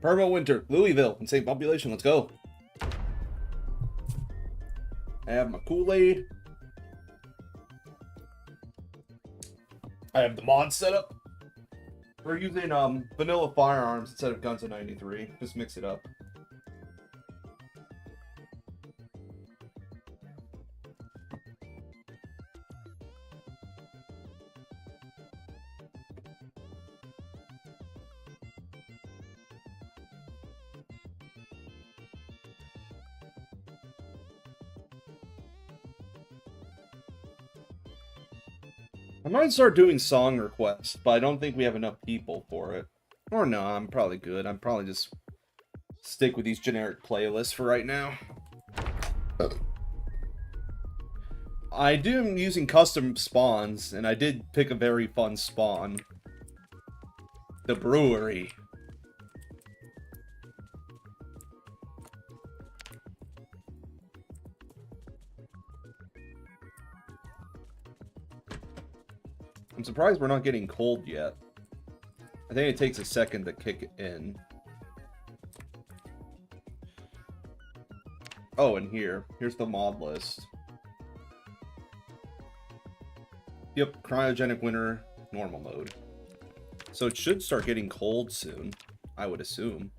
Perma-winter, Louisville, InsanePopulation, let's go. I have my Kool-Aid. I have the mod set up. We're using vanilla firearms instead of guns of 93. Just mix it up. I might start doing song requests, but I don't think we have enough people for it. Or no, I'm probably good. I'm probably just stick with these generic playlists for right now. I am using custom spawns, and I did pick a very fun spawn. The brewery. I'm surprised we're not getting cold yet. I think it takes a second to kick in. Oh, and here's the mod list. Yep, cryogenic winter, normal mode. So it should start getting cold soon, I would assume.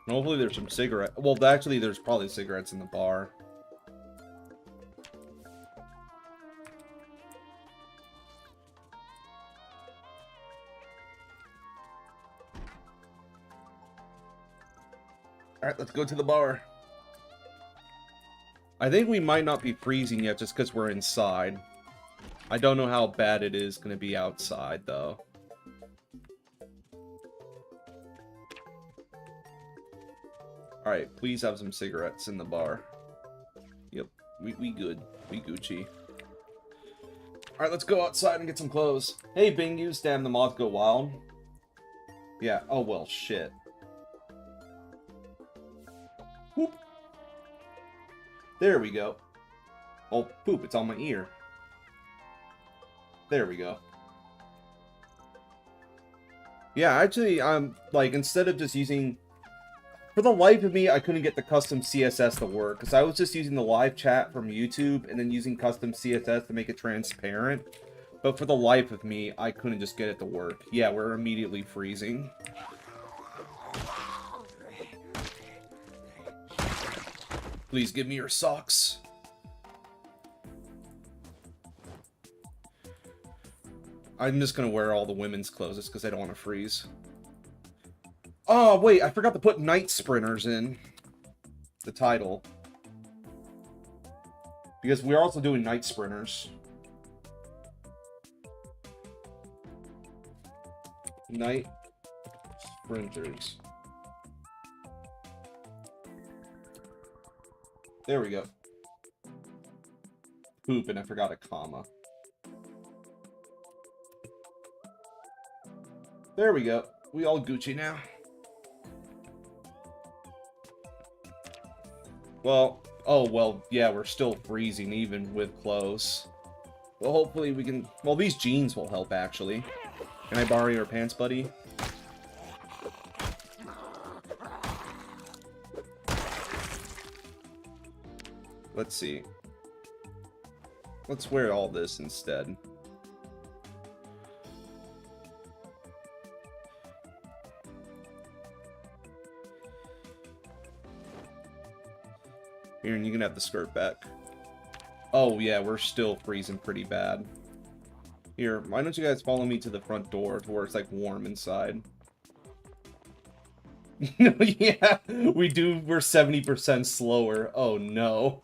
Hopefully there's some cigarette. Well, actually, there's probably cigarettes in the bar. Alright, let's go to the bar. I think we might not be freezing yet just because we're inside. I don't know how bad it is going to be outside, though. Alright, please have some cigarettes in the bar. Yep, we good. We Gucci. Alright, let's go outside and get some clothes. Hey, Bingus, damn, the moths go wild. Yeah, oh well, shit. Whoop. There we go. Oh, poop, it's on my ear. There we go. Yeah, actually, I'm, like, instead of just using... For the life of me, I couldn't get the custom CSS to work, because I was just using the live chat from YouTube, and then using custom CSS to make it transparent. But for the life of me, I couldn't just get it to work. Yeah, we're immediately freezing. Please give me your socks. I'm just gonna wear all the women's clothes just because I don't want to freeze. Oh, wait, I forgot to put Night Sprinters in the title. Because we're also doing Night Sprinters. Night Sprinters. There we go. Poop, and I forgot a comma. There we go. We all Gucci now. Well, oh, well, yeah, we're still freezing even with clothes. Well, hopefully we can... Well, these jeans will help, actually. Can I borrow your pants, buddy? Let's see. Let's wear all this instead. Here, and you can have the skirt back. Oh, yeah, we're still freezing pretty bad. Here, why don't you guys follow me to the front door to where it's, like, warm inside. Yeah, we do. We're 70% slower. Oh, no.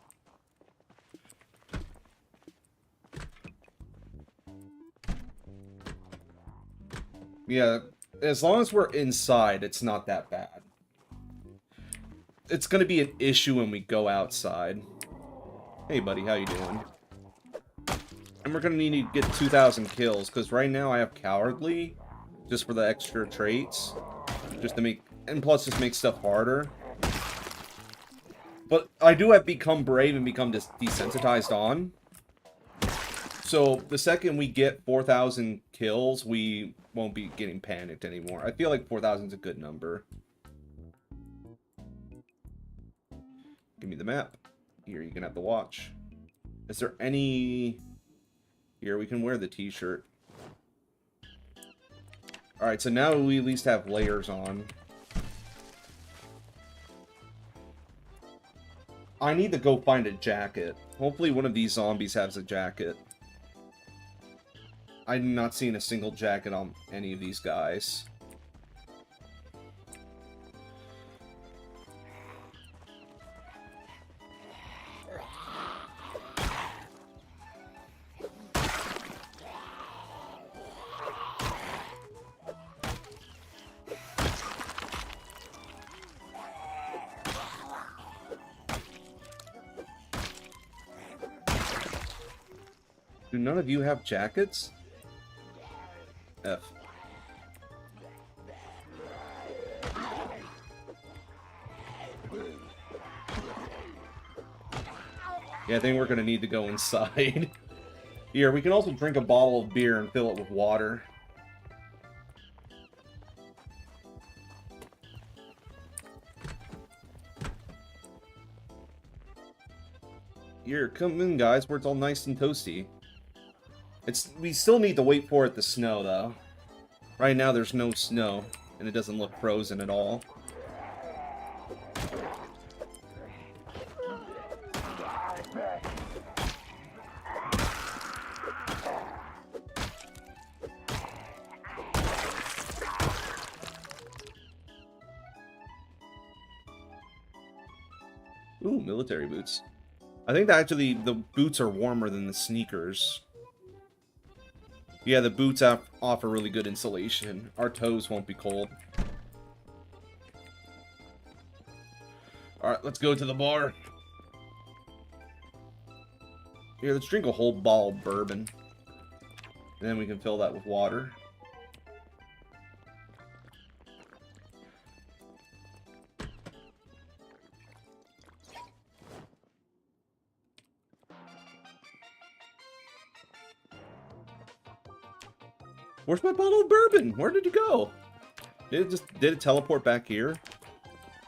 Yeah, As long as we're inside, it's not that bad. It's gonna be an issue when we go outside. Hey, buddy, how you doing? And we're gonna need to get 2,000 kills, because right now I have Cowardly, just for the extra traits. Just to make... And plus, just make stuff harder. But I do have Become Brave and Become Desensitized on. So, the second we get 4,000 kills, we won't be getting panicked anymore. I feel like 4,000 is a good number. Give me the map. Here, you can have the watch. Is there any... Here, we can wear the t-shirt. Alright, so now we at least have layers on. I need to go find a jacket. Hopefully one of these zombies has a jacket. I'm not seeing a single jacket on any of these guys. Do none of you have jackets? F. Yeah, I think we're gonna need to go inside. Here, we can also drink a bottle of beer and fill it with water. Here, come in, guys, where it's all nice and toasty. We still need to wait for it to snow, though. Right now, there's no snow, and it doesn't look frozen at all. Ooh, military boots. I think that actually the boots are warmer than the sneakers. Yeah, the boots offer really good insulation. Our toes won't be cold. Alright, let's go to the bar. Here, let's drink a whole bottle of bourbon. And then we can fill that with water. Where's my bottle of bourbon? Where did it go? Did it teleport back here?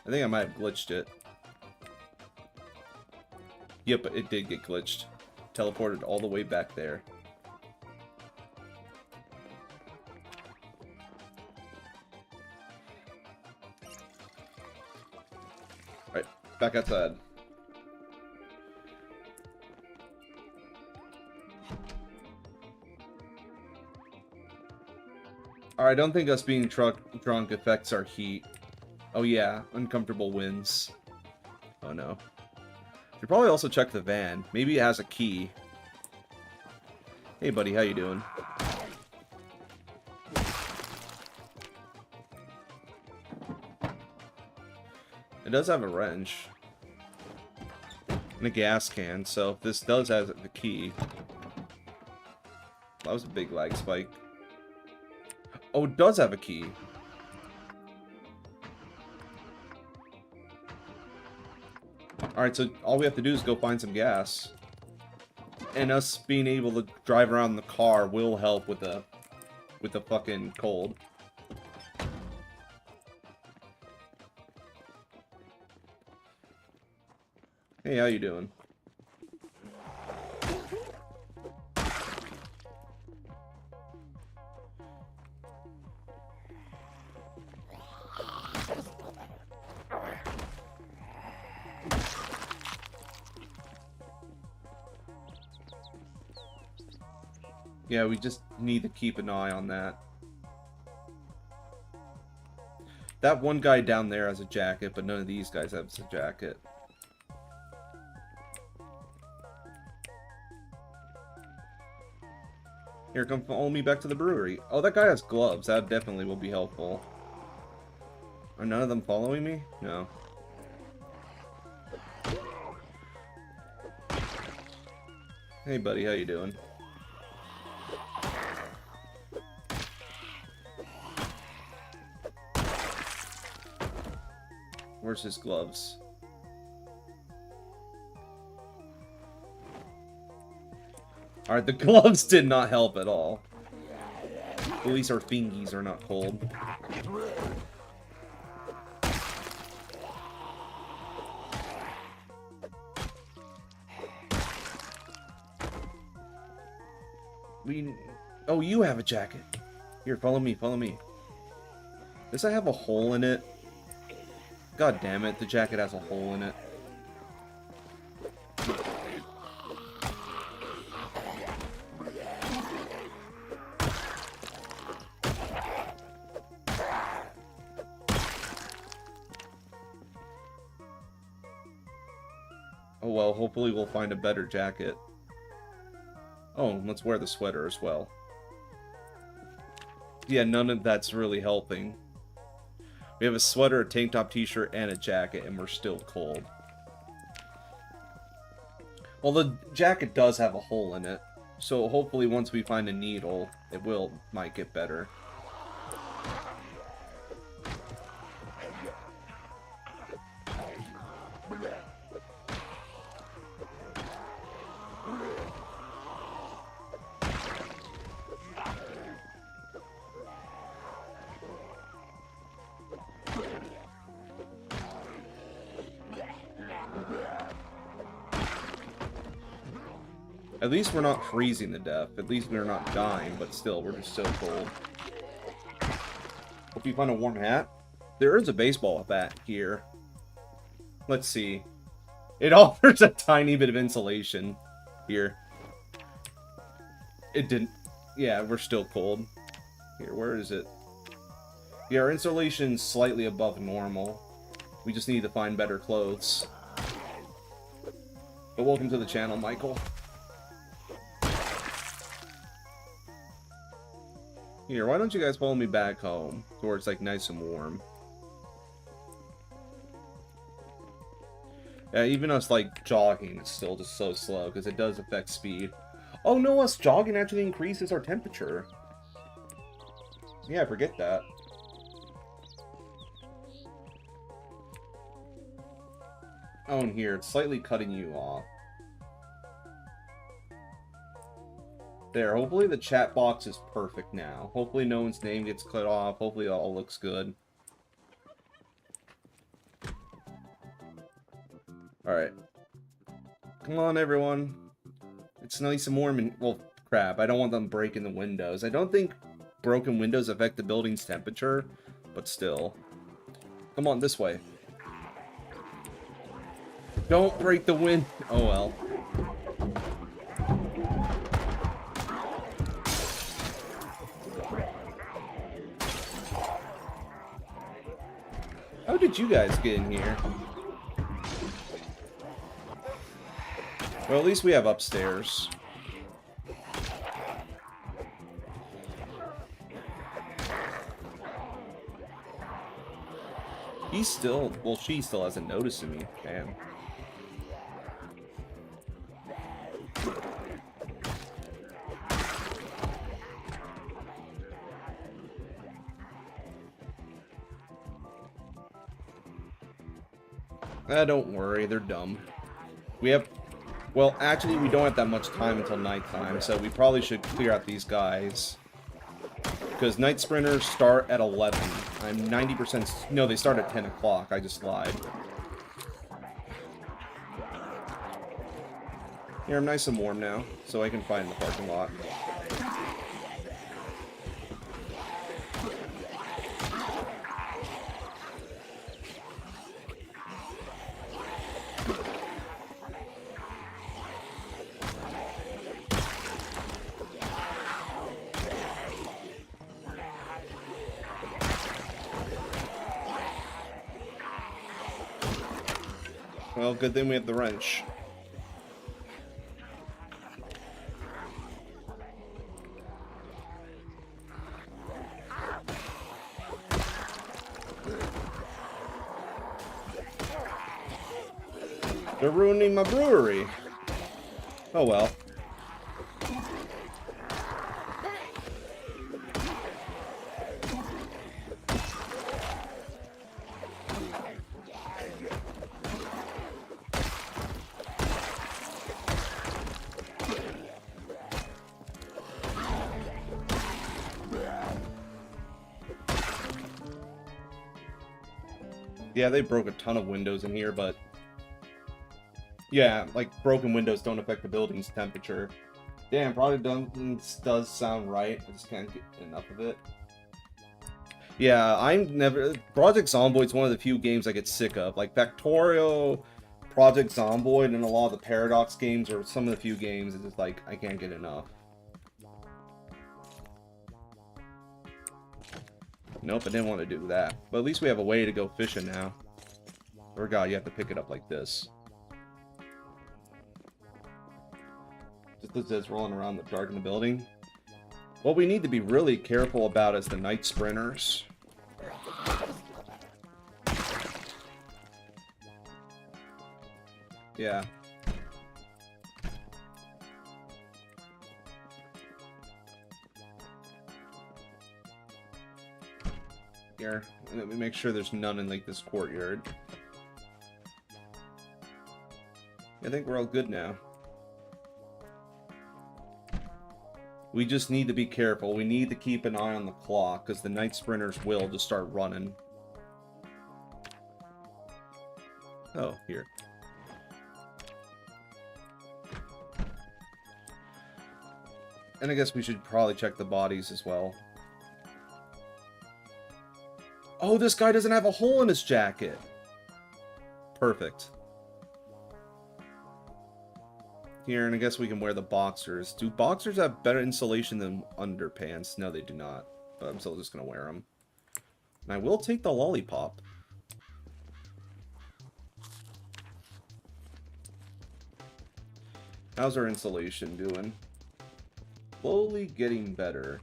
I think I might have glitched it. Yep, it did get glitched. Teleported all the way back there. Alright, back outside. Alright, I don't think us being drunk affects our heat. Oh yeah, uncomfortable winds. Oh no. Should probably also check the van. Maybe it has a key. Hey buddy, how you doing? It does have a wrench. And a gas can, so if this does have the key... That was a big lag spike. Oh, it does have a key. Alright, so all we have to do is go find some gas. And us being able to drive around the car will help with the fucking cold. Hey, how you doing? Yeah, we just need to keep an eye on that. That one guy down there has a jacket, but none of these guys have a jacket. Here, come follow me back to the brewery. Oh, that guy has gloves. That definitely will be helpful. Are none of them following me? No. Hey, buddy, how you doing? Where's his gloves? Alright, the gloves did not help at all. At least our fingies are not cold. Oh, you have a jacket. Here, follow me, follow me. Does that have a hole in it? God damn it, the jacket has a hole in it. Oh well, hopefully we'll find a better jacket. Oh, let's wear the sweater as well. Yeah, none of that's really helping. We have a sweater, a tank top, t-shirt, and a jacket, and we're still cold. Well, the jacket does have a hole in it, so hopefully once we find a needle, it might get better. At least we're not freezing to death. At least we're not dying, but still, we're just so cold. Hope you find a warm hat. There is a baseball bat here. Let's see. It offers a tiny bit of insulation here. It didn't. Yeah, we're still cold. Here, where is it? Yeah, our insulation's slightly above normal. We just need to find better clothes. But welcome to the channel, Michael. Here, why don't you guys follow me back home, where it's like nice and warm. Yeah, even us like jogging is still just so slow, because it does affect speed. Oh no, us jogging actually increases our temperature. Yeah, forget that. Oh, and here, it's slightly cutting you off. There, hopefully the chat box is perfect now. Hopefully no one's name gets cut off. Hopefully it all looks good. Alright. Come on, everyone. It's nice and warm and... Well, crap. I don't want them breaking the windows. I don't think broken windows affect the building's temperature, but still. Come on, this way. Don't break the wind. Oh, well. How did you guys get in here? Well, at least we have upstairs. He's still... Well, she still hasn't noticed me. Damn. Don't worry, they're dumb. We have... Well, actually, we don't have that much time until nighttime, so we probably should clear out these guys. Because night sprinters start at 11. I'm 90%... No, they start at 10 o'clock. I just lied. Here, I'm nice and warm now, so I can find the parking lot. Well, good thing we have the wrench. They're ruining my brewery. Oh well. Yeah, they broke a ton of windows in here, but... yeah, like, broken windows don't affect the building's temperature. Damn, Project does sound right. I just can't get enough of it. Yeah, Project Zomboid's one of the few games I get sick of. Like, Factorio, Project Zomboid, and a lot of the Paradox games are some of the few games that just, like, I can't get enough. Nope, I didn't want to do that. But at least we have a way to go fishing now. Or God, you have to pick it up like this. Just as it's rolling around the dark in the building. What we need to be really careful about is the night sprinters. Yeah. Here, let me make sure there's none in like this courtyard. I think we're all good now. We just need to be careful. We need to keep an eye on the clock, because the night sprinters will just start running. Oh, here. And I guess we should probably check the bodies as well. Oh, this guy doesn't have a hole in his jacket. Perfect. Here, and I guess we can wear the boxers. Do boxers have better insulation than underpants? No, they do not. But I'm still just going to wear them. And I will take the lollipop. How's our insulation doing? Slowly getting better.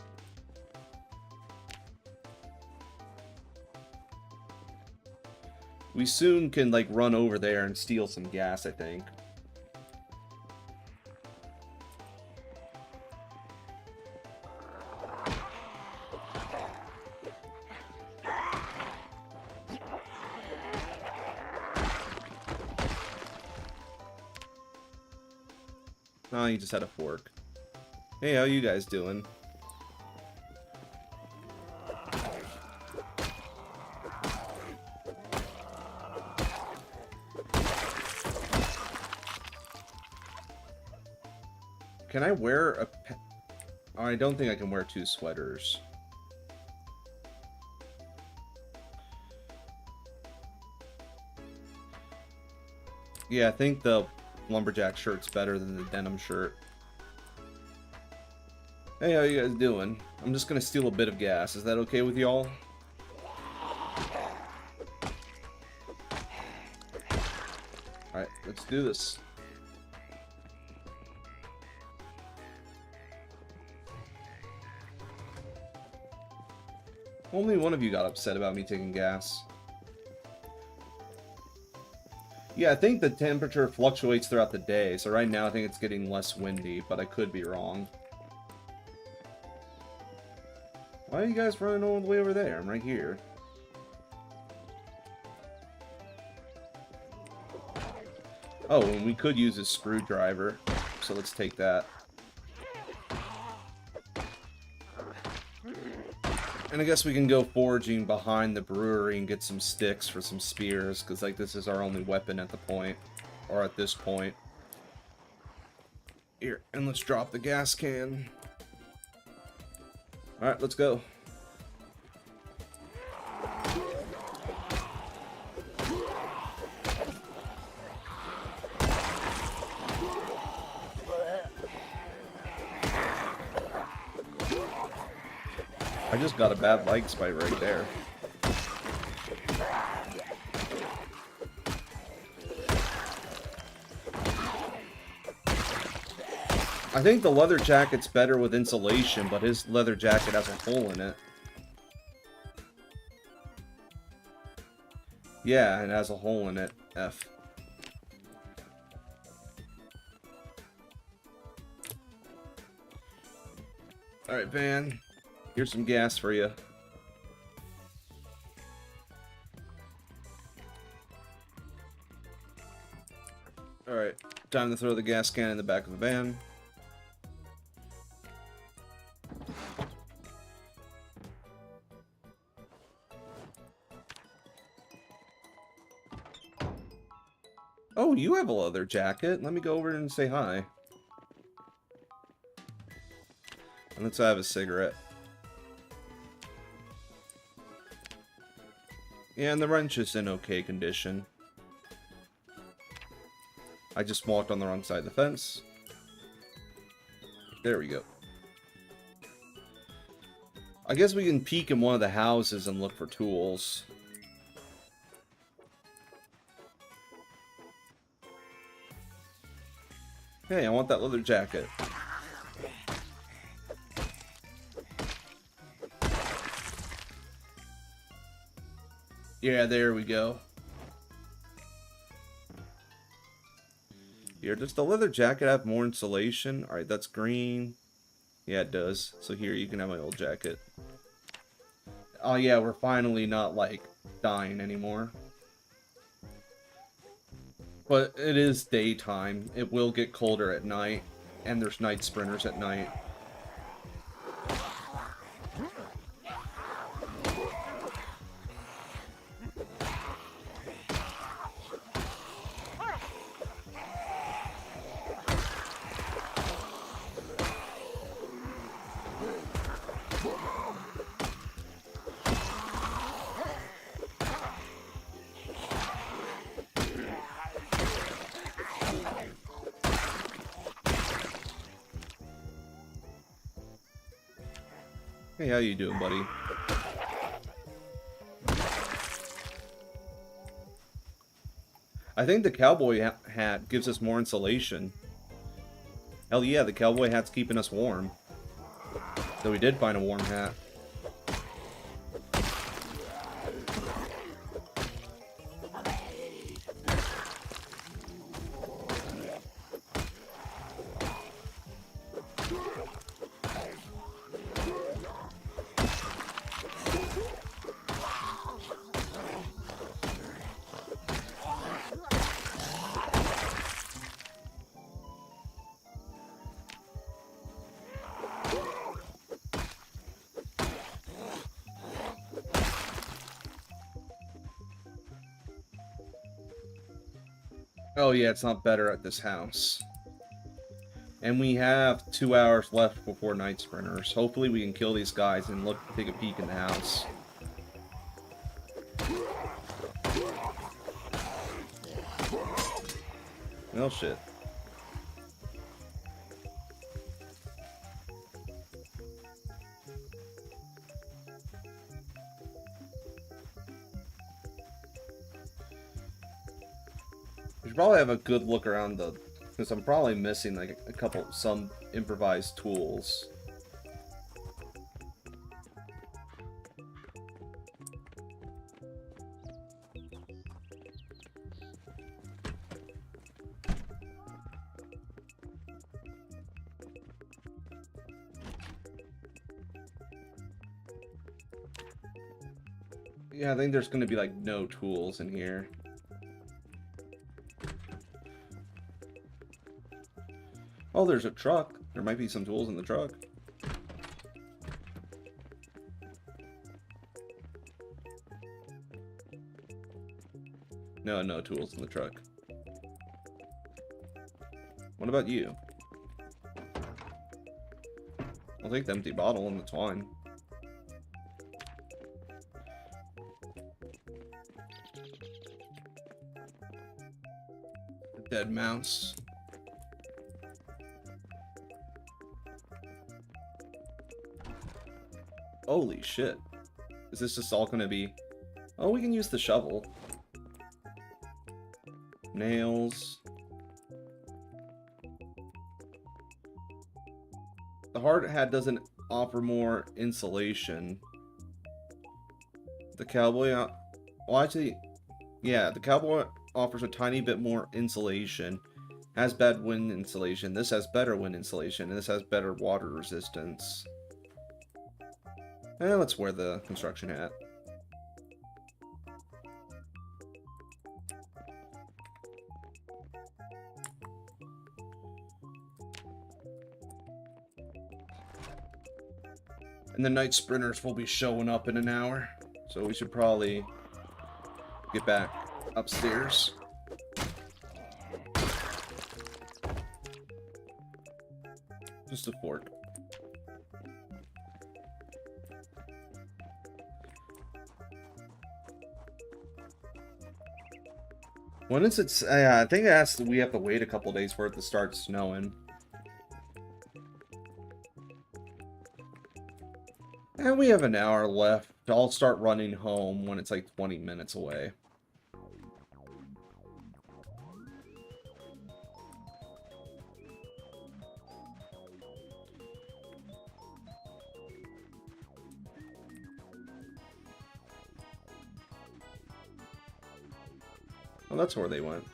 We soon can, like, run over there and steal some gas, I think. Oh, you just had a fork. Hey, how you guys doing? Can I wear a... Oh, I don't think I can wear 2 sweaters. Yeah, I think the lumberjack shirt's better than the denim shirt. Hey, how you guys doing? I'm just gonna steal a bit of gas. Is that okay with y'all? Alright, let's do this. Only one of you got upset about me taking gas. Yeah, I think the temperature fluctuates throughout the day, so right now I think it's getting less windy, but I could be wrong. Why are you guys running all the way over there? I'm right here. Oh, and we could use a screwdriver, so let's take that. And I guess we can go foraging behind the brewery and get some sticks for some spears, because like this is our only weapon at the point, or at this point. Here, and let's drop the gas can. Alright, let's go. I just got a bad leg spike right there. I think the leather jacket's better with insulation, but his leather jacket has a hole in it. Yeah, it has a hole in it. F. Alright, Van. Here's some gas for you. Alright, time to throw the gas can in the back of the van. Oh, you have a leather jacket. Let me go over and say hi. And let's have a cigarette. Yeah, and the wrench is in okay condition. I just walked on the wrong side of the fence. There we go. I guess we can peek in one of the houses and look for tools. Hey, I want that leather jacket. Yeah, there we go. Here, does the leather jacket have more insulation? Alright, that's green. Yeah, it does. So here, you can have my old jacket. Oh yeah, we're finally not, like, dying anymore. But it is daytime. It will get colder at night. And there's night sprinters at night. Hey, how you doing, buddy? I think the cowboy hat gives us more insulation. Hell yeah, the cowboy hat's keeping us warm. So we did find a warm hat. Oh yeah, it's not better at this house. And we have 2 hours left before night sprinters. Hopefully we can kill these guys and take a peek in the house. Well, shit. We should probably have a good look around because I'm probably missing like some improvised tools. Yeah, I think there's going to be like no tools in here. Oh, there's a truck. There might be some tools in the truck. No, no tools in the truck. What about you? I'll take the empty bottle and it's fine. Dead mouse. Holy shit. Is this just all gonna be... Oh, we can use the shovel. Nails. The hard hat doesn't offer more insulation. The cowboy... Well, actually... Yeah, the cowboy offers a tiny bit more insulation. Has bad wind insulation. This has better wind insulation. And this has better water resistance. Let's wear the construction hat. And the night sprinters will be showing up in an hour. So we should probably get back upstairs. Just a fork. When is it? I think we have to wait a couple days for it to start snowing. And we have an hour left. I'll start running home when it's like 20 minutes away. Oh, that's where they went.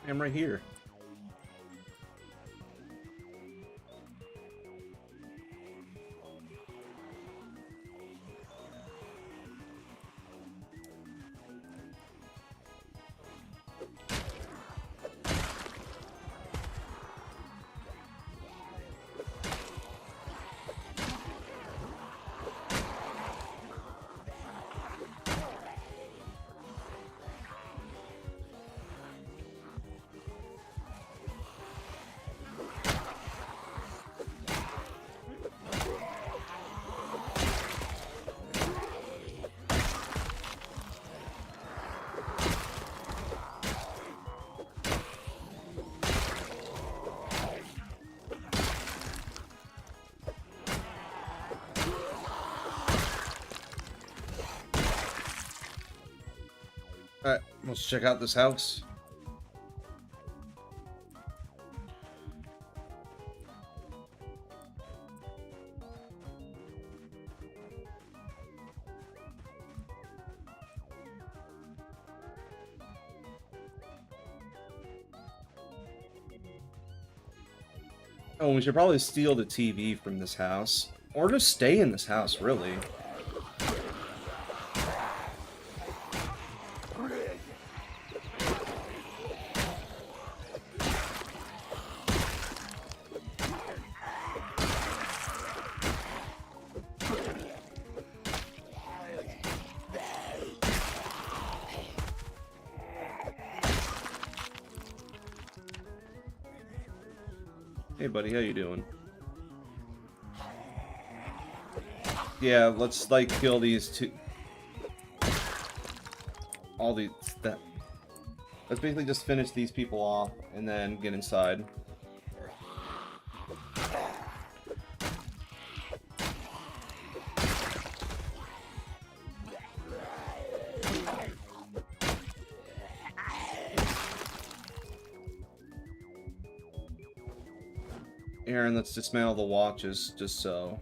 I'm right here. Alright, let's check out this house. Oh, we should probably steal the TV from this house. Or just stay in this house, really. Hey buddy, how you doing? Yeah, let's like kill these two. All these that. Let's basically just finish these people off and then get inside. Aaron, let's dismantle the watches just so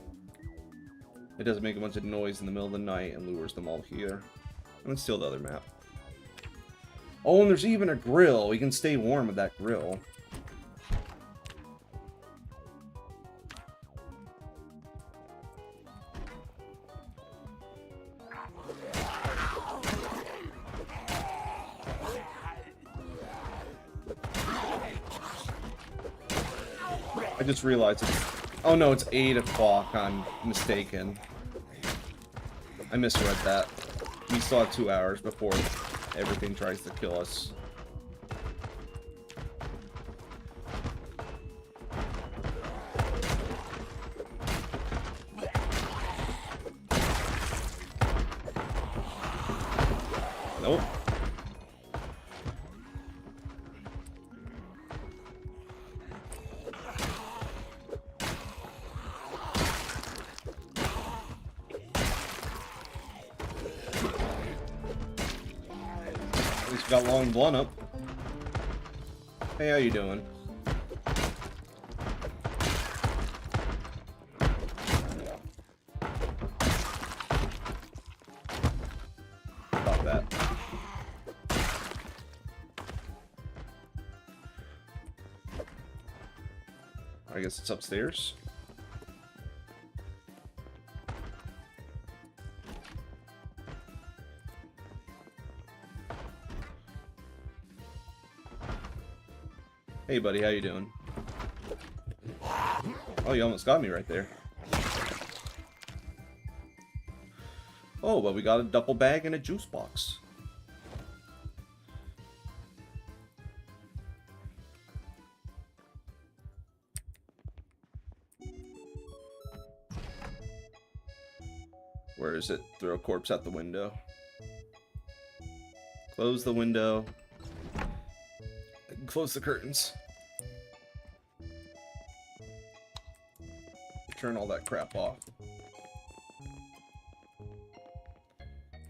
it doesn't make a bunch of noise in the middle of the night and lures them all here. And let's steal the other map. Oh, and there's even a grill. We can stay warm with that grill. I just realized it's... Oh no, it's 8 o'clock. I'm mistaken. I misread that. We still have 2 hours before everything tries to kill us. Nope. Got long blunt up. Hey, how you doing? About that. I guess it's upstairs. Hey, buddy, how you doing? Oh, you almost got me right there. Oh, but we got a duffel bag and a juice box. Where is it? Throw a corpse out the window. Close the window. Close the curtains. Turn all that crap off.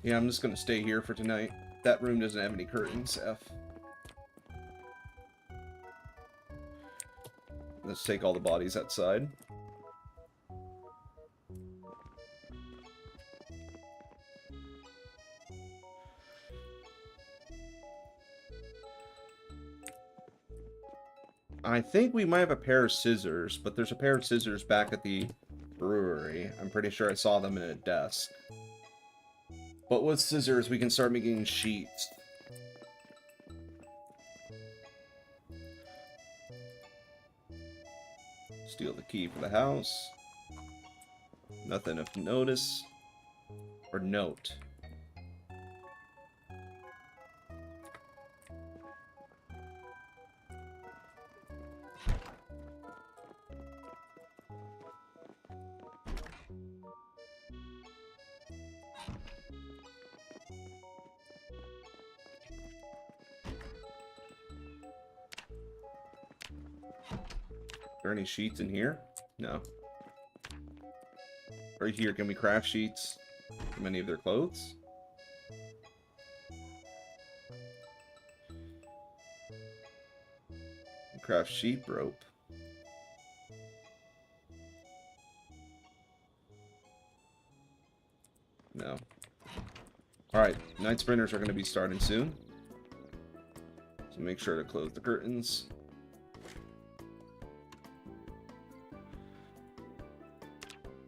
Yeah, I'm just gonna stay here for tonight. That room doesn't have any curtains, F. Let's take all the bodies outside. I think we might have a pair of scissors, but there's a pair of scissors back at the brewery. I'm pretty sure I saw them in a desk. But with scissors, we can start making sheets. Steal the key for the house. Nothing of notice. Or note. Are there any sheets in here? No. Right here, can we craft sheets from any of their clothes? Craft sheep rope. No. Alright, night sprinters are going to be starting soon. So make sure to close the curtains.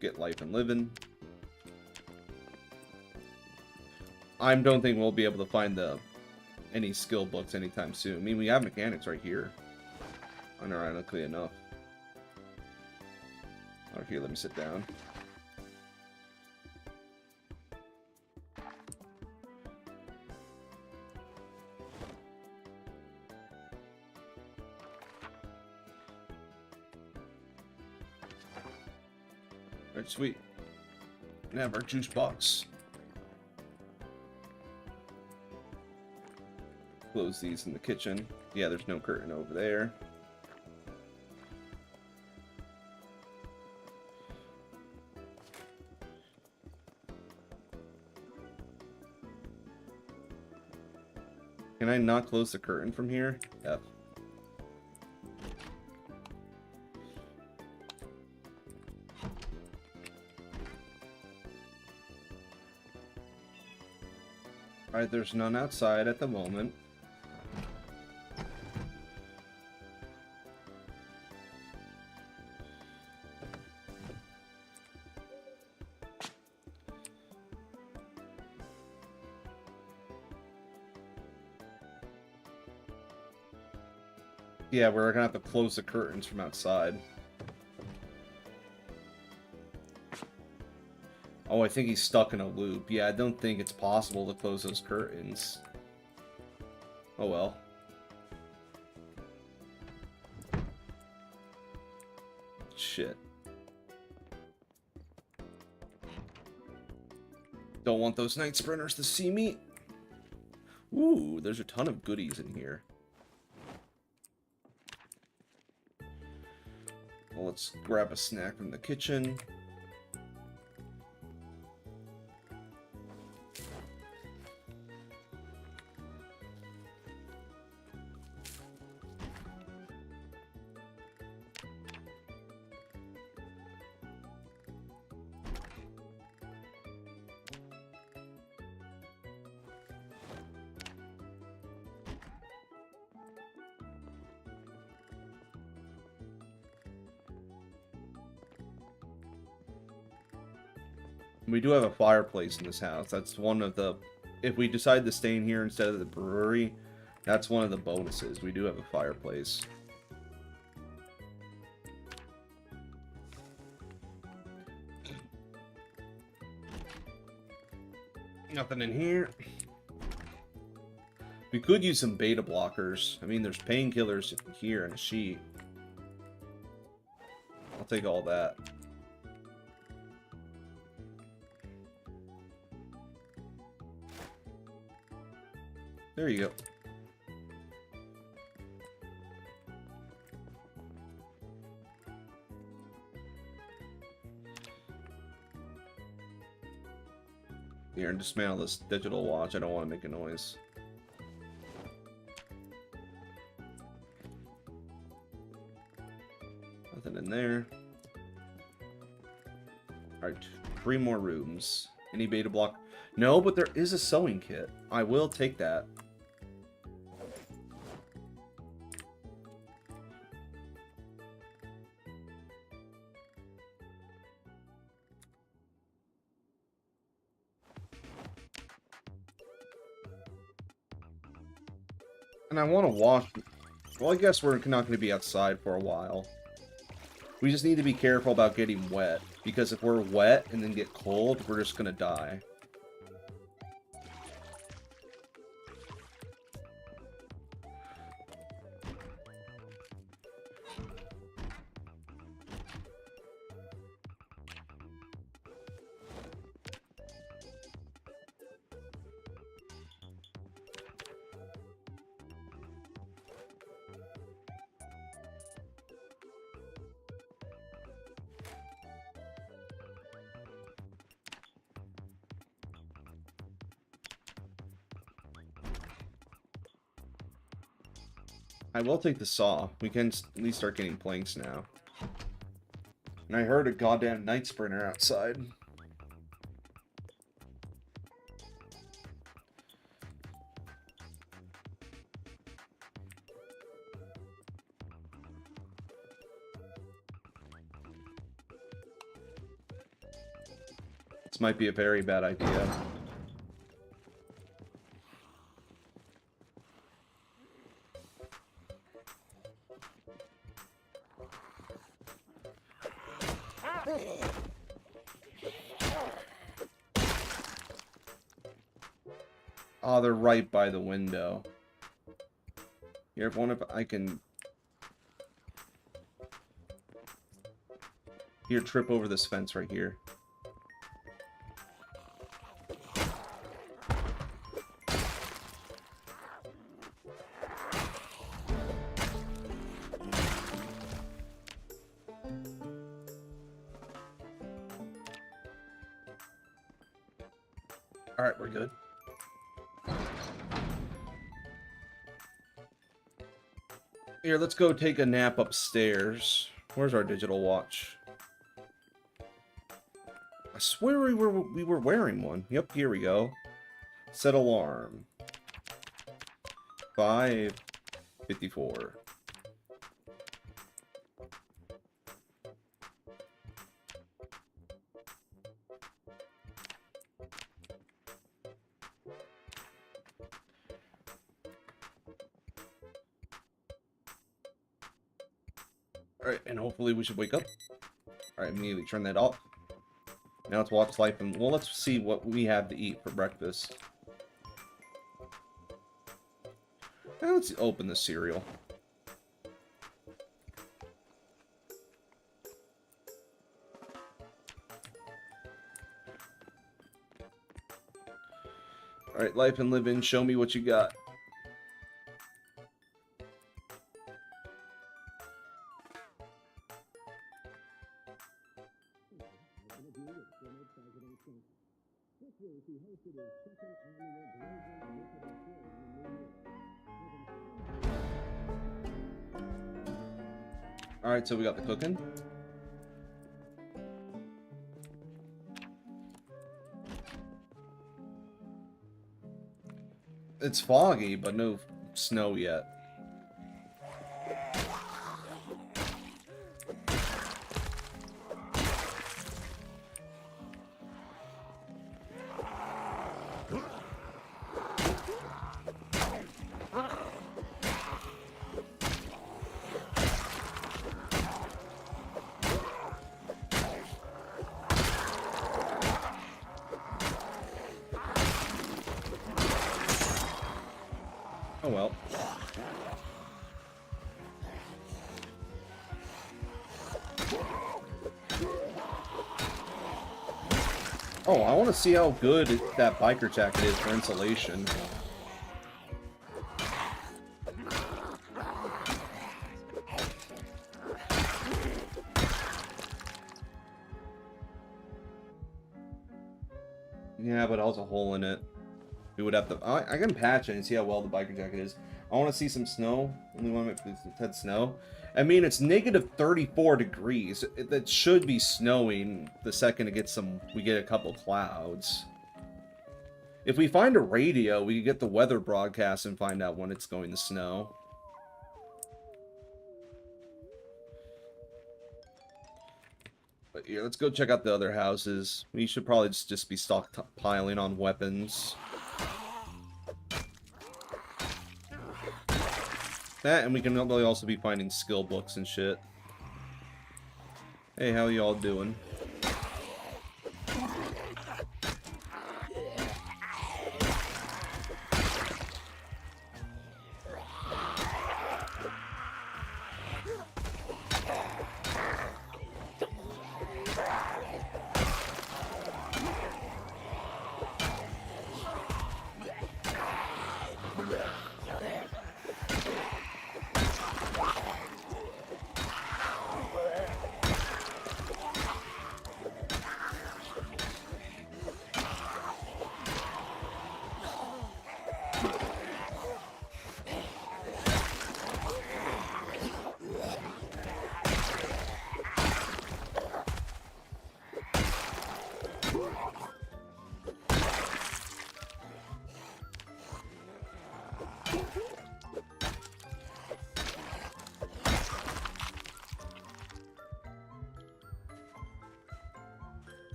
Get life and living. I don't think we'll be able to find any skill books anytime soon. I mean, we have mechanics right here. Unironically enough. Oh, here, let me sit down. Alright, sweet. And have our juice box. Close these in the kitchen. Yeah, there's no curtain over there. Can I not close the curtain from here? F. Alright, there's none outside at the moment. Yeah, we're gonna have to close the curtains from outside. Oh, I think he's stuck in a loop. Yeah, I don't think it's possible to close those curtains. Oh well. Shit. Don't want those night sprinters to see me. Ooh, there's a ton of goodies in here. Well, let's grab a snack from the kitchen. We do have a fireplace in this house. That's one of the... If we decide to stay in here instead of the brewery, that's one of the bonuses. We do have a fireplace. Nothing in here. We could use some beta blockers. I mean, there's painkillers here in a sheet. I'll take all that. There you go. Here, and dismantle this digital watch. I don't want to make a noise. Nothing in there. Alright, 3 more rooms. Any beta block? No, but there is a sewing kit. I will take that. And I want to wash... Well, I guess we're not going to be outside for a while. We just need to be careful about getting wet. Because if we're wet and then get cold, we're just going to die. I will take the saw. We can at least start getting planks now. And I heard a goddamn night sprinter outside. This might be a very bad idea. Oh, they're right by the window. Here, if one of I can... Here, trip over this fence right here. Alright, we're good. Here, let's go take a nap upstairs. Where's our digital watch? I swear we were wearing one. Yep, here we go. Set alarm. 5:54. Alright, and hopefully we should wake up. Alright, immediately turn that off. Now let's watch life and... Well, let's see what we have to eat for breakfast. Now let's open the cereal. Alright, life and live in. Show me what you got. Alright, so we got the cooking. It's foggy, but no snow yet. Oh well. Oh, I want to see how good that biker jacket is for insulation. Yeah, but also a hole in it. We would have to... I can patch it and see how well the biker jacket is. I want to see some snow. Only want to had snow. I mean, it's negative 34 degrees. That should be snowing the second we get a couple clouds. If we find a radio, we can get the weather broadcast and find out when it's going to snow. But yeah, let's go check out the other houses. We should probably just be stockpiling on weapons. That, and we can probably also be finding skill books and shit. Hey, how y'all doing?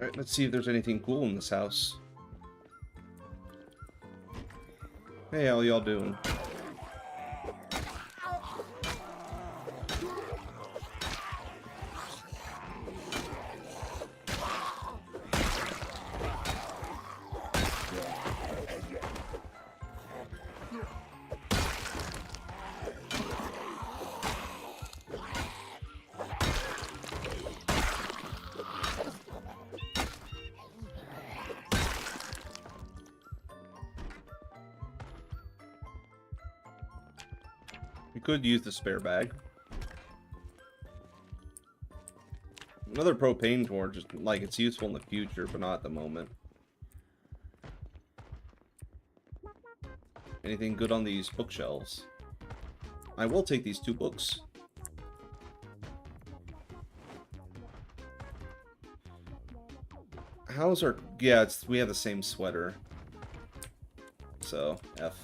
Alright, let's see if there's anything cool in this house. Hey, how y'all doing? We could use the spare bag. Another propane torch, just like it's useful in the future, but not at the moment. Anything good on these bookshelves? I will take these 2 books. How's our... Yeah, we have the same sweater. So, F.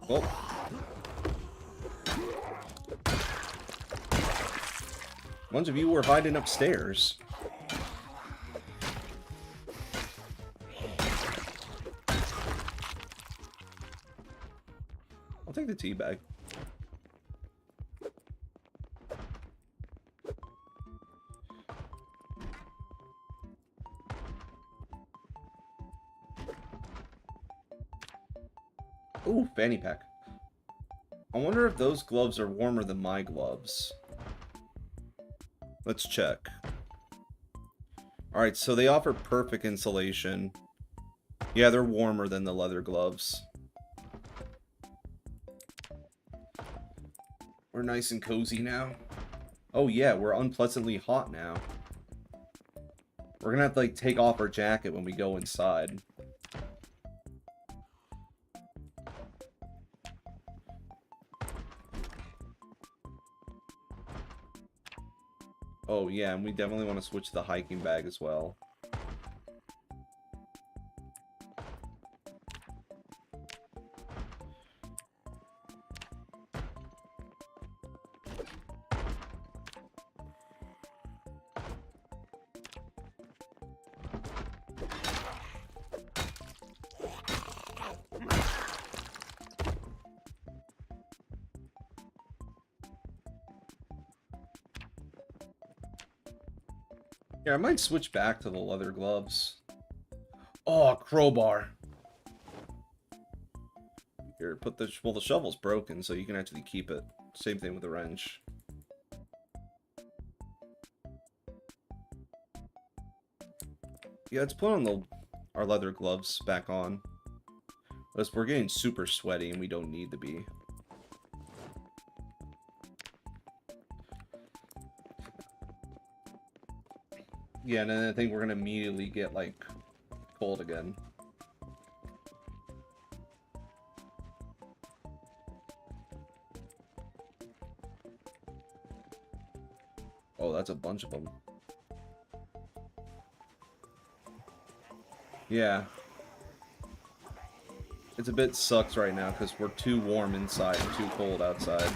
Well. A bunch of you were hiding upstairs. I'll take the tea bag. Ooh, fanny pack. I wonder if those gloves are warmer than my gloves. Let's check. Alright, so they offer perfect insulation. Yeah, they're warmer than the leather gloves. We're nice and cozy now. Oh yeah, we're unpleasantly hot now. We're gonna have to, like, take off our jacket when we go inside. Oh yeah, and we definitely want to switch to the hiking bag as well. Yeah, I might switch back to the leather gloves. Oh, a crowbar. Here, put the... Well, the shovel's broken, so you can actually keep it. Same thing with the wrench. Yeah, let's put on our leather gloves back on. Because we're getting super sweaty and we don't need to be. Yeah, and then I think we're gonna immediately get, like, cold again. Oh, that's a bunch of them. Yeah. It's a bit sucks right now because we're too warm inside and too cold outside.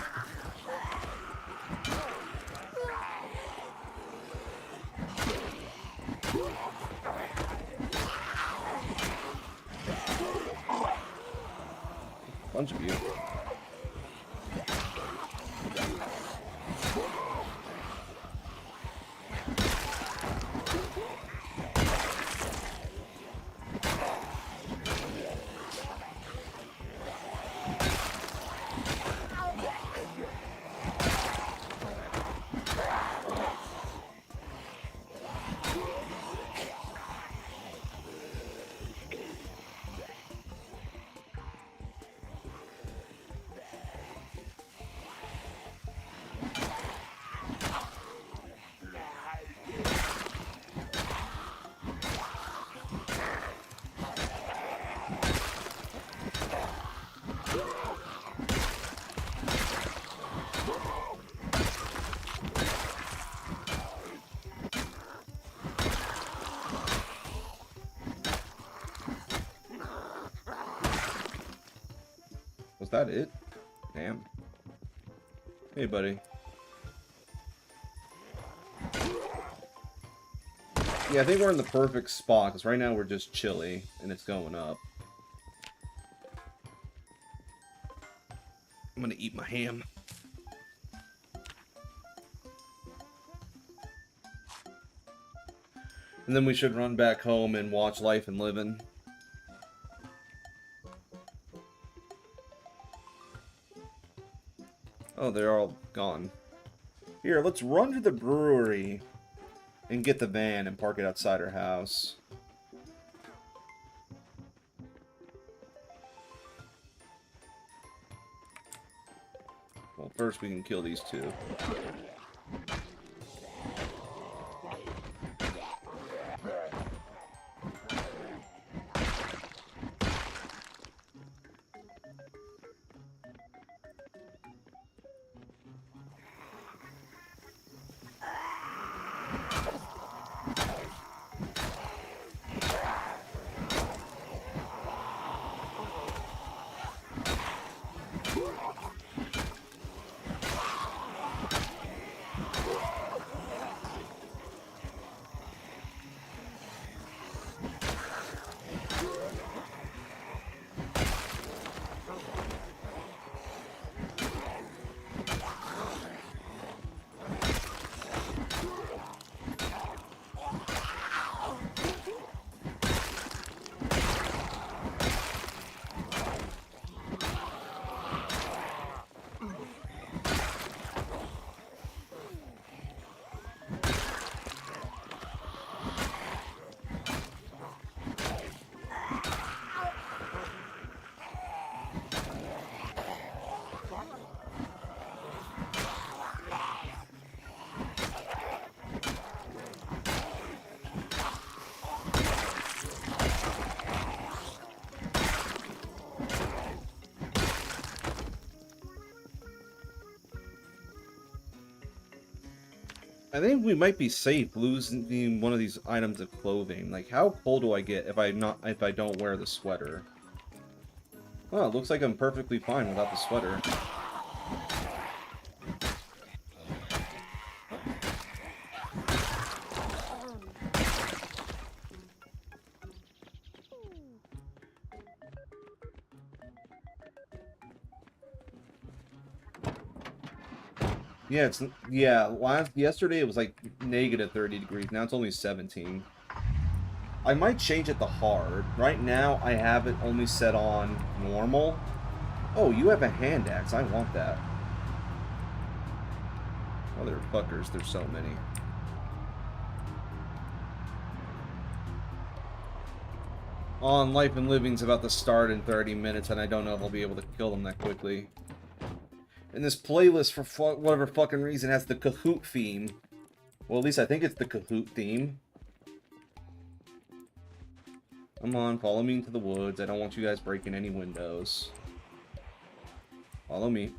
Bunch of you. Was that it? Damn. Hey, buddy. Yeah, I think we're in the perfect spot, because right now we're just chilly, and it's going up. I'm gonna eat my ham. And then we should run back home and watch Life and Living. Oh, they're all gone. Here, let's run to the brewery and get the van and park it outside our house. Well, first we can kill these two. I think we might be safe losing one of these items of clothing. Like, how cold do I get if I don't wear the sweater? Oh, it looks like I'm perfectly fine without the sweater. Yeah, yesterday it was like negative 30 degrees. Now it's only 17. I might change it to hard. Right now, I have it only set on normal. Oh, you have a hand axe. I want that. Motherfuckers, there's so many. On Life and Living's about to start in 30 minutes, and I don't know if I'll be able to kill them that quickly. And this playlist, for whatever fucking reason, has the Kahoot theme. Well, at least I think it's the Kahoot theme. Come on, follow me into the woods. I don't want you guys breaking any windows. Follow me.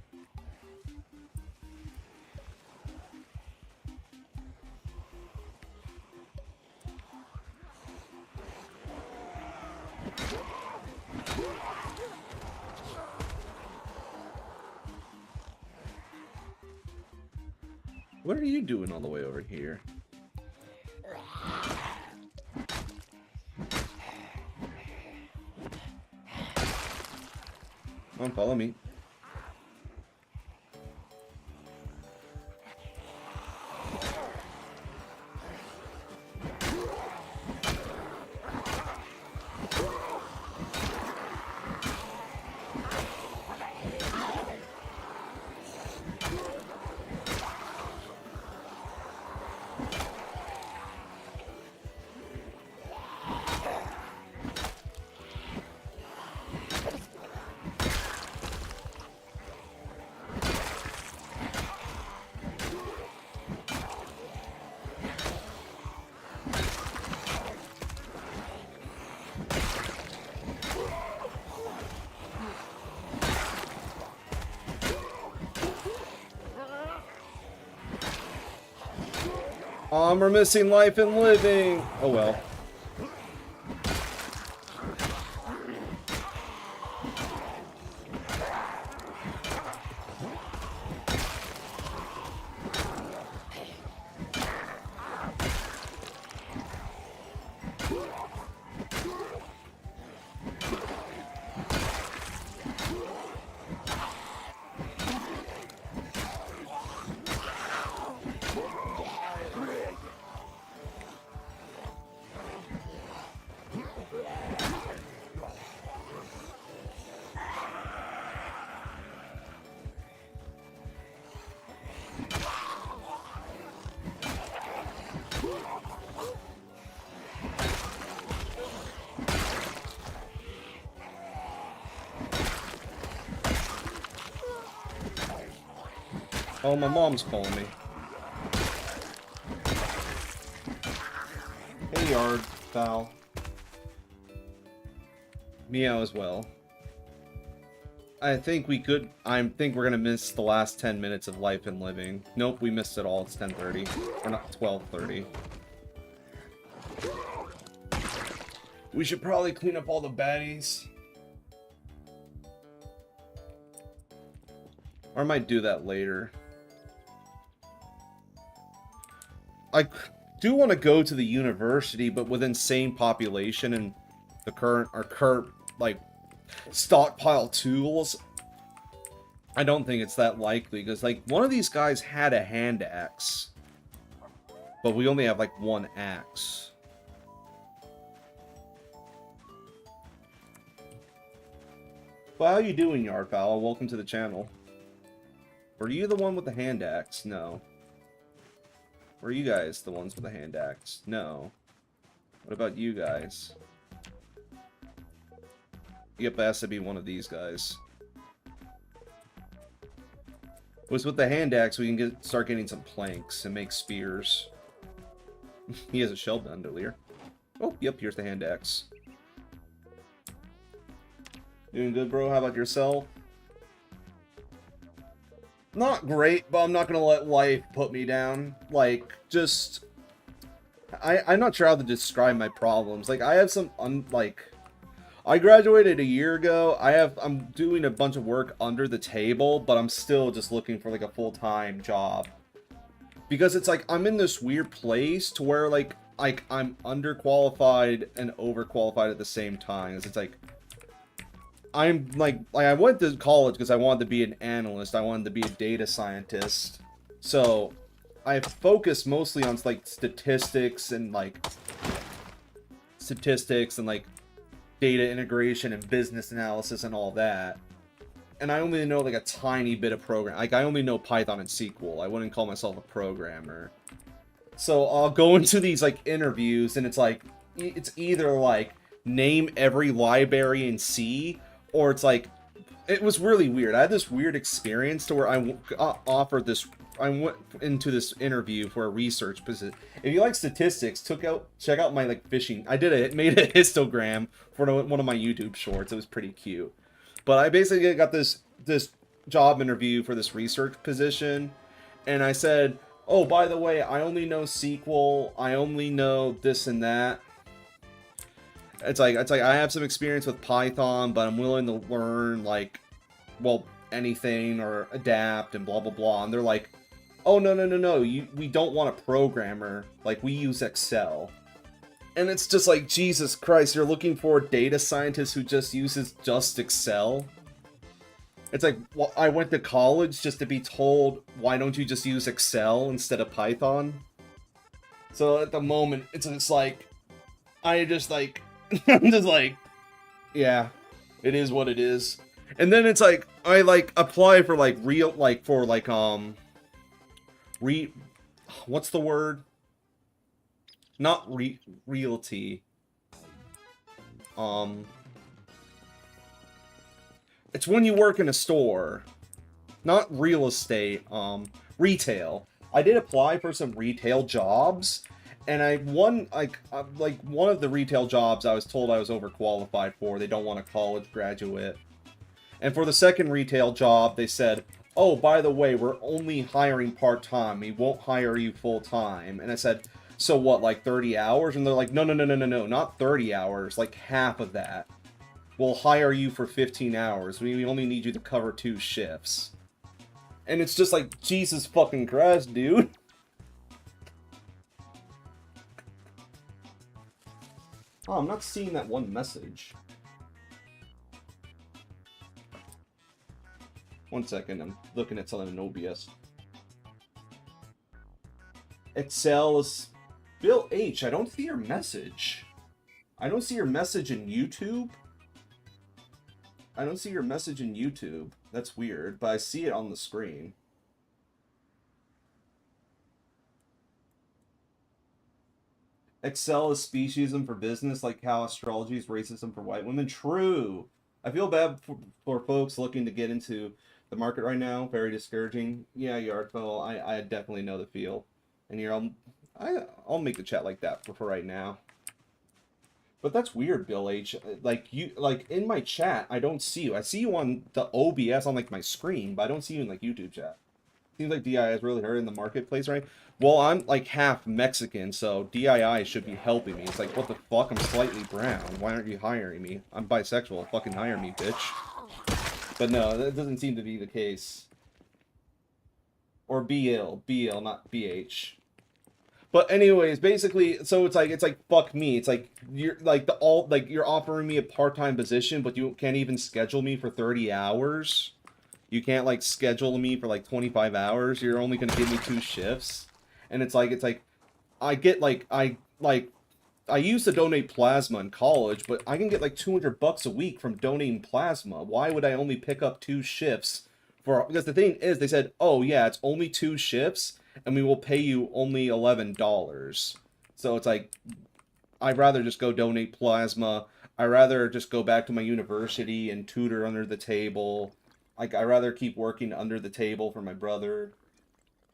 What are you doing all the way over here? Come on, follow me. We're missing Life and Living. Oh well. Oh, my mom's calling me. Hey, yard fowl. Meow as well. I think we're gonna miss the last 10 minutes of Life and Living. Nope, we missed it all. It's 10:30. Or not, 12:30. We should probably clean up all the baddies. Or I might do that later. I do want to go to the university, but with InsanePopulation and our current like stockpile tools, I don't think it's that likely, because like one of these guys had a hand axe, but we only have like one axe. Well, how you doing, Yardfowl? Welcome to the channel. Were you the one with the hand axe? No. Were you guys the ones with the hand axe? No. What about you guys? Yep, that has to be one of these guys. With the hand axe, we can start getting some planks and make spears. He has a shell bandolier. Oh, yep, here's the hand axe. Doing good, bro? How about yourself? Not great, but I'm not gonna let life put me down. Like, just... I'm not sure how to describe my problems. Like, I have some, I graduated a year ago. I'm doing a bunch of work under the table, but I'm still just looking for, like, a full-time job. Because it's like, I'm in this weird place to where, like I'm underqualified and overqualified at the same time. It's like... I'm like I went to college because I wanted to be an analyst. I wanted to be a data scientist. So I focus mostly on like statistics and like data integration and business analysis and all that. And I only know like a tiny bit of program. Like I only know Python and SQL. I wouldn't call myself a programmer. So I'll go into these like interviews and it's like it's either like name every library in C, or it's like it was really weird. I had this weird experience to where I went into this interview for a research position. If you like statistics, check out my like fishing. Made a histogram for one of my YouTube shorts. It was pretty cute. But I basically got this job interview for this research position, and I said, "Oh, by the way, I only know SQL. I only know this and that." It's like I have some experience with Python, but I'm willing to learn like, well, anything or adapt and blah blah blah. And they're like, "Oh no, we don't want a programmer. Like we use Excel." And it's just like, Jesus Christ, you're looking for a data scientist who just uses Excel? It's like, well, I went to college just to be told, why don't you just use Excel instead of Python? So at the moment, it's just like, I'm just like, yeah, it is what it is. And then it's like, I like apply for like what's the word? Not realty. It's when you work in a store. Not real estate, retail. I did apply for some retail jobs, and I won, like one of the retail jobs I was told I was overqualified for. They don't want a college graduate. And for the second retail job, they said, "Oh, by the way, we're only hiring part-time. We won't hire you full-time." And I said, "So what, like 30 hours?" And they're like, no, not 30 hours, like half of that. We'll hire you for 15 hours. We only need you to cover 2 shifts. And it's just like, Jesus fucking Christ, dude. Oh, I'm not seeing that one message. One second, I'm looking at something in OBS. Excel is... Bill H, I don't see your message. I don't see your message in YouTube. I don't see your message in YouTube. That's weird, but I see it on the screen. Excel is speciesism for business, like how astrology is racism for white women. True. I feel bad for folks looking to get into the market right now. Very discouraging. Yeah, Yardfell, I definitely know the feel. And here, I'll make the chat like that for right now. But that's weird, Bill H. Like in my chat, I don't see you. I see you on the OBS on like my screen, but I don't see you in like YouTube chat. Seems like DII is really hurt in the marketplace, right? Well, I'm like half Mexican, so DII should be helping me. It's like, what the fuck? I'm slightly brown. Why aren't you hiring me? I'm bisexual. Fucking hire me, bitch. But no, that doesn't seem to be the case. Or BL, not BH. But anyways, basically, so it's like fuck me. It's like you're like you're offering me a part-time position, but you can't even schedule me for 30 hours. You can't like schedule me for like 25 hours. You're only gonna give me 2 shifts, and it's like I get I used to donate plasma in college, but I can get like $200 a week from donating plasma. Why would I only pick up 2 shifts for? Because the thing is, they said, oh yeah, it's only 2 shifts. And we will pay you only $11. So it's like, I'd rather just go donate plasma. I'd rather just go back to my university and tutor under the table. Like, I'd rather keep working under the table for my brother.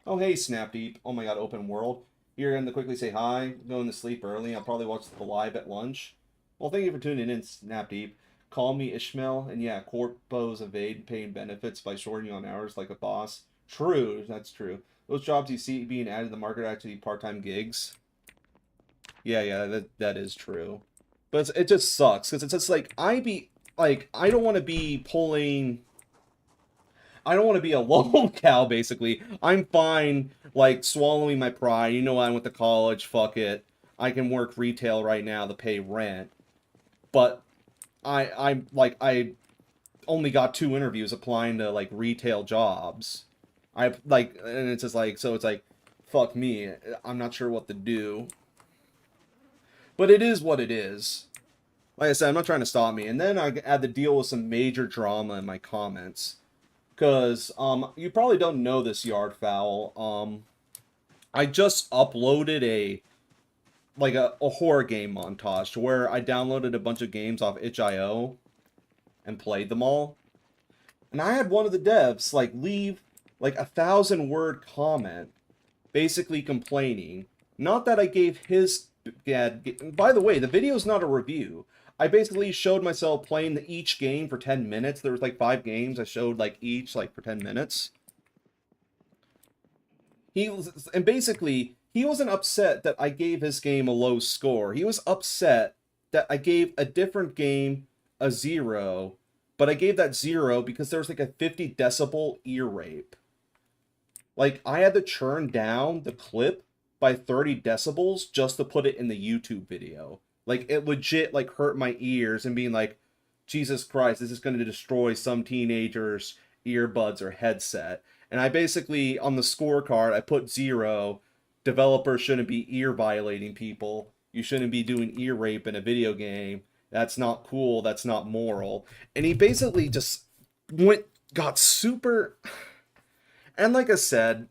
Oh, hey, Snapdeep. Oh my god, open world. You're going to quickly say hi. Going to sleep early. I'll probably watch the live at lunch. Well, thank you for tuning in, Snapdeep. Call me Ishmael. And yeah, corpos evade paying benefits by shorting you on hours like a boss. True, that's true. Those jobs you see being added to the market are actually part-time gigs. Yeah, that is true. But it just sucks, because it's just like, I don't want to be pulling... I don't want to be a lol cow, basically. I'm fine, like, swallowing my pride. You know, I went to college, fuck it. I can work retail right now to pay rent. But I only got 2 interviews applying to, like, retail jobs. And it's just like, so it's like, fuck me, I'm not sure what to do. But it is what it is. Like I said, I'm not trying to stop me. And then I had to deal with some major drama in my comments. Because, you probably don't know this, Yard Fowl. I just uploaded a horror game montage to where I downloaded a bunch of games off itch.io and played them all. And I had one of the devs, like, leave, like, 1,000-word comment, basically complaining. Not that I gave his... Yeah, by the way, the video's not a review. I basically showed myself playing each game for 10 minutes. There was, like, 5 games. I showed, like, each, like, for 10 minutes. And basically, he wasn't upset that I gave his game a low score. He was upset that I gave a different game a 0, but I gave that 0 because there was like a 50 decibel ear rape. Like, I had to churn down the clip by 30 decibels just to put it in the YouTube video. Like, it legit, like, hurt my ears and being like, Jesus Christ, this is going to destroy some teenager's earbuds or headset. And I basically, on the scorecard, I put 0. Developers shouldn't be ear violating people. You shouldn't be doing ear rape in a video game. That's not cool. That's not moral. And he basically just got super... And like I said,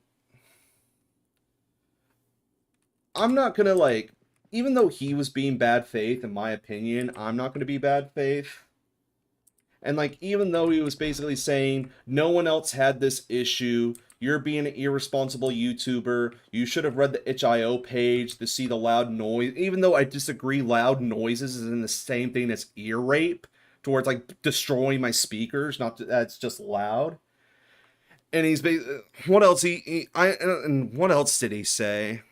I'm not gonna, like... Even though he was being bad faith, in my opinion, I'm not gonna be bad faith. And, like, even though he was basically saying, no one else had this issue, you're being an irresponsible YouTuber, you should have read the itch.io page to see the loud noise, even though I disagree loud noises is in the same thing as ear rape, towards, like, destroying my speakers, not that's just loud. And he's what else and what else did he say?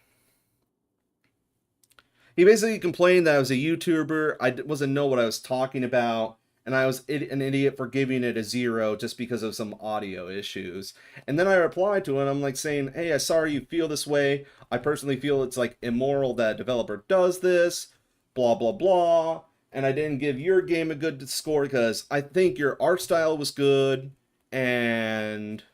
He basically complained that I was a YouTuber, I wasn't know what I was talking about, and I was an idiot for giving it a 0 just because of some audio issues. And then I replied to him, I'm like saying, hey, I'm sorry you feel this way. I personally feel it's like immoral that a developer does this, blah, blah, blah. And I didn't give your game a good score because I think your art style was good, and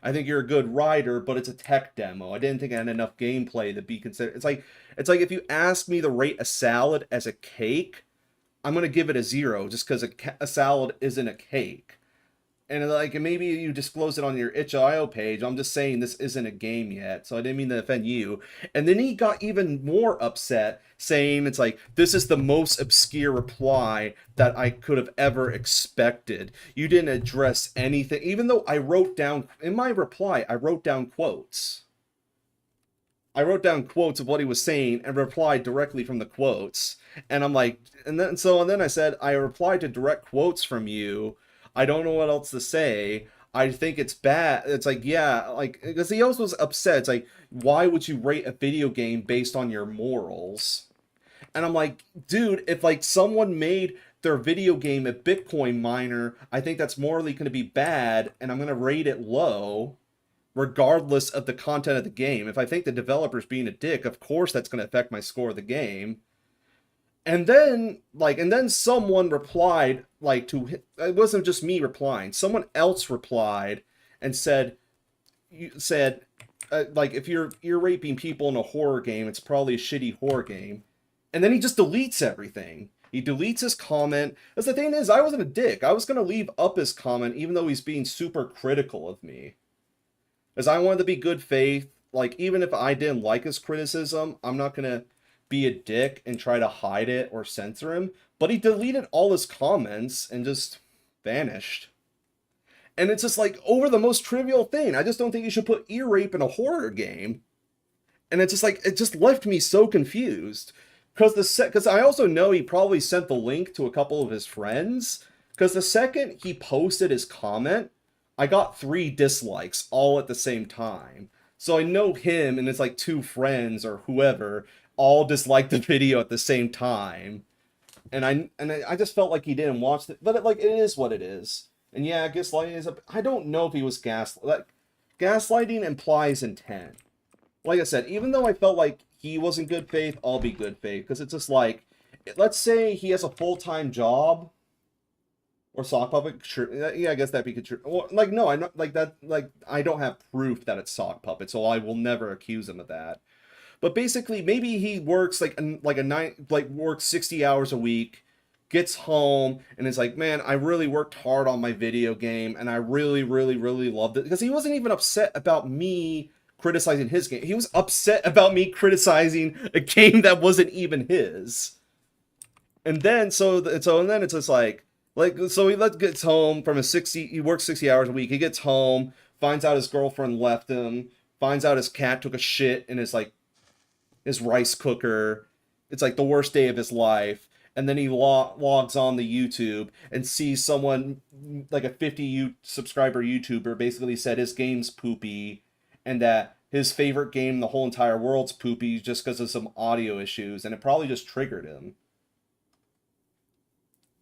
I think you're a good writer, but it's a tech demo. I didn't think I had enough gameplay to be considered. It's like if you ask me to rate a salad as a cake, I'm going to give it a 0 just because a salad isn't a cake. And like, maybe you disclose it on your itch.io page. I'm just saying this isn't a game yet, so I didn't mean to offend you. And then he got even more upset, saying it's like, this is the most obscure reply that I could have ever expected. You didn't address anything, even though I wrote down, in my reply, I wrote down quotes. I wrote down quotes of what he was saying and replied directly from the quotes. And I'm like, and then I said, I replied to direct quotes from you. I don't know what else to say. I think it's bad. It's like, yeah, like, because he also was upset. It's like, why would you rate a video game based on your morals? And I'm like, dude, if like someone made their video game a Bitcoin miner, I think that's morally going to be bad, and I'm going to rate it low, regardless of the content of the game. If I think the developer's being a dick, of course that's going to affect my score of the game. And then, someone replied, like, it wasn't just me replying, someone else replied and said, like, if you're raping people in a horror game, it's probably a shitty horror game. And then he just deletes everything. He deletes his comment. Because the thing is, I wasn't a dick. I was going to leave up his comment, even though he's being super critical of me. Because I wanted to be good faith. Like, even if I didn't like his criticism, I'm not going to be a dick and try to hide it or censor him. But he deleted all his comments and just vanished. And it's just like, over the most trivial thing. I just don't think you should put ear rape in a horror game. And it's just like, it just left me so confused. Because I also know he probably sent the link to a couple of his friends. Because the second he posted his comment, I got 3 dislikes all at the same time. So I know him and it's like 2 friends or whoever all disliked the video at the same time. And I just felt like he didn't watch it. But it is what it is. And yeah, gaslighting is I don't know if he was gaslighting implies intent. Like I said, even though I felt like he wasn't good faith, I'll be good faith. Because it's just like, let's say he has a full-time job. Or sock puppet? Sure. Yeah, I guess that'd be true. Well, like, no, I'm not like that. Like, I don't have proof that it's sock puppet, so I will never accuse him of that. But basically, maybe he works like a nine, like works 60 hours a week, gets home, and is like, man, I really worked hard on my video game, and I really, really, really loved it. Because he wasn't even upset about me criticizing his game. He was upset about me criticizing a game that wasn't even his. And then and then it's just like so gets home from his 60, he works 60 hours a week. He gets home, finds out his girlfriend left him, finds out his cat took a shit in his rice cooker. It's like the worst day of his life. And then he logs on the YouTube and sees someone like a 50 subscriber YouTuber basically said his game's poopy and that his favorite game in the whole entire world's poopy just because of some audio issues, and it probably just triggered him.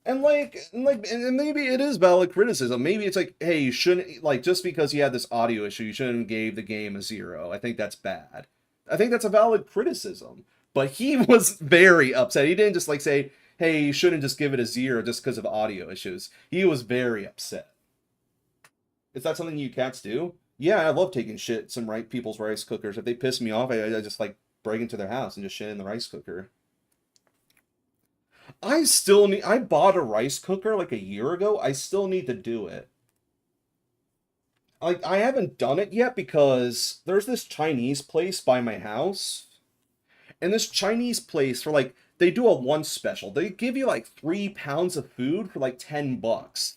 And maybe it is valid criticism. Maybe it's like, hey, you shouldn't, like, just because you had this audio issue, you shouldn't have gave the game a 0. I think that's bad. I think that's a valid criticism. But he was very upset. He didn't just like say, hey, you shouldn't just give it a 0 just because of audio issues. He was very upset. Is that something you cats do? Yeah, I love taking shit some people's rice cookers. If they piss me off, I just like break into their house and just shit in the rice cooker. I bought a rice cooker like a year ago. I still need to do it. Like, I haven't done it yet because there's this Chinese place by my house. And this Chinese place for like, they do a lunch special. They give you like 3 pounds of food for like $10.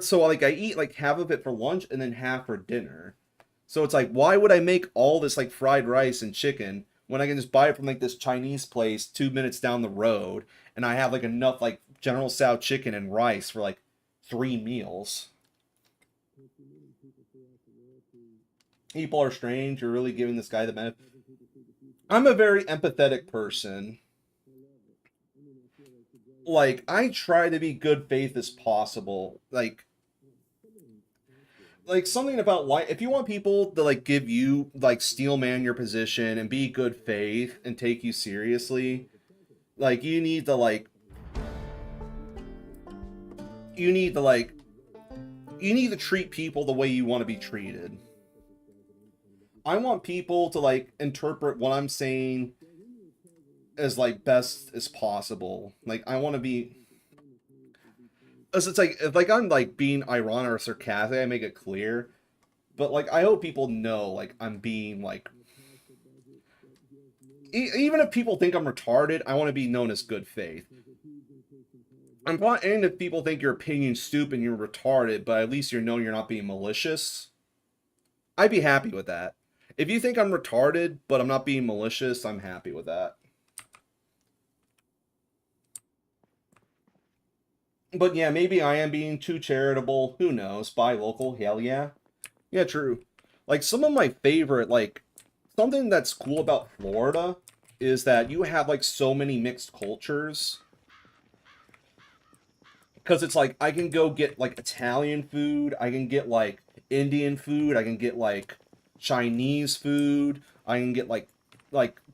So like I eat like half of it for lunch and then half for dinner. So it's like, why would I make all this like fried rice and chicken when I can just buy it from like this Chinese place 2 minutes down the road, and I have like enough like General Tso chicken and rice for like 3 meals? People are strange. You're really giving this guy the benefit. I'm a very empathetic person. Like, I try to be good faith as possible. Like something about life. If you want people to like give you like steel man your position and be good faith and take you seriously, like you need to like you need to treat people the way you want to be treated. I want people to like interpret what I'm saying as like best as possible. Like, I want to be, as it's like if like I'm like being ironic or sarcastic, I make it clear. But like, I hope people know like I'm being like, even if people think I'm retarded, I want to be known as good faith. I'm fine, and if people think your opinion's stupid and you're retarded, but at least you're known you're not being malicious, I'd be happy with that. If you think I'm retarded, but I'm not being malicious, I'm happy with that. But yeah, maybe I am being too charitable. Who knows? Buy local, hell yeah. Yeah, true. Like, some of my favorite, like, something that's cool about Florida is that you have, like, so many mixed cultures. Because it's like, I can go get, like, Italian food, I can get, like, Indian food, I can get, like, Chinese food, I can get, like,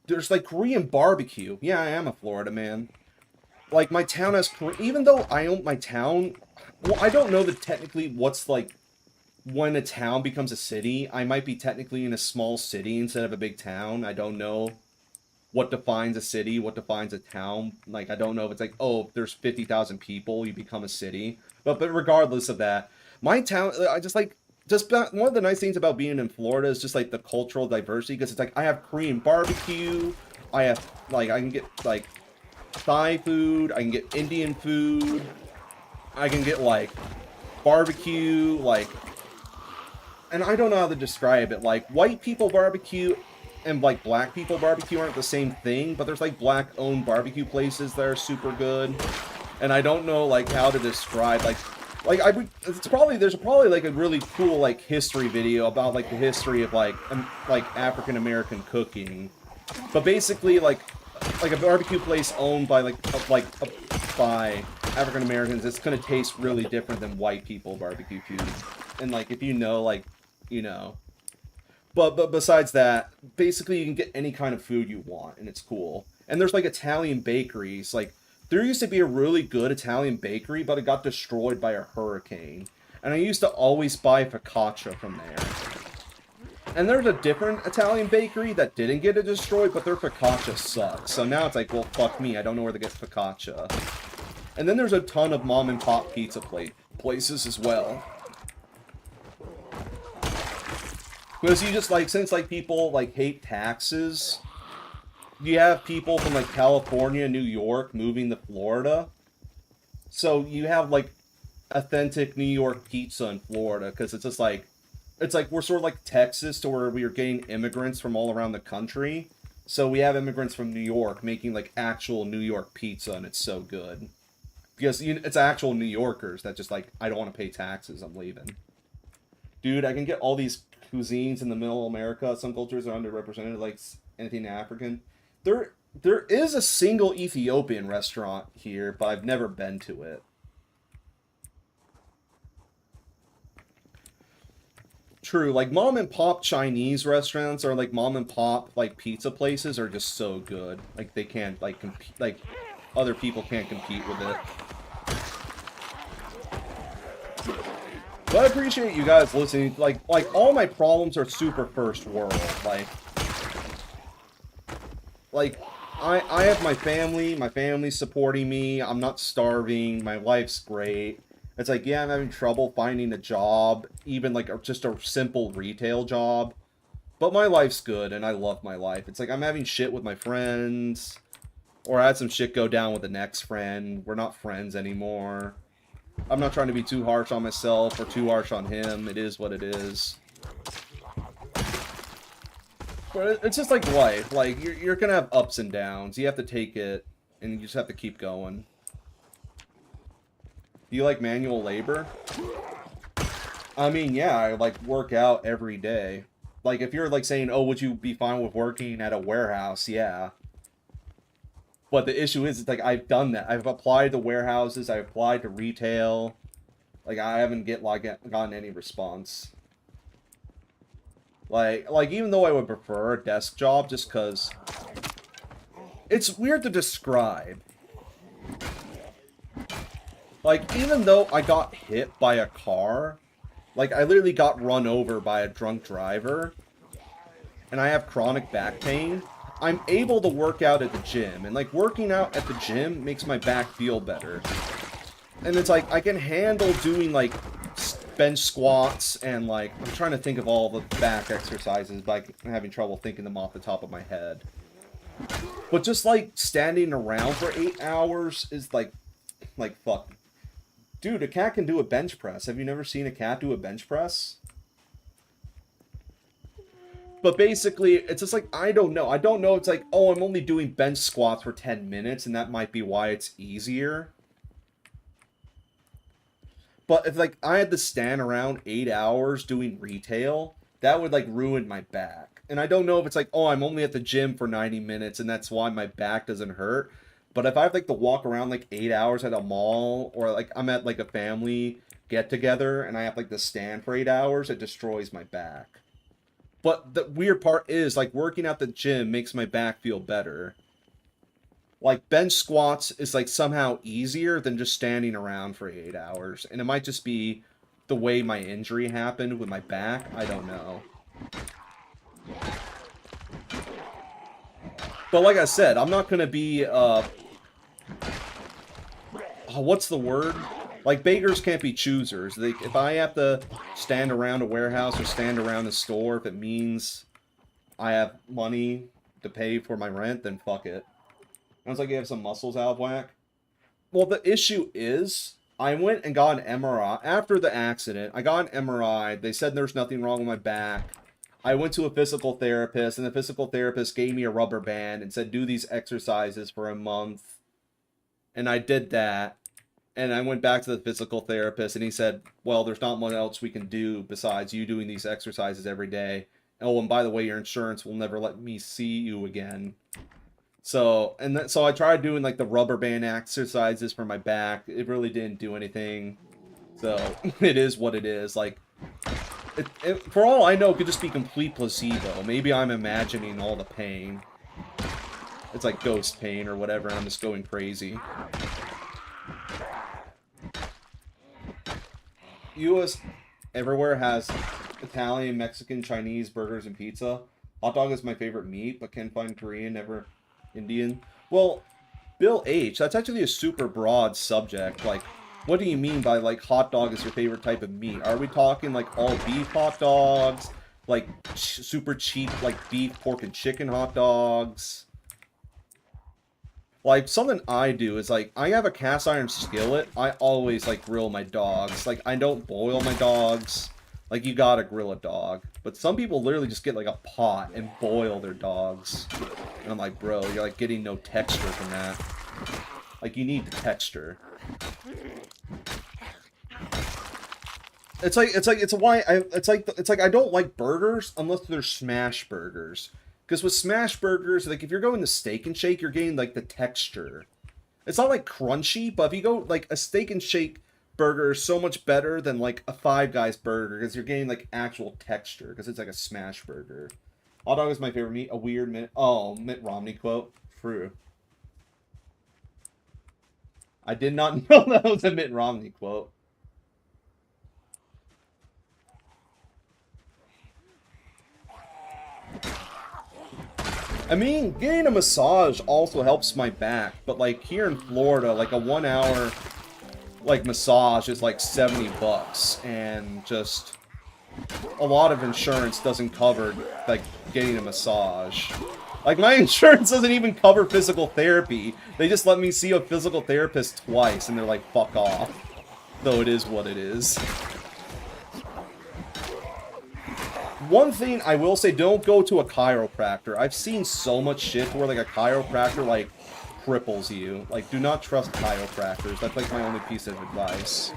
there's, like, Korean barbecue. Yeah, I am a Florida man. Like, my town has, even though I own my town, well, I don't know that technically what's, like, when a town becomes a city. I might be technically in a small city instead of a big town. I don't know what defines a city, what defines a town. Like, I don't know if it's like, oh, if there's 50,000 people, you become a city. But regardless of that, my town, I just like, one of the nice things about being in Florida is just like the cultural diversity, because it's like I have Korean barbecue, I have, like, I can get, like, Thai food, I can get Indian food, I can get, like, barbecue, like, and I don't know how to describe it. Like, white people barbecue and, like, black people barbecue aren't the same thing, but there's, like, black-owned barbecue places that are super good, and I don't know, like, how to describe, like, there's probably, like, a really cool, like, history video about, like, the history of, like, African-American cooking, but basically, like a barbecue place owned by, by African Americans, it's gonna taste really different than white people barbecue food. And, like, if you know, like, you know. But besides that, basically you can get any kind of food you want, and it's cool. And there's, like, Italian bakeries, like, There used to be a really good Italian bakery, but it got destroyed by a hurricane. And I used to always buy focaccia from there. And there's a different Italian bakery that didn't get it destroyed, but their focaccia sucks. So now it's like, well, fuck me, I don't know where to get focaccia. And then there's a ton of mom and pop pizza places as well. Because you just, like, since, like, people, like, hate taxes, you have people from, like, California, New York moving to Florida. So you have, like, authentic New York pizza in Florida, because it's just, like, we're sort of like Texas, to where we are getting immigrants from all around the country. So we have immigrants from New York making, like, actual New York pizza, and it's so good. Because it's actual New Yorkers that just, like, I don't want to pay taxes, I'm leaving. Dude, I can get all these cuisines in the middle of America. Some cultures are underrepresented, like anything African. There is a single Ethiopian restaurant here, but I've never been to it. True, like mom and pop Chinese restaurants or like mom and pop like pizza places are just so good. Like they can't like compete, like other people can't compete with it. But I appreciate you guys listening. Like all my problems are super first world. Like I have my family's supporting me. I'm not starving. My life's great. It's like, yeah, I'm having trouble finding a job, even like just a simple retail job. But my life's good and I love my life. It's like I'm having shit with my friends, or I had some shit go down with the next friend. We're not friends anymore. I'm not trying to be too harsh on myself or too harsh on him. It is what it is. But it's just like life. Like, you're gonna have ups and downs. You have to take it, and you just have to keep going. Do you like manual labor? I mean, yeah, I, like, work out every day. Like, if you're, like, saying, oh, would you be fine with working at a warehouse? Yeah. But the issue is, it's like, I've done that. I've applied to warehouses. I've applied to retail. Like, I haven't gotten any response. Like, even though I would prefer a desk job, just because it's weird to describe. Like, even though I got hit by a car, like, I literally got run over by a drunk driver, and I have chronic back pain, I'm able to work out at the gym, and, like, working out at the gym makes my back feel better. And it's like, I can handle doing, like, bench squats, and, like, I'm trying to think of all the back exercises, but I'm having trouble thinking them off the top of my head. But just, like, standing around for 8 hours is, like, fuck. Dude, a cat can do a bench press. Have you never seen a cat do a bench press? But basically, it's just like, I don't know. I don't know. It's like, oh, I'm only doing bench squats for 10 minutes, and that might be why it's easier. But if, like, I had to stand around 8 hours doing retail, that would, like, ruin my back. And I don't know if it's like, oh, I'm only at the gym for 90 minutes, and that's why my back doesn't hurt. But if I have, like, to walk around, like, 8 hours at a mall, or, like, I'm at, like, a family get-together, and I have, like, to stand for 8 hours, it destroys my back. But the weird part is, like, working at the gym makes my back feel better. Like, bench squats is, like, somehow easier than just standing around for 8 hours. And it might just be the way my injury happened with my back. I don't know. But like I said, I'm not going to be, what's the word? Like, beggars can't be choosers. If I have to stand around a warehouse or stand around a store, if it means I have money to pay for my rent, then fuck it. Sounds like you have some muscles out of whack. Well, the issue is, I went and got an MRI. After the accident, I got an MRI. They said there's nothing wrong with my back. I went to a physical therapist, and the physical therapist gave me a rubber band and said, do these exercises for a month. And I did that. And I went back to the physical therapist, and he said, well, there's not much else we can do besides you doing these exercises every day. Oh, and by the way, your insurance will never let me see you again. So, so I tried doing, like, the rubber band exercises for my back. It really didn't do anything. So, it is what it is. Like, for all I know, it could just be complete placebo. Maybe I'm imagining all the pain. It's like ghost paint or whatever, and I'm just going crazy. U.S. everywhere has Italian, Mexican, Chinese burgers and pizza. Hot dog is my favorite meat, but can't find Korean, never Indian. Well, Bill H, that's actually a super broad subject. Like, what do you mean by, like, hot dog is your favorite type of meat? Are we talking, like, all beef hot dogs? Like, super cheap, like, beef, pork, and chicken hot dogs? Like, something I do is, like, I have a cast iron skillet. I always, like, grill my dogs. Like, I don't boil my dogs. Like, you gotta grill a dog. But some people literally just get, like, a pot and boil their dogs. And I'm like, bro, you're, like, getting no texture from that. Like, you need the texture. It's like I don't like burgers unless they're smash burgers. Because with smash burgers, like, if you're going to Steak and Shake, you're getting, like, the texture. It's not, like, crunchy, but if you go, like, a Steak and Shake burger is so much better than, like, a Five Guys burger, because you're getting, like, actual texture, because it's, like, a smash burger. Hot dog is my favorite meat. A weird Mitt Romney quote. True. I did not know that was a Mitt Romney quote. I mean, getting a massage also helps my back, but like here in Florida, like a 1 hour like massage is like $70, and just a lot of insurance doesn't cover like getting a massage. Like my insurance doesn't even cover physical therapy. They just let me see a physical therapist twice, and they're like, fuck off. Though it is what it is. One thing I will say, don't go to a chiropractor. I've seen so much shit where, like, a chiropractor, like, cripples you. Like, do not trust chiropractors. That's, like, my only piece of advice.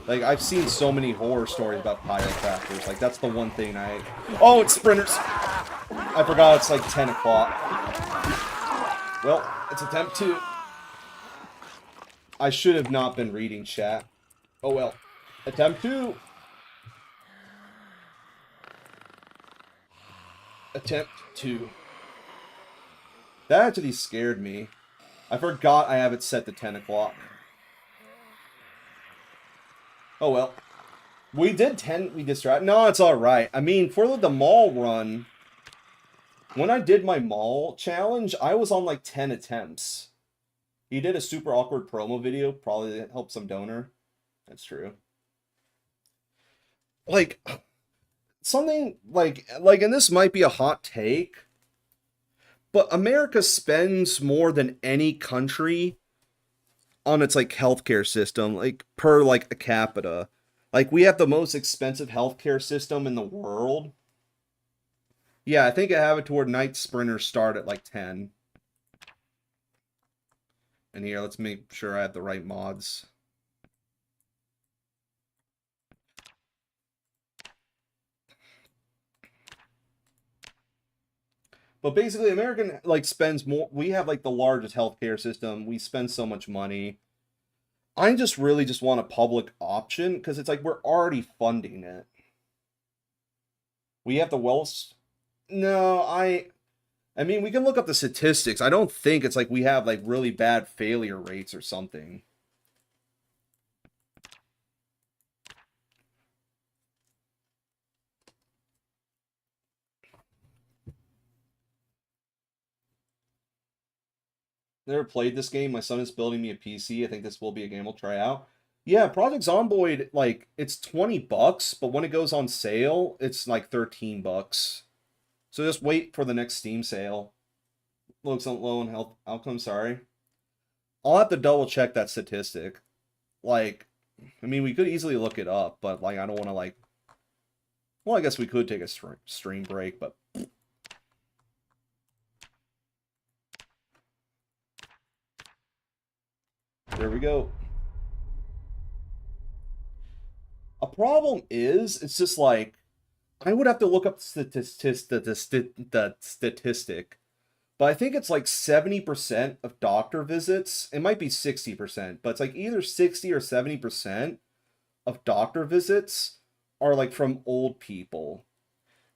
Like, I've seen so many horror stories about chiropractors. Like, that's the one thing I... Oh, it's sprinters! I forgot it's, like, 10 o'clock. Well, it's attempt 2. I should have not been reading chat. Oh, well. Attempt 2. Attempt 2. That actually scared me. I forgot I have it set to 10 o'clock. Oh well. We did 10, we distracted. No, it's alright. I mean, for the mall run, when I did my mall challenge, I was on like 10 attempts. He did a super awkward promo video, probably to help some donor. That's true. Like... something like, and this might be a hot take, but America spends more than any country on its, like, healthcare system, like, per, like, a capita. Like, we have the most expensive healthcare system in the world. Yeah, I think I have it to where night sprinters start at, like, 10. And here, let's make sure I have the right mods. But basically, American, like, spends more... we have, like, the largest healthcare system. We spend so much money. I just really just want a public option, because it's like we're already funding it. We have the Wells... No, I mean, we can look up the statistics. I don't think it's like we have, like, really bad failure rates or something. Never played this game. My son is building me a PC. I think this will be a game we'll try out. Yeah, Project Zomboid, like, it's $20, but when it goes on sale, it's like $13. So just wait for the next Steam sale. Looks low in health outcome, sorry. I'll have to double check that statistic. Like, I mean, we could easily look it up, but, like, I don't want to, like... well, I guess we could take a stream break, but... there we go. A problem is, it's just like, I would have to look up the statistic, but I think it's like 70% of doctor visits. It might be 60%, but it's like either 60 or 70% of doctor visits are like from old people.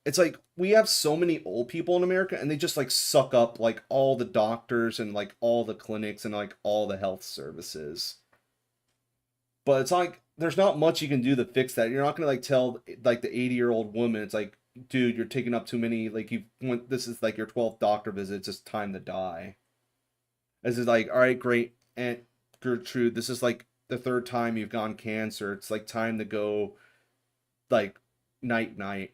It's like we have so many old people in America and they just like suck up like all the doctors and like all the clinics and like all the health services. But it's like there's not much you can do to fix that. You're not gonna like tell like the 80-year-old woman, it's like, dude, you're taking up too many, like you went, this is like your 12th doctor visit, it's just time to die. This is like, all right, great, Aunt Gertrude, this is like the third time you've gone cancer. It's like time to go, like, night night.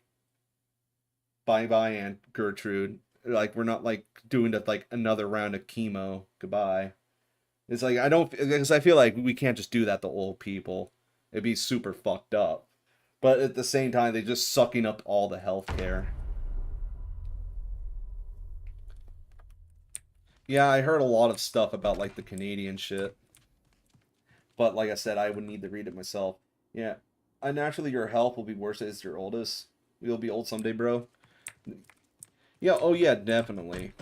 Bye bye, Aunt Gertrude. Like we're not like doing like another round of chemo. Goodbye. It's like I don't, because I feel like we can't just do that to old people. It'd be super fucked up. But at the same time, they're just sucking up all the healthcare. Yeah, I heard a lot of stuff about like the Canadian shit. But like I said, I would need to read it myself. Yeah. Naturally, your health will be worse as you're oldest. You'll be old someday, bro. Yeah, oh yeah, definitely.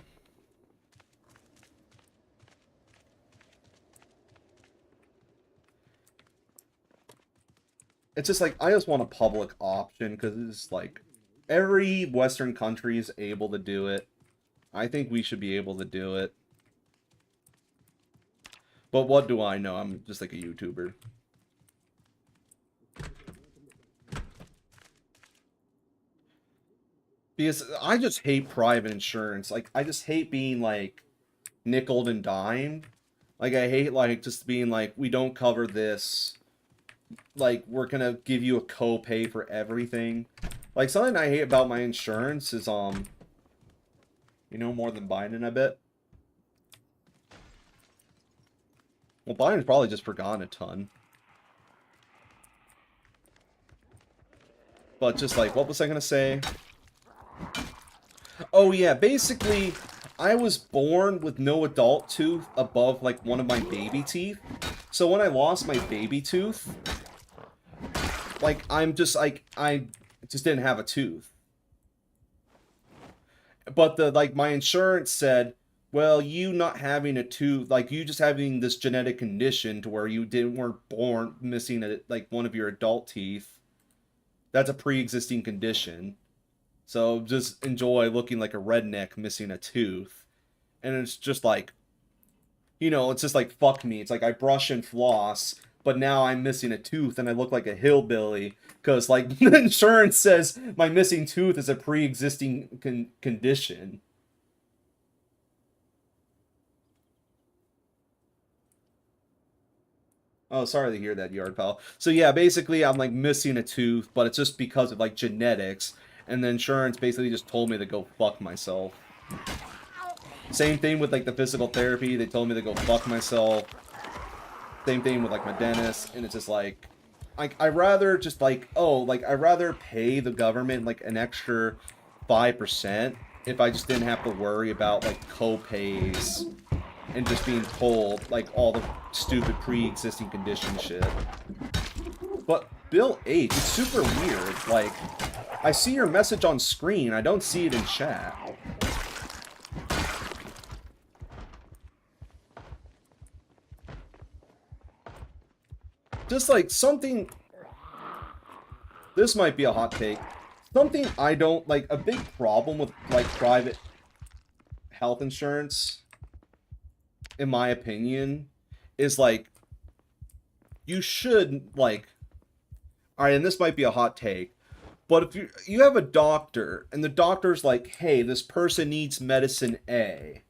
It's just like I just want a public option because it's like every Western country is able to do it. I think we should be able to do it. But what do I know? I'm just like a YouTuber. Because I just hate private insurance. Like I just hate being like nickeled and dimed. Like I hate like just being like, we don't cover this. Like we're gonna give you a copay for everything. Like something I hate about my insurance is you know more than Biden, I bet. Well, Biden's probably just forgotten a ton. But just like, what was I gonna say? Oh yeah, basically, I was born with no adult tooth above like one of my baby teeth. So when I lost my baby tooth, like I'm just like I just didn't have a tooth. But the like my insurance said, well, you not having a tooth, like you just having this genetic condition to where you didn't weren't born missing a, like one of your adult teeth. That's a pre-existing condition. So just enjoy looking like a redneck missing a tooth. And it's just like, you know, it's just like, fuck me. It's like I brush and floss, but now I'm missing a tooth and I look like a hillbilly because, like, the insurance says my missing tooth is a pre existing condition. Oh, sorry to hear that, Yard Pal. So, yeah, basically, I'm like missing a tooth, but it's just because of like genetics. And the insurance basically just told me to go fuck myself. Same thing with like the physical therapy. They told me to go fuck myself. Same thing with like my dentist, and it's just like I rather just like, oh, like I rather pay the government like an extra 5% if I just didn't have to worry about like co-pays and just being told like all the stupid pre-existing condition shit. But Bill H, it's super weird. Like I see your message on screen, I don't see it in chat. Just like something, this might be a hot take. Something I don't like, a big problem with like private health insurance, in my opinion, is like you should like, all right, and this might be a hot take, but if you have a doctor and the doctor's like, hey, this person needs medicine A,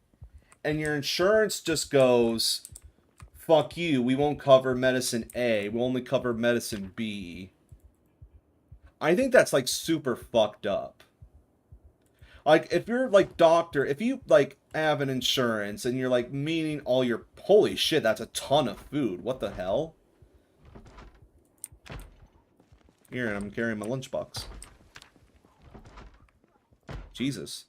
and your insurance just goes, fuck you, we won't cover medicine A, we'll only cover medicine B. I think that's like super fucked up. Like if you're like doctor, if you like have an insurance and you're like meeting all your, holy shit, that's a ton of food. What the hell? Here, I'm carrying my lunchbox. Jesus.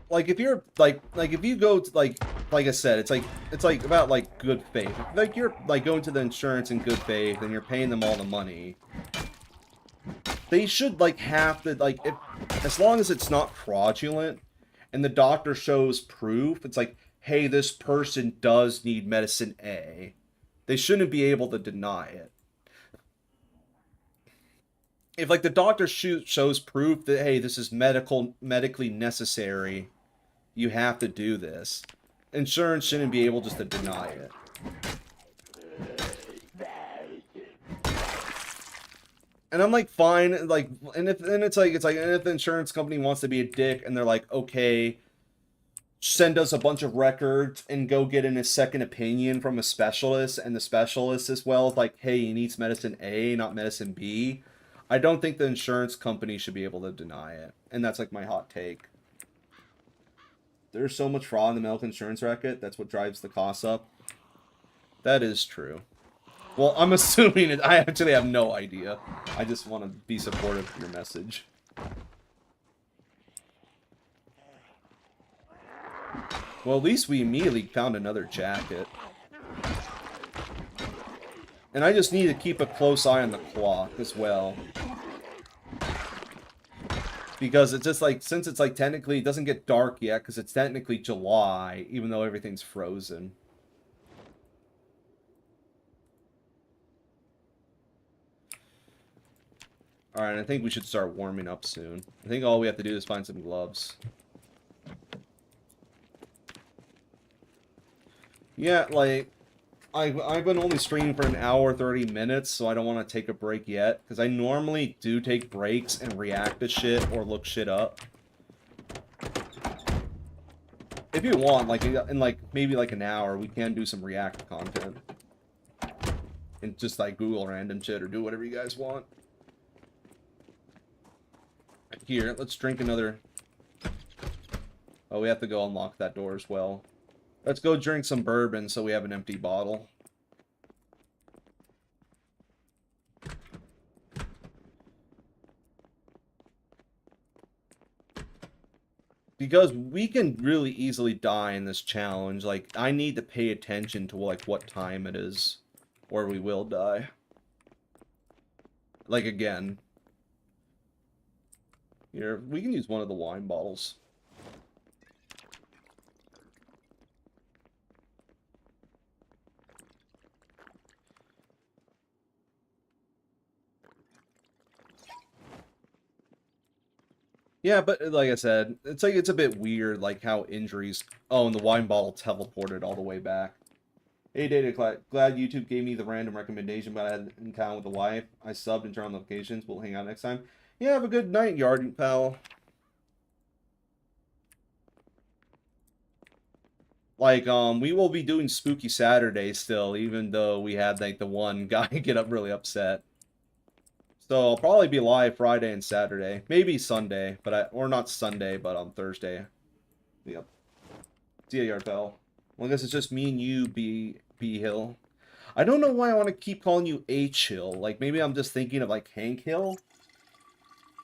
Like if you're like if you go to like I said, it's like about like good faith. Like you're like going to the insurance in good faith and you're paying them all the money. They should like have to like, if as long as it's not fraudulent and the doctor shows proof, it's like, hey, this person does need medicine A. They shouldn't be able to deny it. if like the doctor shows proof that, hey, this is medically necessary, you have to do this, insurance shouldn't be able just to deny it. And I'm like, fine, like, and it's like, and if the insurance company wants to be a dick and they're like, okay, send us a bunch of records and go get a second opinion from a specialist, and the specialist as well is like, hey, he needs medicine A, not medicine B, I don't think the insurance company should be able to deny it. And that's like my hot take. There's so much fraud in the medical insurance racket, that's what drives the costs up. That is true. Well, I'm assuming it. I actually have no idea. I just want to be supportive of your message. Well, at least we immediately found another jacket. And I just need to keep a close eye on the clock as well. Because it's just like, since it's like technically, it doesn't get dark yet, because it's technically July, even though everything's frozen. Alright, I think we should start warming up soon. I think all we have to do is find some gloves. Yeah, like, I've been only streaming for an hour 30 minutes, so I don't want to take a break yet. Because I normally do take breaks and react to shit or look shit up. If you want, like, in like, maybe like an hour, we can do some react content. And just like Google random shit or do whatever you guys want. Here, let's drink another... Oh, we have to go unlock that door as well. Let's go drink some bourbon so we have an empty bottle. Because we can really easily die in this challenge. Like, I need to pay attention to, like, what time it is. Or we will die. Like, again. Here, we can use one of the wine bottles. Yeah, but like I said, it's like it's a bit weird, like how injuries... Oh, and the wine bottle teleported all the way back. Hey, Data, glad YouTube gave me the random recommendation, but I had an encounter with the wife. I subbed and turned on notifications. We'll hang out next time. Yeah, have a good night, yard pal. Like, we will be doing Spooky Saturday still, even though we had, like, the one guy get up really upset. So I'll probably be live Friday and Saturday. Maybe Sunday, but or not Sunday, but on Thursday. Yep. See ya, yard pal. Well, I guess it's just me and you, B Hill. I don't know why I want to keep calling you H Hill. Like, maybe I'm just thinking of, like, Hank Hill?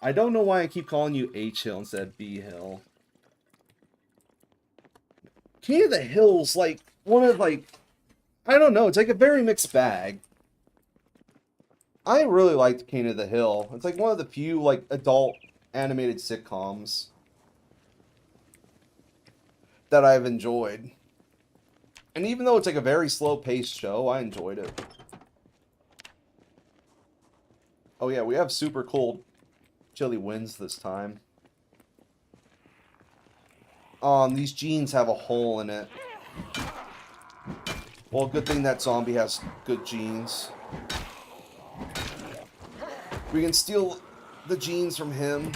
I don't know why I keep calling you H Hill instead of B Hill. King of the Hill's, like, one of, like... I don't know, it's like a very mixed bag. I really liked King of the Hill. It's like one of the few, like, adult animated sitcoms that I've enjoyed. And even though it's like a very slow-paced show, I enjoyed it. Oh yeah, we have super cold, chilly winds this time. These jeans have a hole in it. Well, good thing that zombie has good jeans. We can steal the jeans from him.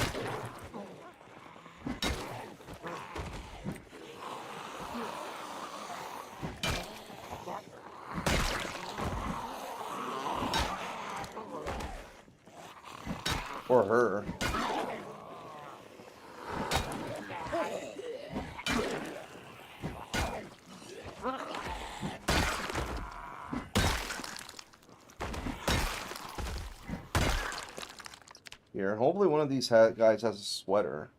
Or her. Here, hopefully one of these guys has a sweater.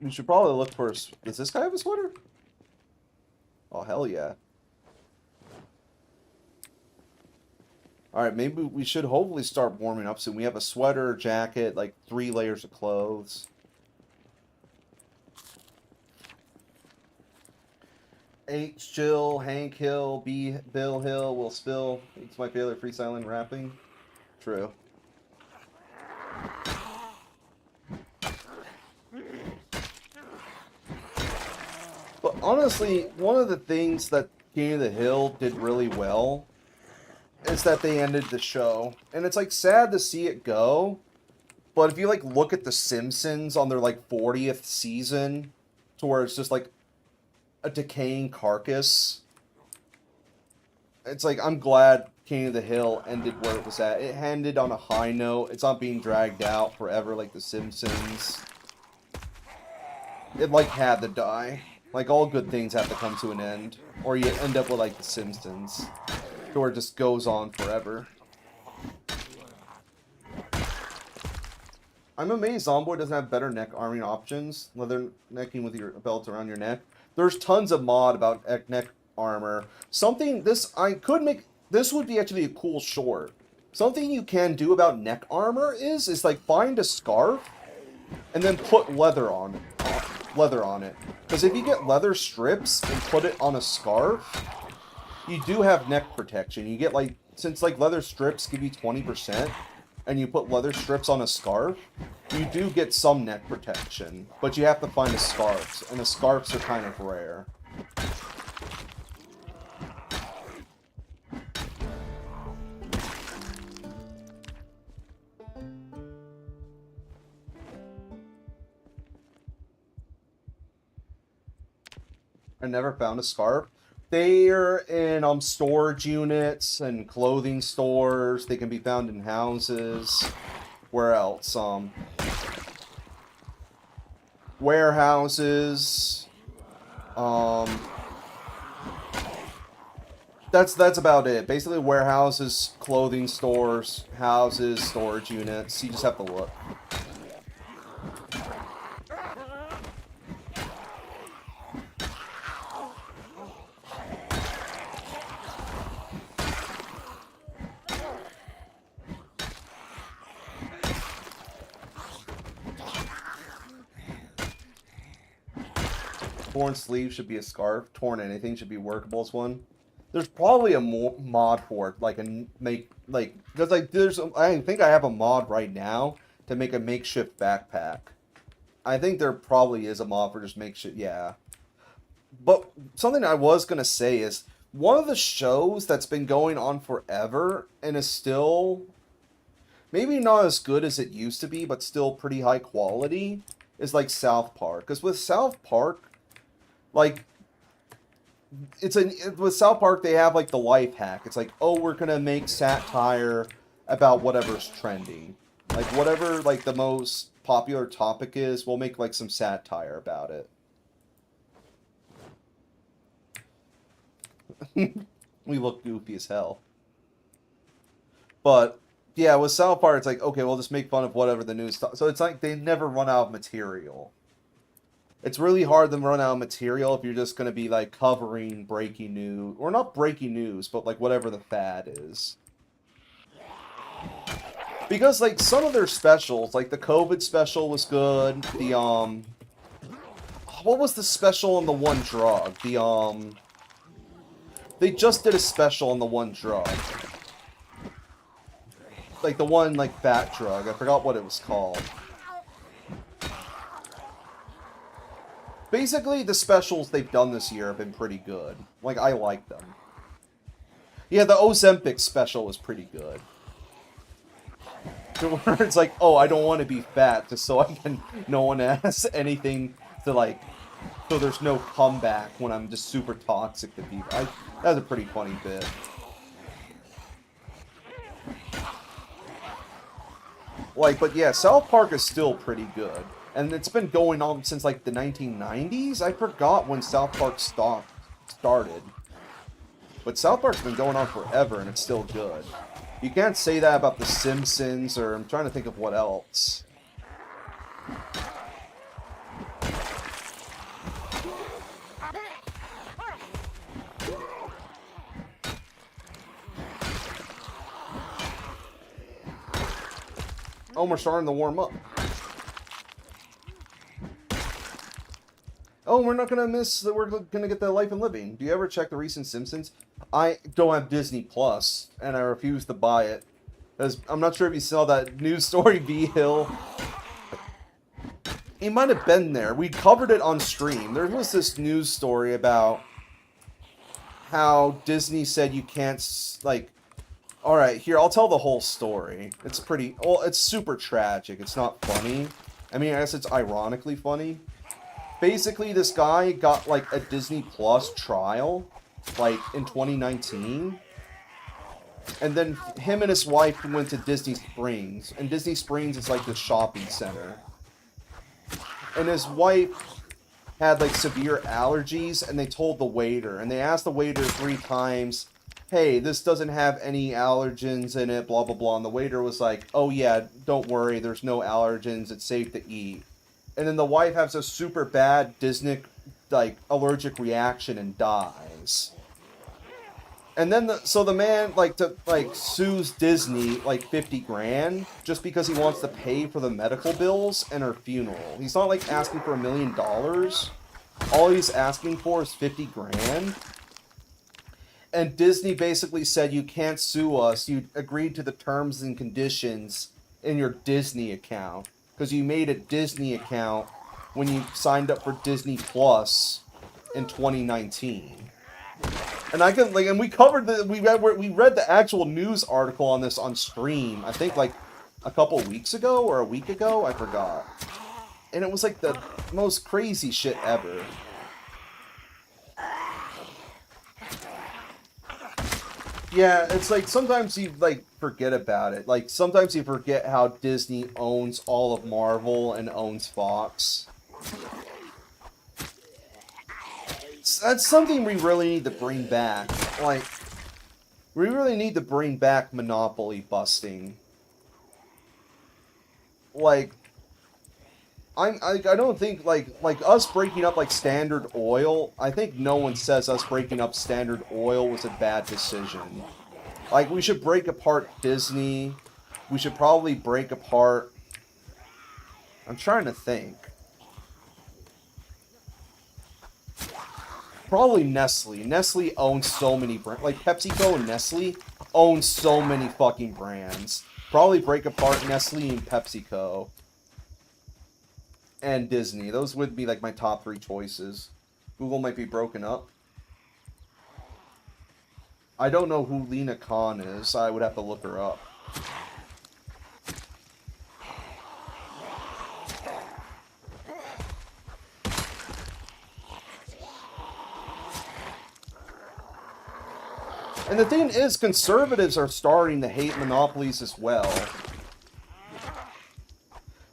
We should probably look for... Does this guy have a sweater? Oh, hell yeah. Alright, maybe we should hopefully start warming up soon. We have a sweater, jacket, like 3 layers of clothes. H. Jill, Hank Hill, B. Bill Hill, Will Spill. It's my favorite freestyling rapping. True. But honestly, one of the things that King of the Hill did really well is that they ended the show. And it's like sad to see it go. But if you like look at The Simpsons on their like 40th season, to where it's just like a decaying carcass, it's like I'm glad King of the Hill ended where it was at. It ended on a high note. It's not being dragged out forever like The Simpsons. It like had to die. Like all good things have to come to an end, or you end up with like The Simpsons, to where it just goes on forever. I'm amazed Zomboid doesn't have better neck arming options. Leather necking with your belt around your neck. There's tons of mod about neck armor. Something this would be actually a cool short. Something you can do about neck armor is like find a scarf and then put leather on it. Because if you get leather strips and put it on a scarf, you do have neck protection. You get like, since like leather strips give you 20%, and you put leather strips on a scarf, you do get some neck protection. But you have to find the scarves, and the scarves are kind of rare. I never found a scarf. They're in storage units and clothing stores. They can be found in houses. Where else? Warehouses. That's about it. Basically, warehouses, clothing stores, houses, storage units. You just have to look. Torn sleeve should be a scarf. Torn anything should be workable as one. There's probably a mod for it, because I think I have a mod right now to make a makeshift backpack. I think there probably is a mod for just makeshift, yeah. But something I was gonna say is one of the shows that's been going on forever and is still maybe not as good as it used to be, but still pretty high quality, is like South Park. Because with South Park, like, with South Park, they have like the life hack. It's like, oh, we're gonna make satire about whatever's trending, like whatever like the most popular topic is. We'll make like some satire about it. We look goofy as hell, but yeah, with South Park, it's like, okay, we'll just make fun of whatever the news. So it's like they never run out of material. It's really hard to run out of material if you're just going to be, like, covering breaking news. Or not breaking news, but, like, whatever the fad is. Because, like, some of their specials, like, the COVID special was good. The, what was the special on the one drug? The, they just did a special on the one drug. Like, the one, like, fat drug. I forgot what it was called. Basically, the specials they've done this year have been pretty good. Like, I like them. Yeah, the Ozempic special was pretty good. Where it's like, oh, I don't want to be fat, just so I can... No one has anything to, like... So there's no comeback when I'm just super toxic to people. That was a pretty funny bit. Like, but yeah, South Park is still pretty good. And it's been going on since, like, the 1990s? I forgot when South Park started. But South Park's been going on forever, and it's still good. You can't say that about The Simpsons, or I'm trying to think of what else. Oh, we're starting to warm up. oh, we're not gonna miss that. We're gonna get the Life and Living. Do you ever check the recent Simpsons? I don't have Disney Plus, and I refuse to buy it. I'm not sure if you saw that news story, V Hill. He might have been there. We covered it on stream. There was this news story about how Disney said you can't, like... Alright, here, I'll tell the whole story. It's pretty... Well, it's super tragic. It's not funny. I mean, I guess it's ironically funny. Basically, this guy got, like, a Disney Plus trial, like, in 2019. And then him and his wife went to Disney Springs. And Disney Springs is, like, the shopping center. And his wife had, like, severe allergies, and they told the waiter. And they asked the waiter 3 times, hey, this doesn't have any allergens in it, blah, blah, blah. And the waiter was like, oh, yeah, don't worry, there's no allergens, it's safe to eat. And then the wife has a super bad Disney, like, allergic reaction and dies. And then, so the man, like, sues Disney, like, 50 grand, just because he wants to pay for the medical bills and her funeral. He's not, like, asking for $1 million. All he's asking for is 50 grand. And Disney basically said, you can't sue us. You agreed to the terms and conditions in your Disney account. Because you made a Disney account when you signed up for Disney Plus in 2019. And I can, like, and we covered we read the actual news article on this on stream. I think like a couple weeks ago or a week ago, I forgot. And it was like the most crazy shit ever. Yeah, it's like sometimes you like forget about it. Like sometimes you forget how Disney owns all of Marvel and owns Fox. That's something we really need to bring back. Like, we really need to bring back monopoly busting. Like, I don't think, like us breaking up, like, Standard Oil, I think no one says us breaking up Standard Oil was a bad decision. Like, we should break apart Disney. We should probably break apart... I'm trying to think. Probably Nestle. Nestle owns so many brands. Like, PepsiCo and Nestle own so many fucking brands. Probably break apart Nestle and PepsiCo. And Disney. Those would be, like, my top 3 choices. Google might be broken up. I don't know who Lena Khan is. I would have to look her up. And the thing is, conservatives are starting to hate monopolies as well.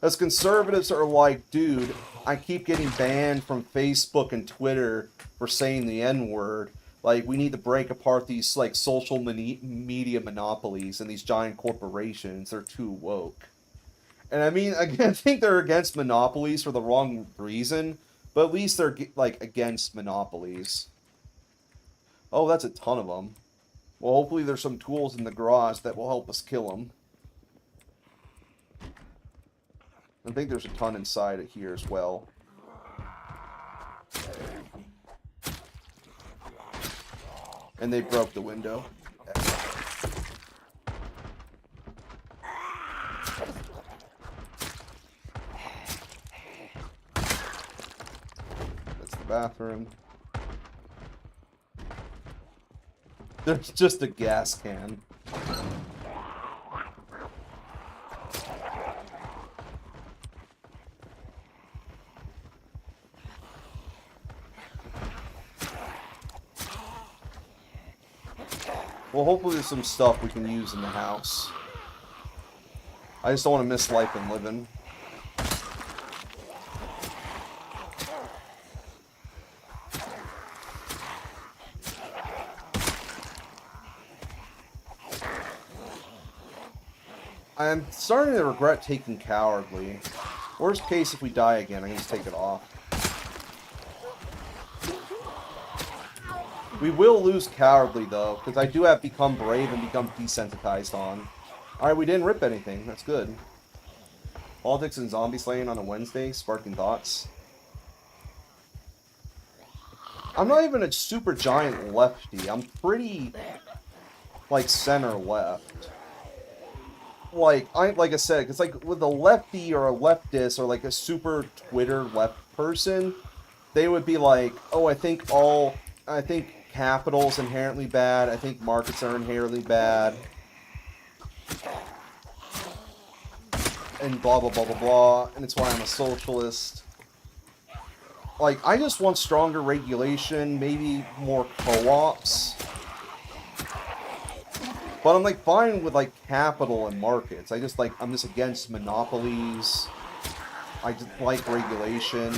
As conservatives are like, dude, I keep getting banned from Facebook and Twitter for saying the N-word. Like, we need to break apart these, like, social media monopolies and these giant corporations. They're too woke. And I mean, I think they're against monopolies for the wrong reason, but at least they're, like, against monopolies. Oh, that's a ton of them. Well, hopefully there's some tools in the garage that will help us kill them. I think there's a ton inside of here as well. And they broke the window. That's the bathroom. There's just a gas can. Well, hopefully there's some stuff we can use in the house. I just don't want to miss Life and Living. I'm starting to regret taking Cowardly. Worst case, if we die again, I can just take it off. We will lose Cowardly, though, because I do have Become Brave and Become Desensitized on. Alright, we didn't rip anything. That's good. Politics and zombie slaying on a Wednesday. Sparking thoughts. I'm not even a super giant lefty. I'm pretty, like, center left. Like I said, because, like, with a lefty or a leftist or, like, a super Twitter left person, they would be like, oh, I think capital's inherently bad. I think markets are inherently bad. And blah, blah, blah, blah, blah. And it's why I'm a socialist. Like, I just want stronger regulation, maybe more co-ops. But I'm, like, fine with, like, capital and markets. I'm just against monopolies. I just like regulation.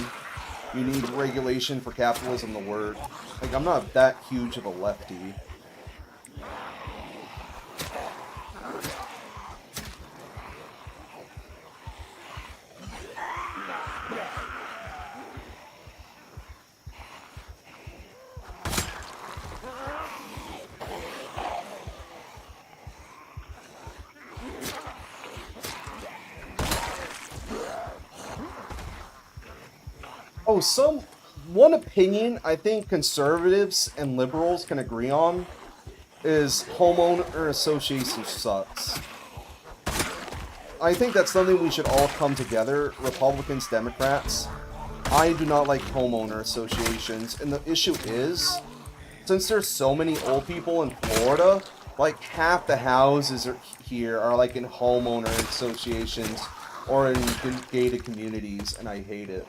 You need regulation for capitalism to work. Like, I'm not that huge of a lefty. Oh, one opinion I think conservatives and liberals can agree on is homeowner association sucks. I think that's something we should all come together, Republicans, Democrats. I do not like homeowner associations, and the issue is, since there's so many old people in Florida, like half the houses here are like in homeowner associations or in gated communities, and I hate it.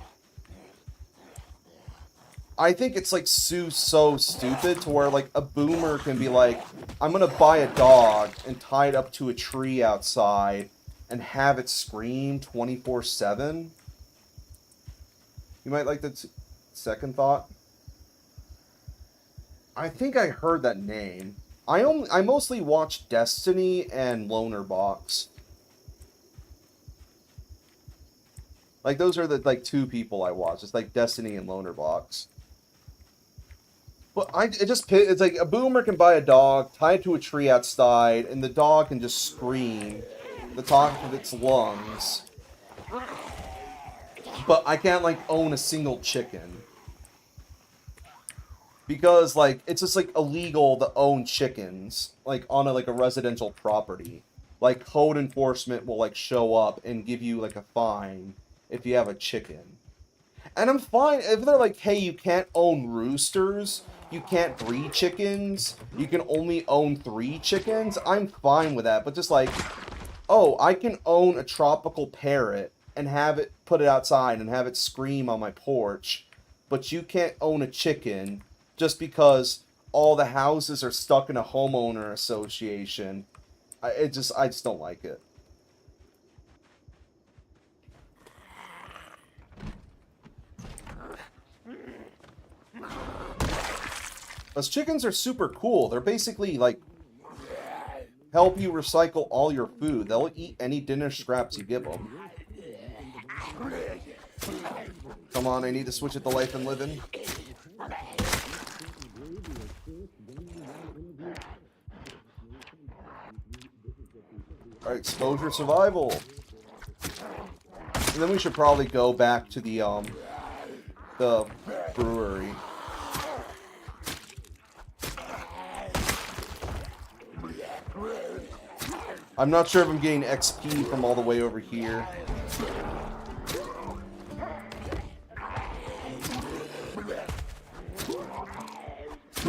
I think it's like so stupid to where like a boomer can be like, I'm gonna buy a dog and tie it up to a tree outside and have it scream 24/7. You might like the second thought. I think I heard that name. I mostly watch Destiny and Loner Box. Like those are the like two people I watch. It's like Destiny and Loner Box. But it's like a boomer can buy a dog, tie it to a tree outside, and the dog can just scream the top of its lungs. But I can't like own a single chicken. Because like it's just like illegal to own chickens like on a residential property. Like code enforcement will like show up and give you like a fine if you have a chicken. And I'm fine if they're like, hey, you can't own roosters, you can't breed chickens, you can only own 3 chickens. I'm fine with that, but just like, oh, I can own a tropical parrot and put it outside and have it scream on my porch, but you can't own a chicken just because all the houses are stuck in a homeowner association. I just don't like it. Those chickens are super cool. They're basically like help you recycle all your food. They'll eat any dinner scraps you give them. Come on, I need to switch it to life and living. Alright, exposure survival. And then we should probably go back to the brewery. I'm not sure if I'm getting XP from all the way over here.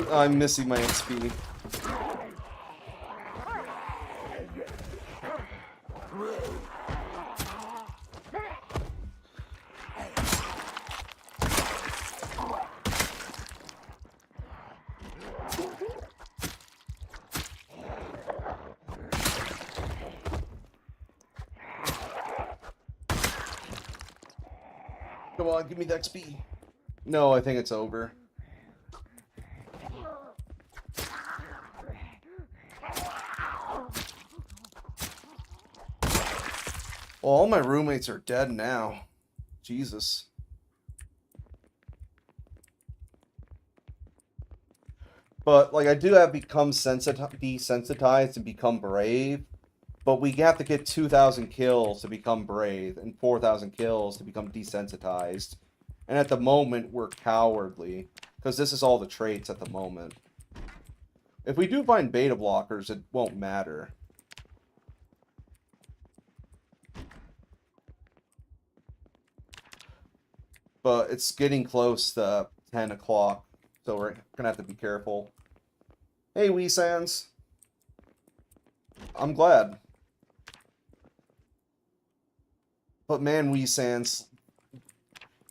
I'm missing my XP. Come on, give me the XP. No, I think it's over. Well, all my roommates are dead now. Jesus. But, like, I do have become desensitized and become brave. But we have to get 2,000 kills to become brave, and 4,000 kills to become desensitized. And at the moment, we're cowardly. Because this is all the traits at the moment. If we do find beta blockers, it won't matter. But it's getting close to 10 o'clock, so we're gonna have to be careful. Hey, Wee Sans. I'm glad. But man, Wee Sans,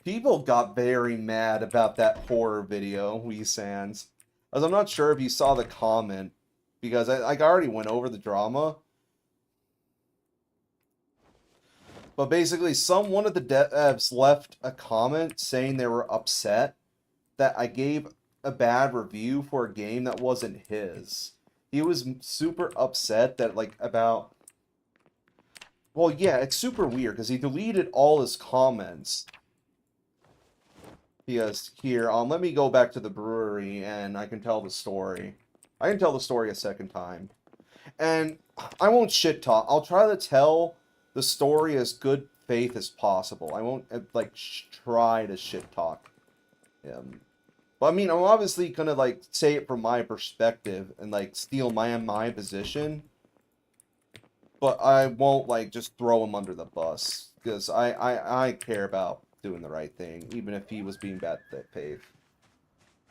people got very mad about that horror video, Wee Sans. As I'm not sure if you saw the comment, because I already went over the drama. But basically, one of the devs left a comment saying they were upset that I gave a bad review for a game that wasn't his. He was super upset that, like, about... Well, yeah, it's super weird, because he deleted all his comments. Because, here, let me go back to the brewery, and I can tell the story. I can tell the story a second time. And I won't shit talk. I'll try to tell the story as good faith as possible. I won't, like, try to shit talk him. But, I mean, I'm obviously gonna, like, say it from my perspective and, like, steal my position. But I won't, like, just throw him under the bus. Because I care about doing the right thing, even if he was being bad faith.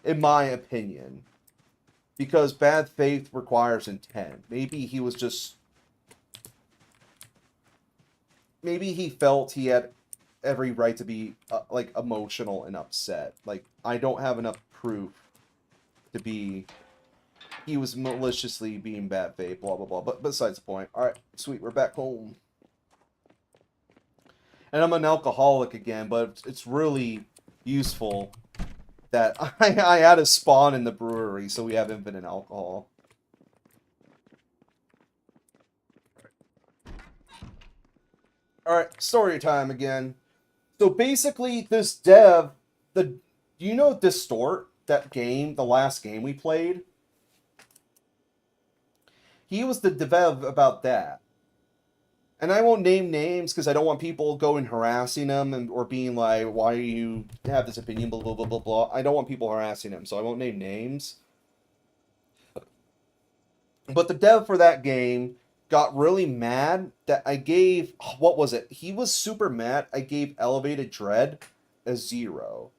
In my opinion. Because bad faith requires intent. Maybe he was just... Maybe he felt he had every right to be, like, emotional and upset. Like, I don't have enough proof to be... He was maliciously being bad faith, blah, blah, blah. But besides the point. Alright, sweet, we're back home. And I'm an alcoholic again, but it's really useful that I had a spawn in the brewery, so we have infinite alcohol. Alright, story time again. So basically, this dev, you know Distort, that game, the last game we played? He was the dev about that. And I won't name names because I don't want people going harassing him or being like, why do you have this opinion, blah, blah, blah, blah, blah. I don't want people harassing him, so I won't name names. But the dev for that game got really mad that I gave, what was it? He was super mad I gave Elevated Dread a 0.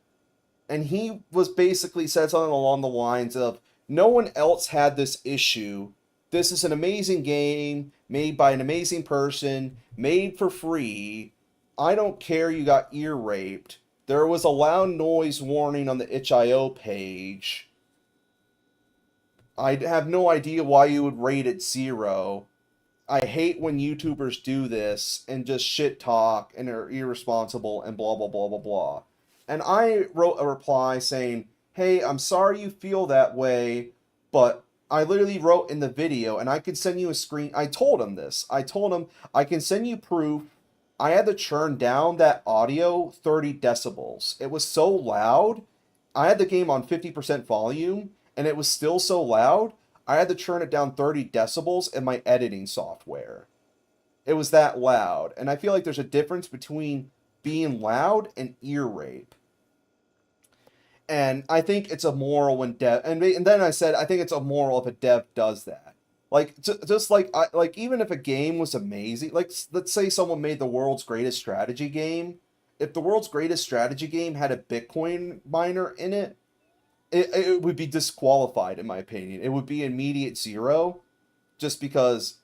And he was basically said something along the lines of, no one else had this issue. This is an amazing game, made by an amazing person, made for free. I don't care you got ear raped. There was a loud noise warning on the itch.io page. I have no idea why you would rate it 0. I hate when YouTubers do this and just shit talk and are irresponsible and blah, blah, blah, blah, blah. And I wrote a reply saying, hey, I'm sorry you feel that way, but I literally wrote in the video, and I could send you a screen. I told him this. I told him, I can send you proof. I had to turn down that audio 30 decibels. It was so loud. I had the game on 50% volume, and it was still so loud. I had to turn it down 30 decibels in my editing software. It was that loud. And I feel like there's a difference between being loud and ear rape. And I think it's immoral when dev... And then I said, I think it's immoral if a dev does that. Like, just like... like, even if a game was amazing... Like, let's say someone made the world's greatest strategy game. If the world's greatest strategy game had a Bitcoin miner in it, it would be disqualified, in my opinion. It would be immediate 0. Just because...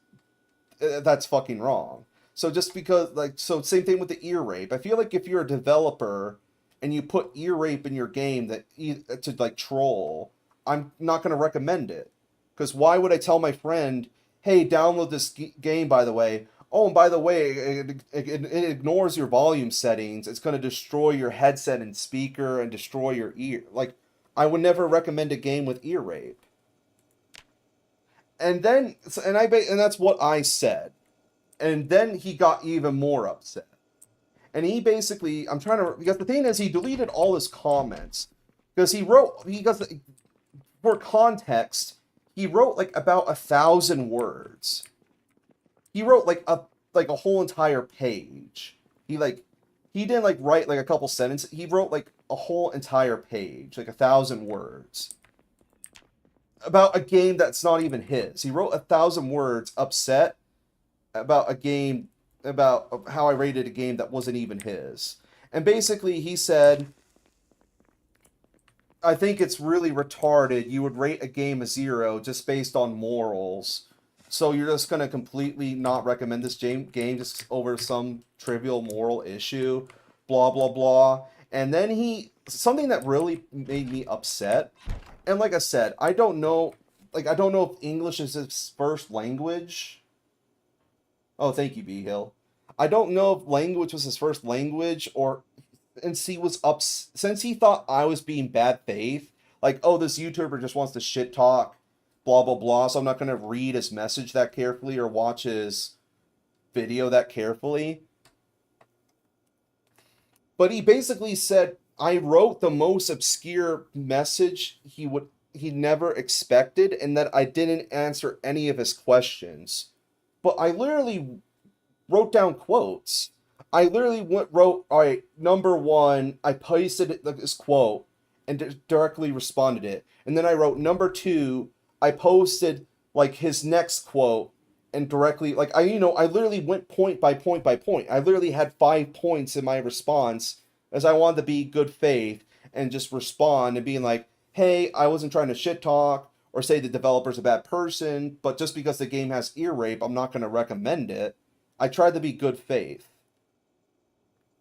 that's fucking wrong. So just because... Like, so same thing with the ear rape. I feel like if you're a developer... and you put ear rape in your game to like troll, I'm not going to recommend it. Because why would I tell my friend, hey, download this game, by the way. Oh, and by the way, it ignores your volume settings. It's going to destroy your headset and speaker and destroy your ear. Like, I would never recommend a game with ear rape. And then, and that's what I said. And then he got even more upset. And he basically, because the thing is, he deleted all his comments. Because for context, he wrote like about 1,000 words. He wrote like a whole entire page. He he didn't like write like a couple sentences. He wrote like a whole entire page, like 1,000 words, about a game that's not even his. He wrote 1,000 words upset about a game, about how I rated a game that wasn't even his. And basically he said, I think it's really retarded. You would rate a game a 0 just based on morals. So you're just going to completely not recommend this game just over some trivial moral issue, blah, blah, blah. And then something that really made me upset, and like I said, I don't know if English is his first language. Oh, thank you, B Hill. I don't know if language was his first language, or since he thought I was being bad faith, like, oh, this YouTuber just wants to shit talk, blah blah blah, so I'm not gonna read his message that carefully or watch his video that carefully. But he basically said I wrote the most obscure message he never expected, and that I didn't answer any of his questions. But I literally wrote down quotes. I literally wrote, all right, number 1, I pasted this quote and directly responded it. And then I wrote number 2, I posted like his next quote and directly, like, I literally went point by point by point. I literally had 5 points in my response, as I wanted to be good faith and just respond and being like, hey, I wasn't trying to shit talk or say the developer's a bad person, but just because the game has ear rape, I'm not going to recommend it. I tried to be good faith.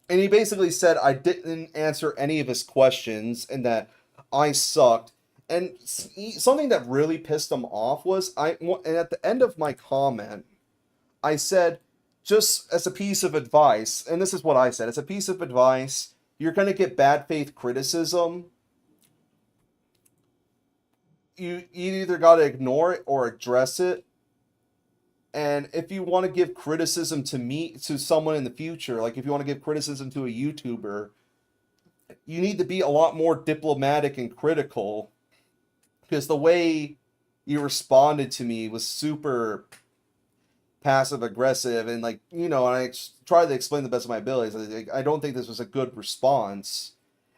And he basically said I didn't answer any of his questions and that I sucked. And something that really pissed him off was, and at the end of my comment, I said, just as a piece of advice, and this is what I said, as a piece of advice, you're going to get bad faith criticism. You either got to ignore it or address it. And if you want to give criticism to someone in the future, like if you want to give criticism to a YouTuber, you need to be a lot more diplomatic and critical, because the way you responded to me was super passive aggressive, and like, and I tried to explain the best of my abilities. I don't think this was a good response.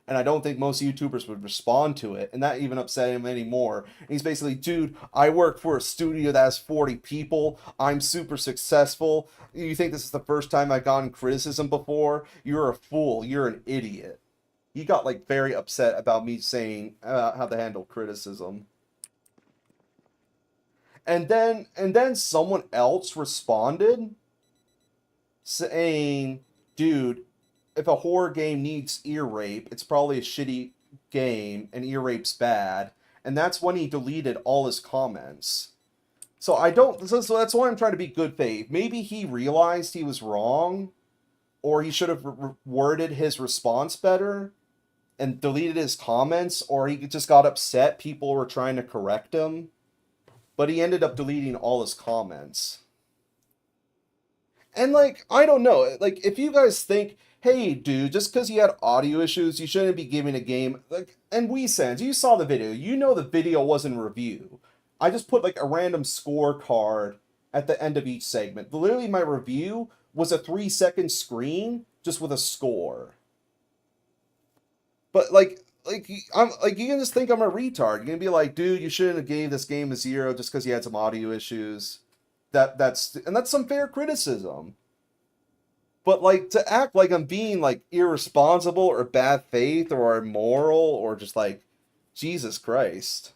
And I don't think most YouTubers would respond to it. And that even upset him anymore. And he's basically, dude, I work for a studio that has 40 people. I'm super successful. You think this is the first time I've gotten criticism before? You're a fool. You're an idiot. He got like very upset about me saying how to handle criticism. And then someone else responded saying, dude, if a horror game needs ear rape, it's probably a shitty game, and ear rape's bad. And that's when he deleted all his comments. So that's why I'm trying to be good faith. Maybe he realized he was wrong, or he should have worded his response better and deleted his comments, or he just got upset people were trying to correct him. But he ended up deleting all his comments. And like, I don't know, like, if you guys think, hey, dude, just because you had audio issues, you shouldn't be giving a game, like, and WeSans, you saw the video, the video wasn't a review. I just put like a random scorecard at the end of each segment. Literally, my review was a 3-second screen just with a score. But I'm like, you can just think I'm a retard. You're gonna be like, dude, you shouldn't have gave this game a 0 just because you had some audio issues. That's some fair criticism. But like, to act like I'm being like irresponsible or bad faith or immoral or just like, Jesus Christ.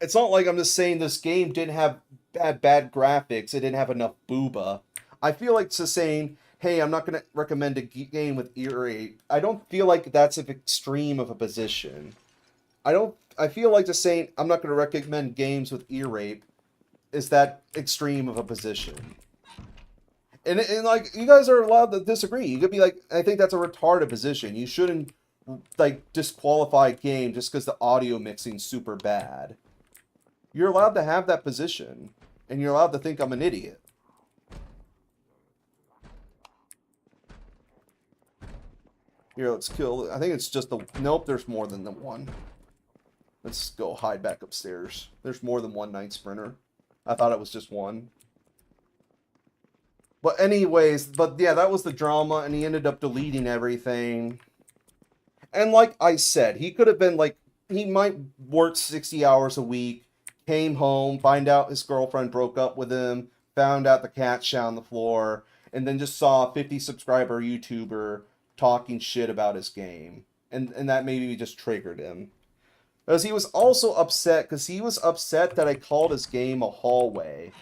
It's not like I'm just saying this game didn't have bad graphics, it didn't have enough booba. I feel like just saying, hey, I'm not going to recommend a game with ear rape. I don't feel like that's an extreme of a position. I feel like just saying I'm not going to recommend games with ear rape is that extreme of a position. And like, you guys are allowed to disagree. You could be like, I think that's a retarded position. You shouldn't like disqualify a game just because the audio mixing's super bad. You're allowed to have that position, and you're allowed to think I'm an idiot. Here, let's kill. I think it's just the. Nope, there's more than the one. Let's go hide back upstairs. There's more than one night sprinter. I thought it was just one. But anyways, but yeah, that was the drama, and he ended up deleting everything. And like I said, he could have been like, he might work 60 hours a week, came home, find out his girlfriend broke up with him, found out the cat shit on the floor, and then just saw a 50 subscriber YouTuber talking shit about his game. And that maybe just triggered him. Because he was also upset, because he was upset that I called his game a hallway.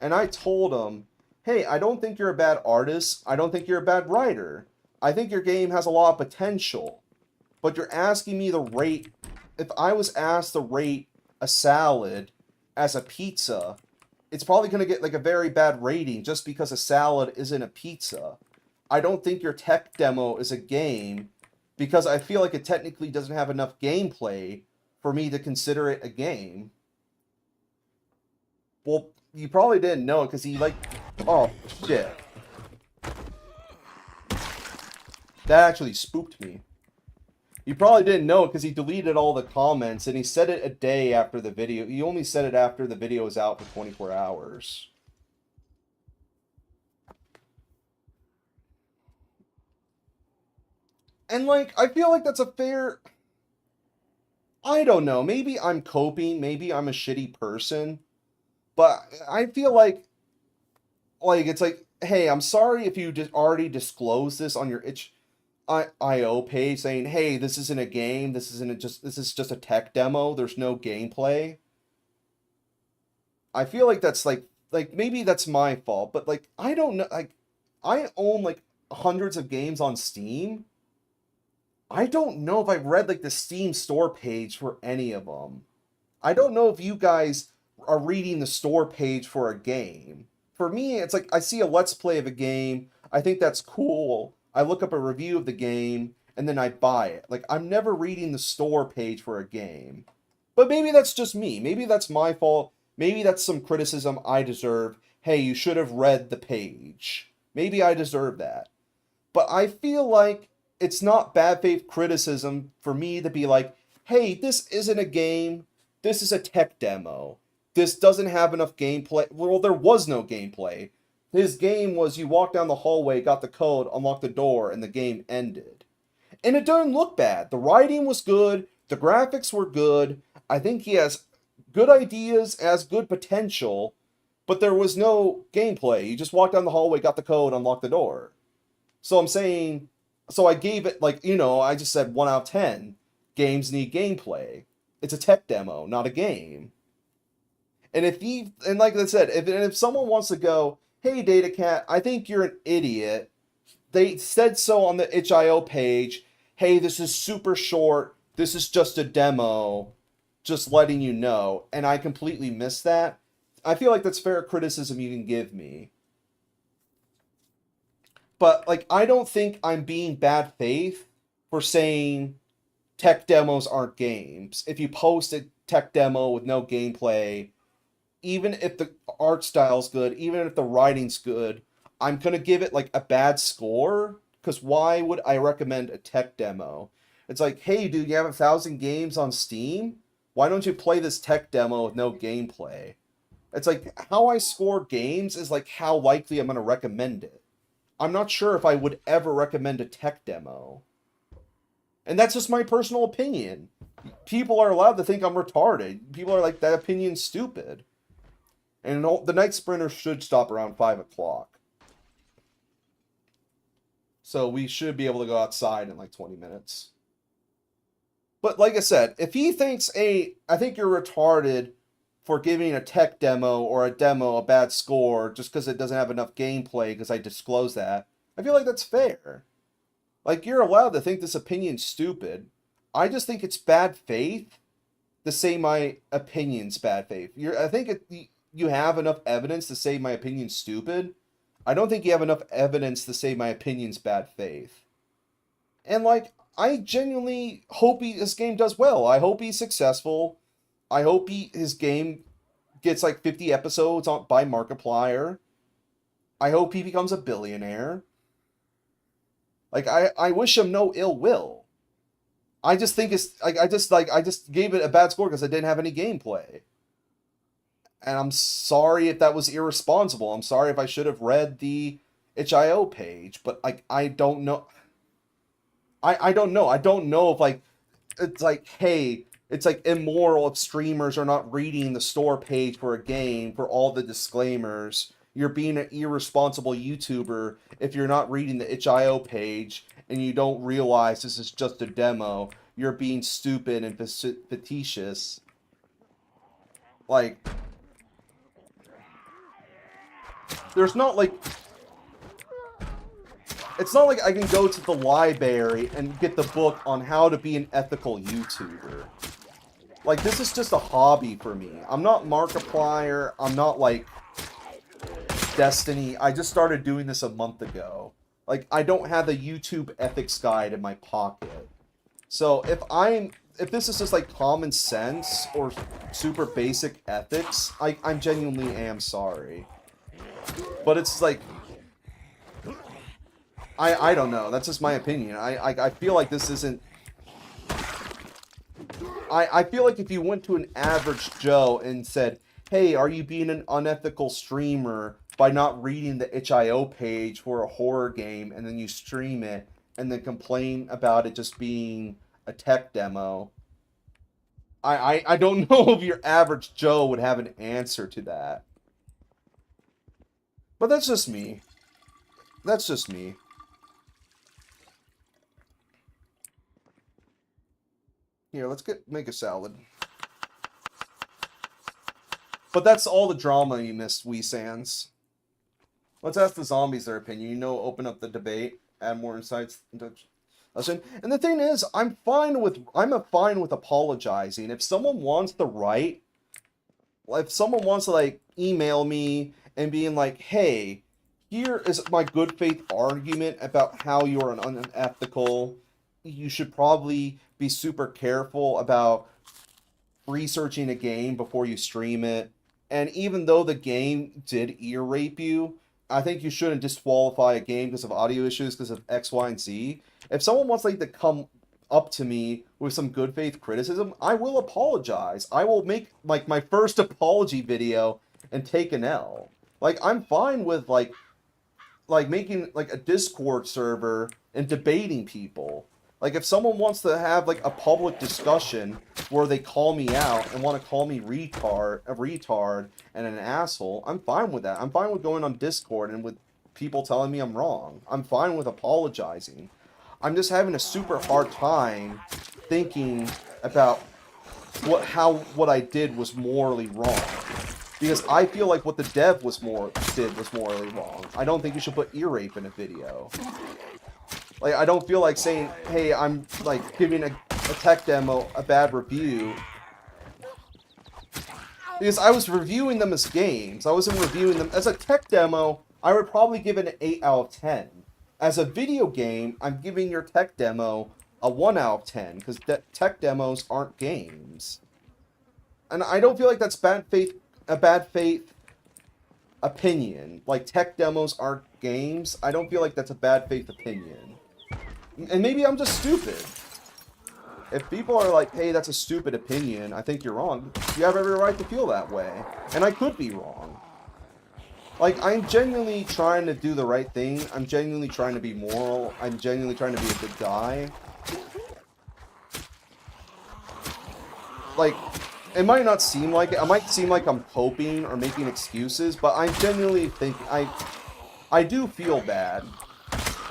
And I told him, hey, I don't think you're a bad artist. I don't think you're a bad writer. I think your game has a lot of potential. But you're asking me to rate... If I was asked to rate a salad as a pizza, it's probably going to get like a very bad rating just because a salad isn't a pizza. I don't think your tech demo is a game because I feel like it technically doesn't have enough gameplay for me to consider it a game. Well, you probably didn't know it because he like... Oh, shit. That actually spooked me. You probably didn't know it because he deleted all the comments, and he said it a day after the video. He only said it after the video was out for 24 hours. And, like, I feel like that's a fair... I don't know. Maybe I'm coping. Maybe I'm a shitty person. But I feel like it's like, hey, I'm sorry if you just already disclosed this on your itch.io page saying, hey, this isn't a game, this is just a tech demo, there's no gameplay. I feel like that's like maybe that's my fault, but like I don't know, like I own like hundreds of games on Steam. I don't know if I've read like the Steam store page for any of them. I don't know if you guys are reading the store page for a game. For me, it's like I see a let's play of a game, I think that's cool. I look up a review of the game, and then I buy it. Like, I'm never reading the store page for a game. But maybe that's just me. Maybe that's my fault. Maybe that's some criticism I deserve. Hey, you should have read the page. Maybe I deserve that. But I feel like it's not bad faith criticism for me to be like, hey, this isn't a game. This is a tech demo. This doesn't have enough gameplay. Well, there was no gameplay. His game was you walk down the hallway, got the code, unlock the door, and the game ended. And it doesn't look bad. The writing was good. The graphics were good. I think he has good ideas, has good potential, but there was no gameplay. You just walked down the hallway, got the code, unlocked the door. So I'm saying, so I gave it like, I just said 1 out of 10. Games need gameplay. It's a tech demo, not a game. And like I said, if someone wants to go, hey, DataCat, I think you're an idiot. They said so on the itch.io page. Hey, this is super short. This is just a demo. Just letting you know. And I completely missed that. I feel like that's fair criticism you can give me. But, like, I don't think I'm being bad faith for saying tech demos aren't games. If you post a tech demo with no gameplay, even if the art style's good, even if the writing's good, I'm going to give it like a bad score. Because why would I recommend a tech demo? It's like, hey, dude, you have 1,000 games on Steam? Why don't you play this tech demo with no gameplay? It's like, how I score games is like how likely I'm going to recommend it. I'm not sure if I would ever recommend a tech demo. And that's just my personal opinion. People are allowed to think I'm retarded. People are like, that opinion's stupid. And the night sprinters should stop around 5 o'clock. So we should be able to go outside in like 20 minutes. But like I said, if he thinks, I think you're retarded for giving a tech demo or a demo a bad score just because it doesn't have enough gameplay because I disclose that, I feel like that's fair. Like, you're allowed to think this opinion's stupid. I just think it's bad faith to say my opinion's bad faith. I think you have enough evidence to say my opinion's stupid. I don't think you have enough evidence to say my opinion's bad faith. And, like, I genuinely hope his game does well. I hope he's successful. I hope his game gets, like, 50 episodes by Markiplier. I hope he becomes a billionaire. Like, I wish him no ill will. I just think I just gave it a bad score because I didn't have any gameplay. And I'm sorry if that was irresponsible. I'm sorry if I should have read the itch.io page, but like I don't know. I don't know. I don't know if like it's like, hey, it's like immoral if streamers are not reading the store page for a game for all the disclaimers. You're being an irresponsible YouTuber if you're not reading the itch.io page and you don't realize this is just a demo. You're being stupid and facetious. Like, there's not like... It's not like I can go to the library and get the book on how to be an ethical YouTuber. Like, this is just a hobby for me. I'm not Markiplier. I'm not, like, Destiny. I just started doing this a month ago. Like, I don't have a YouTube ethics guide in my pocket. So, if this is just, like, common sense or super basic ethics, I genuinely am sorry. But it's, like... I don't know. That's just my opinion. I feel like this isn't... I feel like if you went to an average Joe and said, hey, are you being an unethical streamer by not reading the itch.io page for a horror game, and then you stream it, and then complain about it just being a tech demo, I don't know if your average Joe would have an answer to that. But that's just me. That's just me. Here, let's make a salad. But that's all the drama you missed, Wee Sans. Let's ask the zombies their opinion. You know, open up the debate, add more insights. And the thing is, I'm fine with apologizing. If someone wants to write, if someone wants to like email me and being like, hey, here is my good faith argument about how you're an unethical. You should probably be super careful about researching a game before you stream it. And even though the game did ear rape you, I think you shouldn't disqualify a game because of audio issues, because of X, Y, and Z. If someone wants like to come up to me with some good faith criticism, I will apologize. I will make like my first apology video and take an L. Like, I'm fine with like making like a Discord server and debating people. Like, if someone wants to have, like, a public discussion where they call me out and want to call me a retard and an asshole, I'm fine with that. I'm fine with going on Discord and with people telling me I'm wrong. I'm fine with apologizing. I'm just having a super hard time thinking about what I did was morally wrong. Because I feel like what the dev did was morally wrong. I don't think you should put ear rape in a video. Like, I don't feel like saying, hey, I'm, like, giving a tech demo a bad review. Because I was reviewing them as games. I wasn't reviewing them as a tech demo. I would probably give it an 8 out of 10. As a video game, I'm giving your tech demo a 1 out of 10. Because tech demos aren't games. And I don't feel like that's a bad faith opinion. Like, tech demos aren't games. I don't feel like that's a bad faith opinion. And maybe I'm just stupid. If people are like, hey, that's a stupid opinion, I think you're wrong, you have every right to feel that way. And I could be wrong. Like, I'm genuinely trying to do the right thing. I'm genuinely trying to be moral. I'm genuinely trying to be a good guy. Like, it might not seem like it. It might seem like I'm coping or making excuses, but I genuinely think I do feel bad.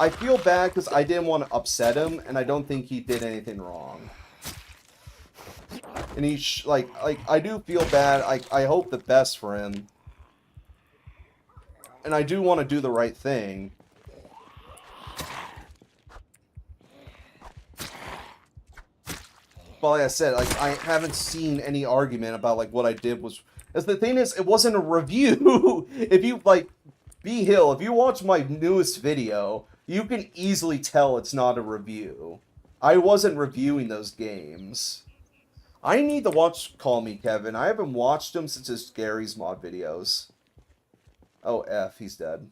I feel bad because I didn't want to upset him, and I don't think he did anything wrong. And I do feel bad. I hope the best for him. And I do want to do the right thing. But like I said, like, I haven't seen any argument about, like, what I did was... As the thing is, it wasn't a review. If you, like, B-Hill, if you watch my newest video... You can easily tell it's not a review. I wasn't reviewing those games. I need to watch Call Me Kevin. I haven't watched him since his Gary's Mod videos. Oh, F, he's dead.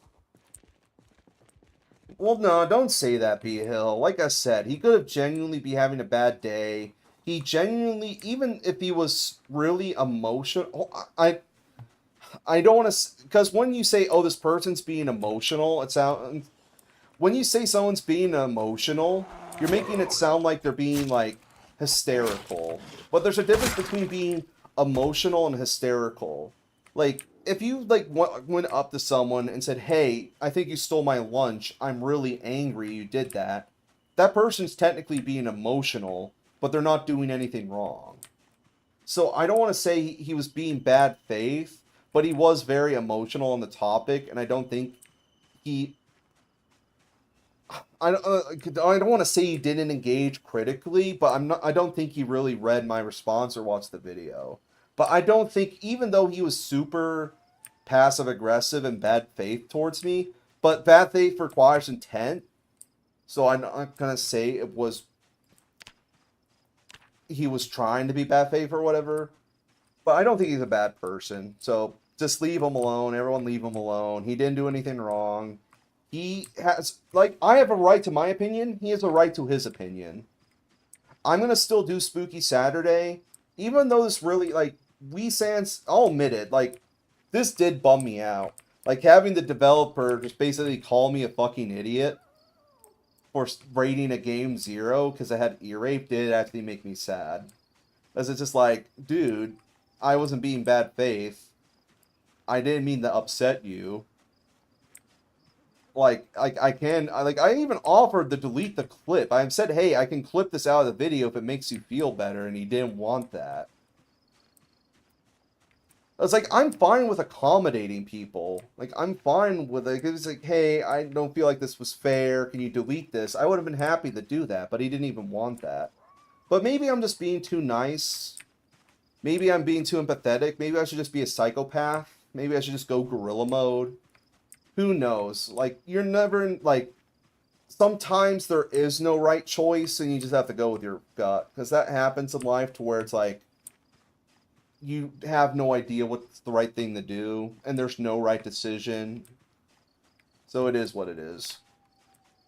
Well, no, don't say that, B-Hill. Like I said, he could have genuinely be having a bad day. He genuinely, even if he was really emotional... I don't want to, because when you say, oh, this person's being emotional, it sounds, when you say someone's being emotional, you're making it sound like they're being, like, hysterical. But there's a difference between being emotional and hysterical. Like, if you, like, went up to someone and said, hey, I think you stole my lunch, I'm really angry you did that, that person's technically being emotional, but they're not doing anything wrong. So I don't want to say he was being bad faith, but he was very emotional on the topic, and I don't think he. I don't want to say he didn't engage critically, but I'm not. I don't think he really read my response or watched the video. But I don't think, even though he was super passive aggressive and bad faith towards me, but bad faith requires intent. So I'm not gonna say it was he was trying to be bad faith or whatever. But I don't think he's a bad person. So just leave him alone. Everyone leave him alone. He didn't do anything wrong. He has, like, I have a right to my opinion. He has a right to his opinion. I'm going to still do Spooky Saturday. Even though this really, like, I'll admit it, like, this did bum me out. Like, having the developer just basically call me a fucking idiot for rating a game 0 because I had ear rape did actually make me sad. Because it's just like, dude, I wasn't being bad faith. I didn't mean to upset you. I even offered to delete the clip. I said, hey, I can clip this out of the video if it makes you feel better, and he didn't want that. I was like, I'm fine with accommodating people. Like, I'm fine with it. It was like, hey, I don't feel like this was fair. Can you delete this? I would have been happy to do that, but he didn't even want that. But maybe I'm just being too nice. Maybe I'm being too empathetic. Maybe I should just be a psychopath. Maybe I should just go gorilla mode. Who knows? Like, you're never in, like, sometimes there is no right choice and you just have to go with your gut. Because that happens in life to where it's like, you have no idea what's the right thing to do. And there's no right decision. So it is what it is.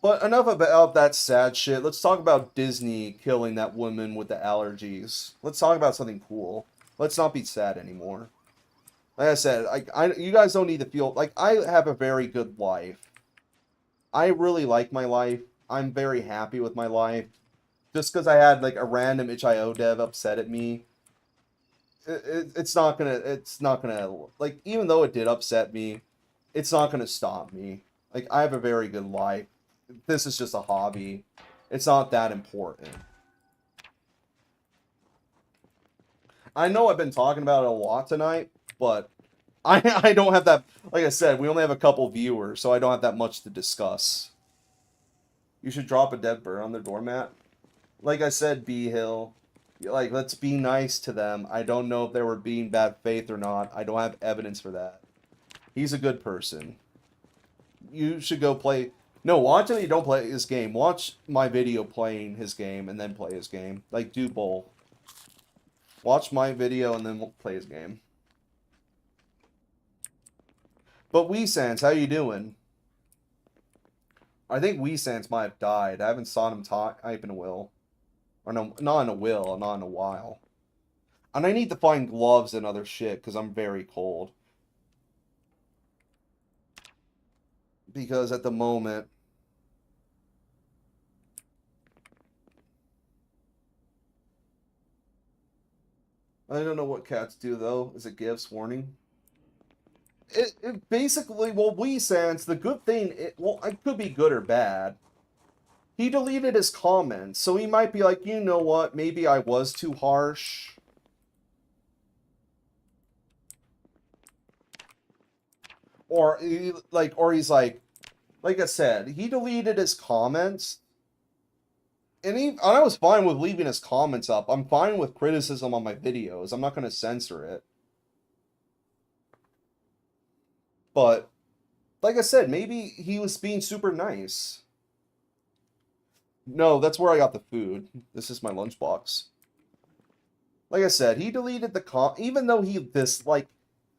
But enough about that sad shit. Let's talk about Disney killing that woman with the allergies. Let's talk about something cool. Let's not be sad anymore. Like I said, you guys don't need to feel like I have a very good life. I really like my life. I'm very happy with my life. Just because I had like a random itch.io dev upset at me, it's not gonna like, even though it did upset me, it's not gonna stop me. Like, I have a very good life. This is just a hobby. It's not that important. I know I've been talking about it a lot tonight, but I don't have that. Like I said, we only have a couple viewers, so I don't have that much to discuss. You should drop a dead bird on their doormat. Like I said, B Hill, like, let's be nice to them. I don't know if they were being bad faith or not. I don't have evidence for that. He's a good person. You should go play. No, watch him. You don't play his game. Watch my video playing his game and then play his game. Like, do both. Watch my video and then play his game. But WeSans, how you doing? I think WeSans might have died. I haven't saw him type in a while. Or no, not in a while, not in a while. And I need to find gloves and other shit, because I'm very cold. Because at the moment... I don't know what cats do, though. Is it gifts? Warning? It basically, well, WeSans, the good thing, it could be good or bad. He deleted his comments, so he might be like, you know what, maybe I was too harsh. Or he's like I said, he deleted his comments. And I was fine with leaving his comments up. I'm fine with criticism on my videos. I'm not going to censor it. But, like I said, maybe he was being super nice. No, that's where I got the food. This is my lunchbox. Like I said, he deleted the even though he disliked...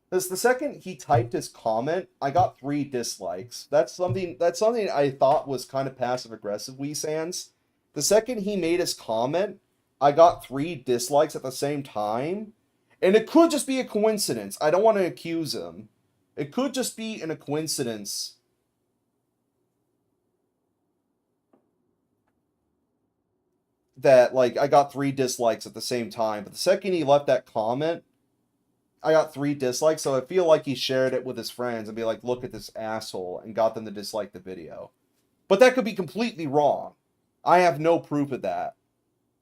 The second he typed his comment, I got 3 dislikes. That's something I thought was kind of passive-aggressive, WeSans. The second he made his comment, I got 3 dislikes at the same time. And it could just be a coincidence. I don't want to accuse him. It could just be a coincidence that, like, I got 3 dislikes at the same time. But the second he left that comment, I got 3 dislikes. So I feel like he shared it with his friends and be like, look at this asshole, and got them to dislike the video. But that could be completely wrong. I have no proof of that.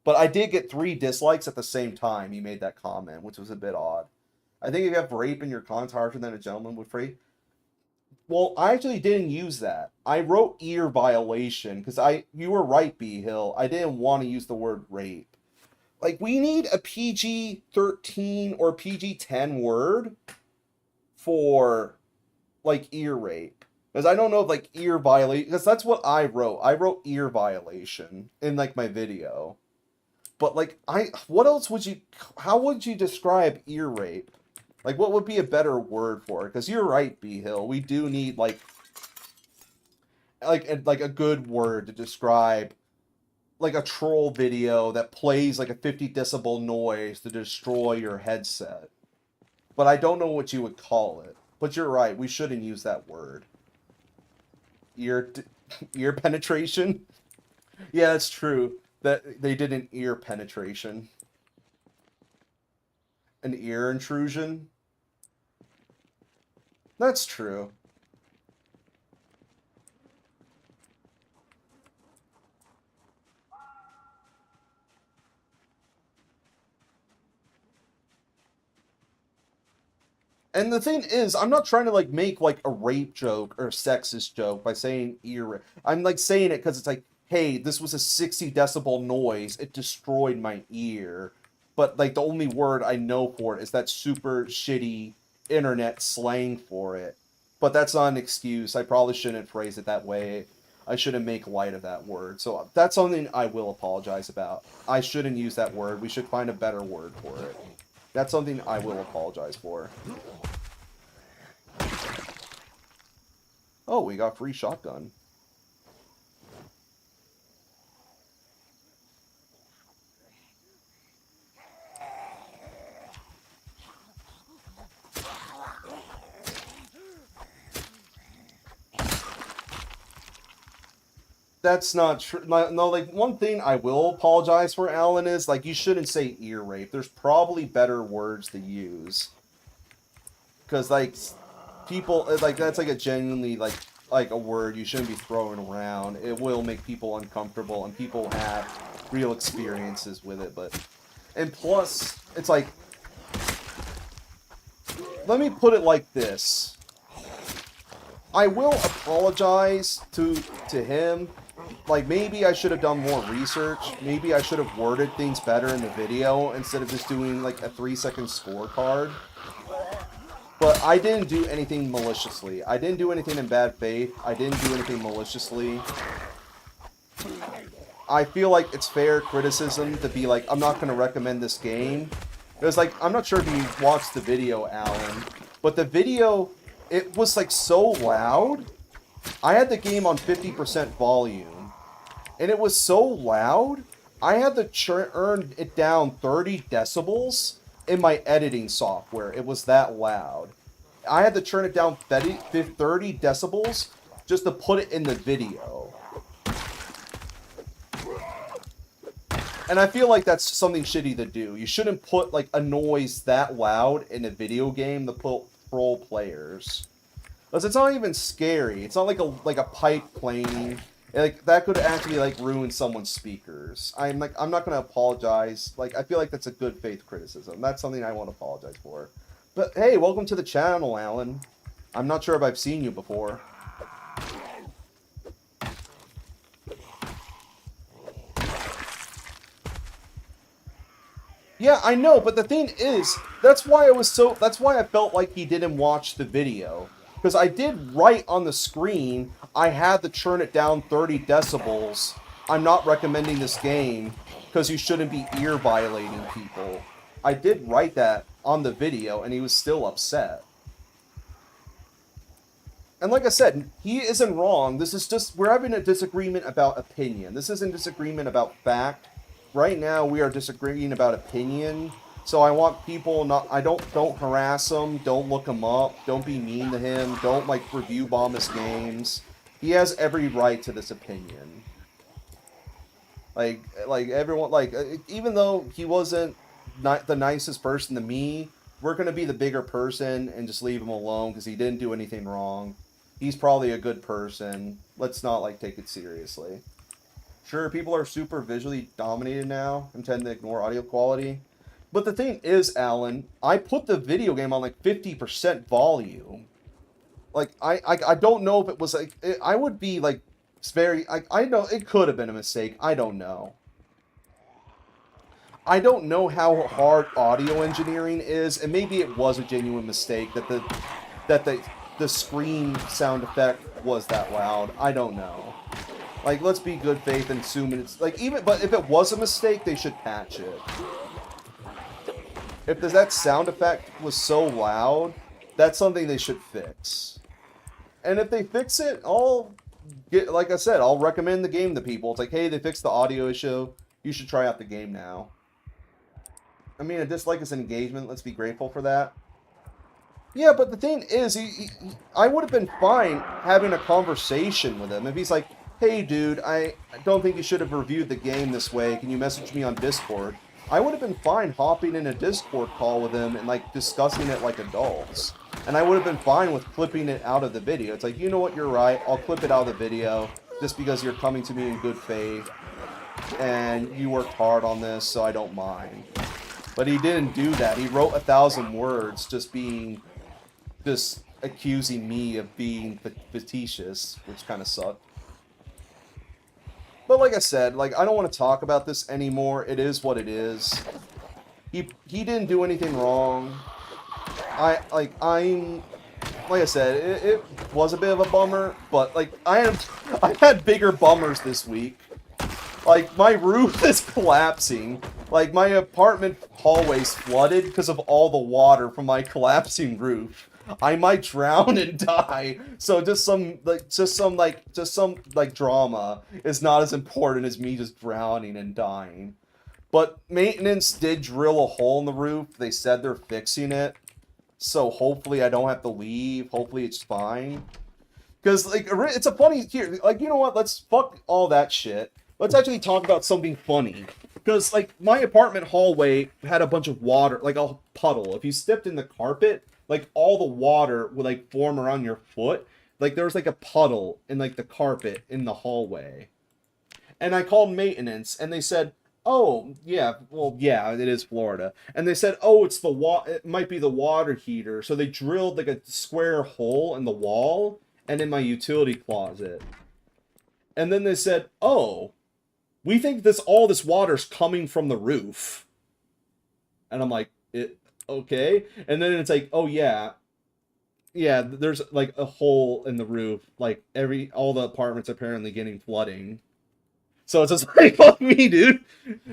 But I did get 3 dislikes at the same time he made that comment, which was a bit odd. I think if you have rape in your comments harsher than a gentleman would free. Well, I actually didn't use that. I wrote ear violation because you were right, B Hill. I didn't want to use the word rape. Like, we need a PG-13 or PG-10 word for, like, ear rape. Because I don't know if, like, ear violation, because that's what I wrote. I wrote ear violation in, like, my video. But, like, what else would you, how would you describe ear rape? Like, what would be a better word for it? Because you're right, B Hill. We do need, like a good word to describe, like, a troll video that plays, like, a 50 decibel noise to destroy your headset. But I don't know what you would call it. But you're right. We shouldn't use that word. Ear penetration? Yeah, that's true. That they did an ear penetration. An ear intrusion? That's true. And the thing is, I'm not trying to, like, make, like, a rape joke or a sexist joke by saying ear rape. I'm, like, saying it because it's like, hey, this was a 60 decibel noise. It destroyed my ear. But, like, the only word I know for it is that super shitty internet slang for it. But that's not an excuse. I probably shouldn't phrase it that way. I shouldn't make light of that word. So that's something I will apologize about. I shouldn't use that word. We should find a better word for it. That's something I will apologize for. Oh, we got free shotgun. That's not true. No, like, one thing I will apologize for, Alan, is, like, you shouldn't say ear rape. There's probably better words to use. Because, like, people, like, that's, like, a genuinely, like a word you shouldn't be throwing around. It will make people uncomfortable, and people have real experiences with it, but... And plus, it's like... Let me put it like this. I will apologize to him. Like, maybe I should have done more research. Maybe I should have worded things better in the video instead of just doing, like, a 3-second scorecard. But I didn't do anything maliciously. I didn't do anything in bad faith. I didn't do anything maliciously. I feel like it's fair criticism to be like, I'm not going to recommend this game. Because, like, I'm not sure if you watched the video, Alan, but the video, it was, like, so loud. I had the game on 50% volume, and it was so loud, I had to turn it down 30 decibels in my editing software. It was that loud. I had to turn it down 30 decibels just to put it in the video. And I feel like that's something shitty to do. You shouldn't put, like, a noise that loud in a video game to put pro players. Because it's not even scary. It's not like a pipe playing. Like, that could actually, like, ruin someone's speakers. I'm not gonna apologize. Like, I feel like that's a good faith criticism. That's something I won't apologize for. But hey, welcome to the channel, Alan. I'm not sure if I've seen you before. Yeah, I know, but the thing is, that's why I felt like he didn't watch the video. Because I did write on the screen, I had to turn it down 30 decibels. I'm not recommending this game, because you shouldn't be ear violating people. I did write that on the video, and he was still upset. And like I said, he isn't wrong. This is just, we're having a disagreement about opinion. This isn't disagreement about fact. Right now, we are disagreeing about opinion. So I want people not. I don't harass him. Don't look him up. Don't be mean to him. Don't like review bomb his games. He has every right to this opinion. Like everyone, even though he wasn't not the nicest person to me, we're gonna be the bigger person and just leave him alone because he didn't do anything wrong. He's probably a good person. Let's not like take it seriously. Sure, people are super visually dominated now and tend to ignore audio quality. But the thing is, Alan, I put the video game on like 50% volume. Like I don't know if it was like I would be like it's very I know it could have been a mistake. I don't know. I don't know how hard audio engineering is, and maybe it was a genuine mistake that the screen sound effect was that loud. I don't know. Like, let's be good faith and assume it's like but if it was a mistake, they should patch it. If that sound effect was so loud, that's something they should fix. And if they fix it, like I said, I'll recommend the game to people. It's like, hey, they fixed the audio issue. You should try out the game now. I mean, a dislike is an engagement. Let's be grateful for that. Yeah, but the thing is, I would have been fine having a conversation with him. If he's like, hey, dude, I don't think you should have reviewed the game this way. Can you message me on Discord? I would have been fine hopping in a Discord call with him and, like, discussing it like adults. And I would have been fine with clipping it out of the video. It's like, you know what, you're right. I'll clip it out of the video just because you're coming to me in good faith. And you worked hard on this, so I don't mind. But he didn't do that. He wrote 1,000 words just accusing me of being facetious, which kind of sucked. But like I said, like, I don't want to talk about this anymore. It is what it is. He didn't do anything wrong. Like I said, it was a bit of a bummer, but like I've had bigger bummers this week. Like, my roof is collapsing. Like, my apartment hallway's flooded because of all the water from my collapsing roof. I might drown and die. So just some drama is not as important as me just drowning and dying. But maintenance did drill a hole in the roof. They said they're fixing it. So hopefully I don't have to leave. Hopefully it's fine. Because, like, it's a funny... Here, like, you know what? Let's fuck all that shit. Let's actually talk about something funny. Because, like, my apartment hallway had a bunch of water, like a puddle. If you stepped in the carpet, like, all the water would, like, form around your foot. Like, there was, like, a puddle in, like, the carpet in the hallway. And I called maintenance, and they said, oh, yeah, well, yeah, it is Florida. And they said, oh, it might be the water heater. So they drilled, like, a square hole in the wall and in my utility closet. And then they said, oh, we think all this water's coming from the roof. And I'm like, okay. And then it's like, oh yeah, there's like a hole in the roof. Like all the apartments apparently getting flooding. So it's just like, fuck me, dude.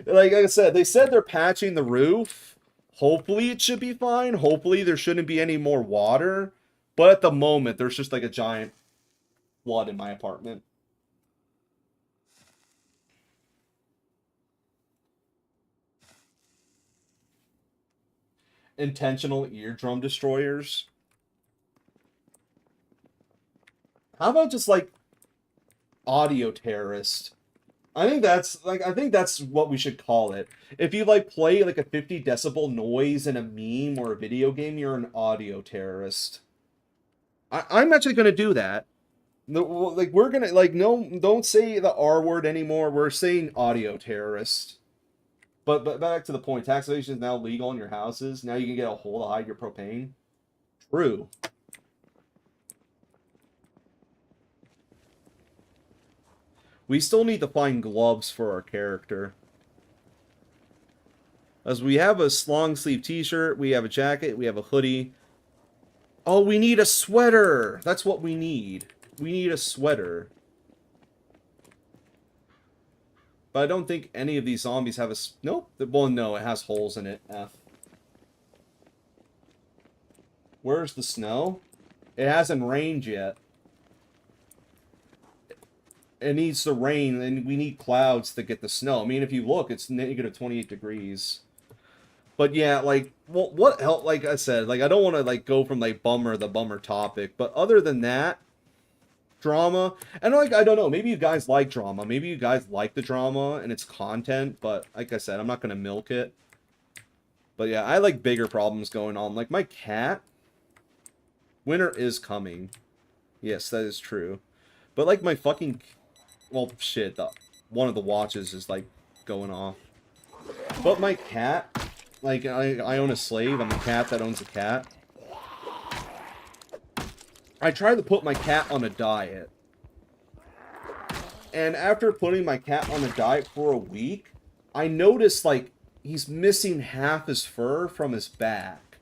Like I said, they said they're patching the roof. Hopefully it should be fine. Hopefully there shouldn't be any more water. But at the moment, there's just like a giant flood in my apartment. Intentional eardrum destroyers. How about just like audio terrorist? I think that's what we should call it. If you like play like a 50 decibel noise in a meme or a video game, you're an audio terrorist. I'm actually gonna do that. Like we're gonna no, don't say the R word anymore. We're saying audio terrorist. But back to the point, taxation is now legal in your houses. Now you can get a hole to hide your propane. True. We still need to find gloves for our character. As we have a long sleeve t-shirt, we have a jacket, we have a hoodie. Oh, we need a sweater! That's what we need. We need a sweater. But I don't think any of these zombies have a... Nope. Well, no, it has holes in it. F. Where's the snow? It hasn't rained yet. It needs to rain, and we need clouds to get the snow. I mean, if you look, it's negative 28 degrees. But yeah, like, well, what help? Like I said, like I don't want to like go from like the bummer topic, but other than that, drama, and like I don't know, maybe you guys like drama, maybe you guys like the drama and its content, but like I said, I'm not gonna milk it. But yeah, I like bigger problems going on. Like my cat, winter is coming. Yes, that is true. But like my fucking, well, shit, one of the watches is like going off. But my cat, like I own a slave. I'm a cat that owns a cat. I tried to put my cat on a diet. And after putting my cat on a diet for a week, I noticed like he's missing half his fur from his back.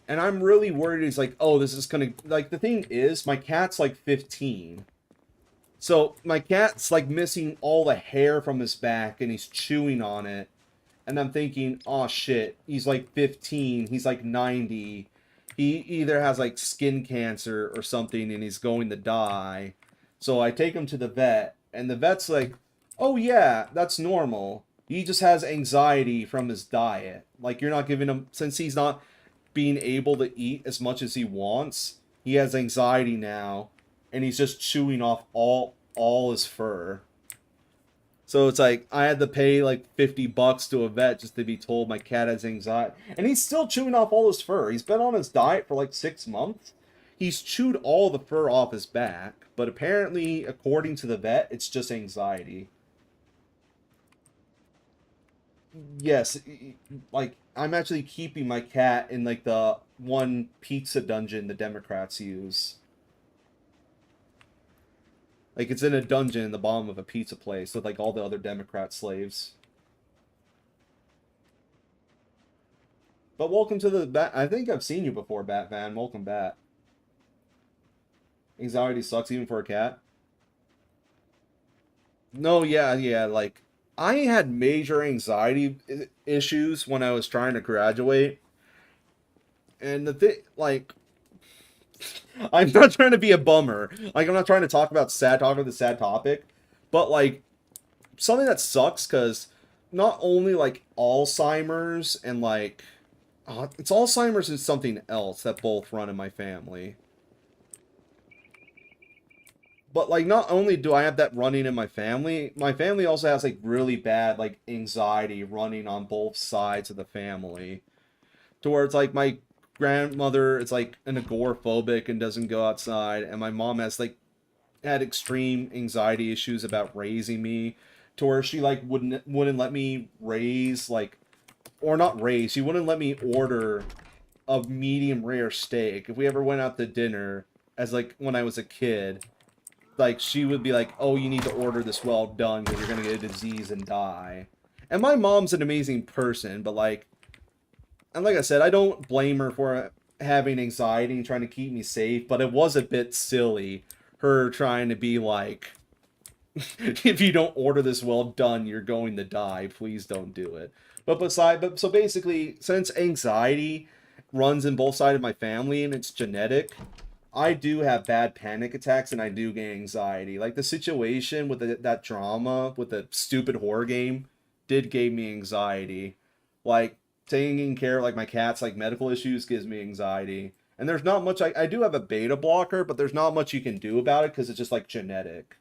And I'm really worried he's like, oh, this is gonna, like, the thing is, my cat's like 15. So my cat's like missing all the hair from his back and he's chewing on it. And I'm thinking, oh shit, he's like 15, he's like 90. He either has like skin cancer or something and he's going to die. So I take him to the vet and the vet's like, oh yeah, that's normal. He just has anxiety from his diet. Like you're not giving him, since he's not being able to eat as much as he wants, he has anxiety now and he's just chewing off all his fur. So it's like I had to pay like $50 to a vet just to be told my cat has anxiety. And he's still chewing off all his fur. He's been on his diet for like 6 months. He's chewed all the fur off his back, but apparently, according to the vet, it's just anxiety. Yes, like I'm actually keeping my cat in like the one pizza dungeon the Democrats use. Like it's in a dungeon in the bottom of a pizza place with like all the other Democrat slaves. But welcome to the Bat. I think I've seen you before, Batman. Welcome back. Anxiety sucks even for a cat. No, yeah, like I had major anxiety issues when I was trying to graduate. And the thing, like, I'm not trying to be a bummer. Like, I'm not trying to talk about the sad topic. But, like, something that sucks, because not only, like, Alzheimer's and, like, it's Alzheimer's and something else that both run in my family. But, like, not only do I have that running in my family also has, like, really bad, like, anxiety running on both sides of the family. To where it's like my grandmother is like an agoraphobic and doesn't go outside, and my mom has like had extreme anxiety issues about raising me, to where she like wouldn't let me raise like, or not raise, she wouldn't let me order a medium rare steak if we ever went out to dinner, as like when I was a kid. Like she would be like, oh, you need to order this well done because you're gonna get a disease and die. And my mom's an amazing person, but like, and like I said, I don't blame her for having anxiety and trying to keep me safe, but it was a bit silly, her trying to be like, if you don't order this well done, you're going to die. Please don't do it. But so basically, since anxiety runs in both sides of my family and it's genetic, I do have bad panic attacks and I do get anxiety. Like the situation with that drama with the stupid horror game did give me anxiety. Like taking care of like my cat's like medical issues gives me anxiety. And there's not much I do have a beta blocker, but there's not much you can do about it because it's just like genetic.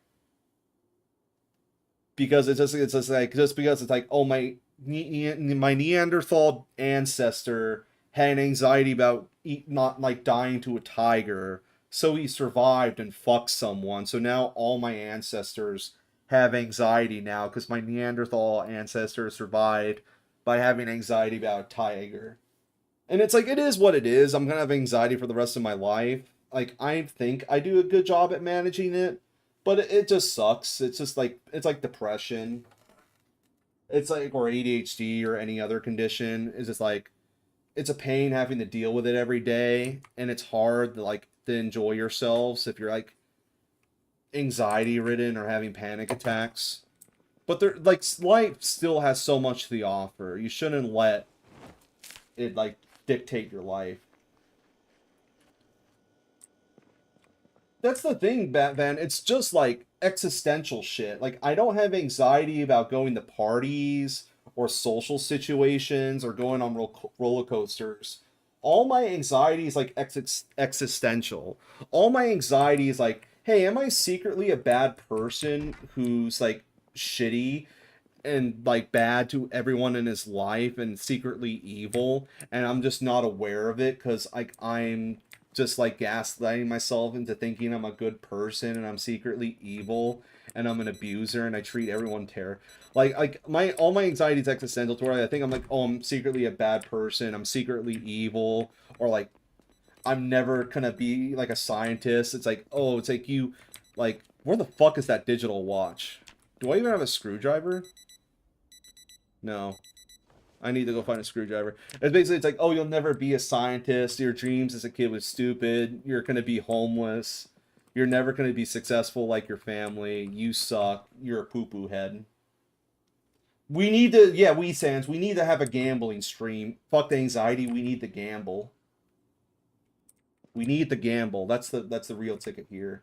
Because it's just like just because it's like, oh, my Neanderthal ancestor had anxiety about not like dying to a tiger, so he survived and fucked someone. So now all my ancestors have anxiety now because my Neanderthal ancestor survived by having anxiety about a tiger. And it's like, it is what it is. I'm gonna have anxiety for the rest of my life. Like, I think I do a good job at managing it, but it just sucks. It's just like, it's like depression. It's like, or ADHD or any other condition. It's just like, it's a pain having to deal with it every day, and it's hard to like to enjoy yourselves if you're like anxiety ridden or having panic attacks. But there, like, life still has so much to the offer. You shouldn't let it like dictate your life. That's the thing, Batman. It's just like existential shit. Like I don't have anxiety about going to parties or social situations or going on roller coasters, all my anxiety is like existential. All my anxiety is like, hey, am I secretly a bad person who's like shitty and like bad to everyone in his life and secretly evil, and I'm just not aware of it because like I'm just like gaslighting myself into thinking I'm a good person and I'm secretly evil and I'm an abuser and I treat everyone like my all my anxiety is existential to where I think I'm like, oh, I'm secretly a bad person, I'm secretly evil, or like I'm never gonna be like a scientist. It's like, oh, it's like you like, where the fuck is that digital watch? Do I even have a screwdriver? No. I need to go find a screwdriver. It's basically, it's like, oh, you'll never be a scientist. Your dreams as a kid was stupid. You're going to be homeless. You're never going to be successful like your family. You suck. You're a poo-poo head. We need to, yeah, we Sans, we need to have a gambling stream. Fuck the anxiety. We need to gamble. We need to gamble. That's the real ticket here.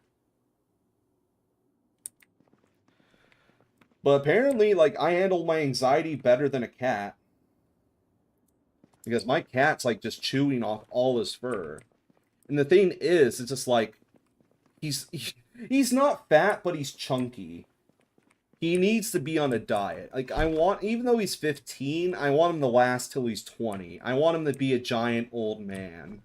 But apparently, like, I handle my anxiety better than a cat. Because my cat's, like, just chewing off all his fur. And the thing is, it's just like, he's not fat, but he's chunky. He needs to be on a diet. Like, I want, even though he's 15, I want him to last till he's 20. I want him to be a giant old man.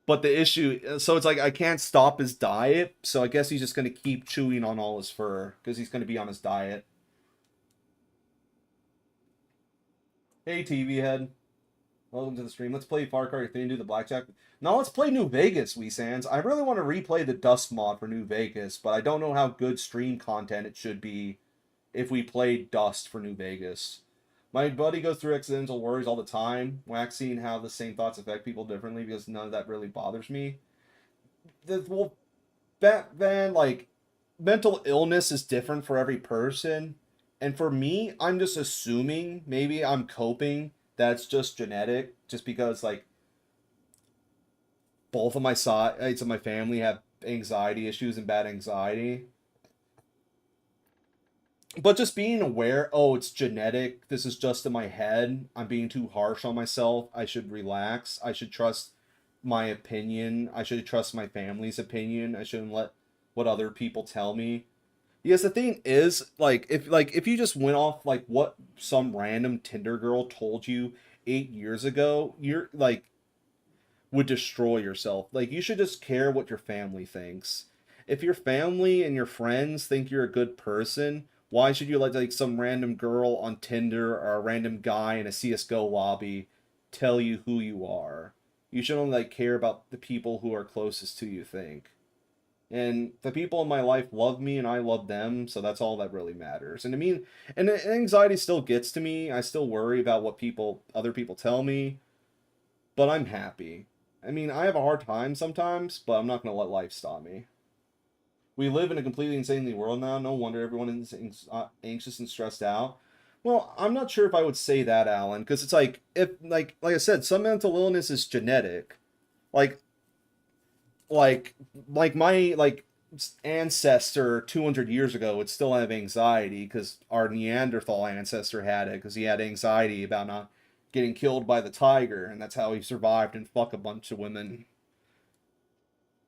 But the issue, so it's like, I can't stop his diet, so I guess he's just going to keep chewing on all his fur, because he's going to be on his diet. Hey, TV head. Welcome to the stream. Let's play Far Cry 3 and do the blackjack. Now let's play New Vegas, Wee Sans. I really want to replay the Dust mod for New Vegas, but I don't know how good stream content it should be if we played Dust for New Vegas. My buddy goes through existential worries all the time, waxing how the same thoughts affect people differently because none of that really bothers me. Well, Batman, like, mental illness is different for every person. And for me, I'm just assuming, maybe I'm coping, that's just genetic, just because, like, both of my sides of my family have anxiety issues and bad anxiety. But just being aware, oh, it's genetic, this is just in my head, I'm being too harsh on myself, I should relax, I should trust my opinion, I should trust my family's opinion, I shouldn't let what other people tell me. Because the thing is, if you just went off like what some random Tinder girl told you 8 years ago, you're like would destroy yourself. Like, you should just care what your family thinks. If your family and your friends think you're a good person, why should you let like some random girl on Tinder or a random guy in a CS:GO lobby tell you who you are? You should only like care about the people who are closest to you think. And the people in my life love me and I love them, so that's all that really matters. And I mean, and anxiety still gets to me. I still worry about what other people tell me, but I'm happy. I mean, I have a hard time sometimes, but I'm not going to let life stop me. We live in a completely insanely world now. No wonder everyone is anxious and stressed out. Well, I'm not sure if I would say that, Alan, because it's like, if like I said, some mental illness is genetic. Like like my ancestor 200 years ago would still have anxiety because our Neanderthal ancestor had it because he had anxiety about not getting killed by the tiger, and that's how he survived and fuck a bunch of women.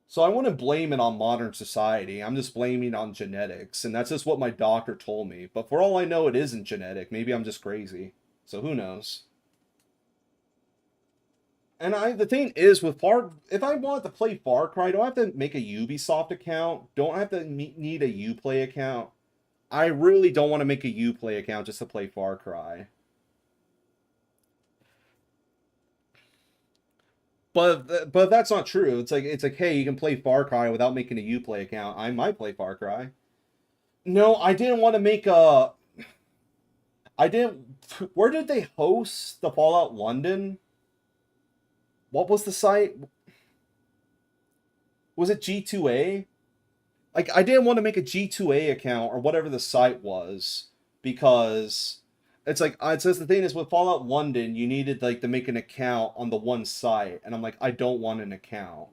So I wouldn't blame it on modern society. I'm just blaming it on genetics, and that's just what my doctor told me. But for all I know, it isn't genetic. Maybe I'm just crazy. So who knows? And the thing is with if I want to play Far Cry, don't have to make a Ubisoft account. Don't have to need a Uplay account. I really don't want to make a Uplay account just to play Far Cry. But that's not true. It's like hey, you can play Far Cry without making a Uplay account. I might play Far Cry. No, I didn't want to make a. I didn't. Where did they host the Fallout London? What was the site? Was it G2A? Like, I didn't want to make a G2A account or whatever the site was because it's like it says the thing is with Fallout London, you needed like to make an account on the one site, and I'm like, I don't want an account.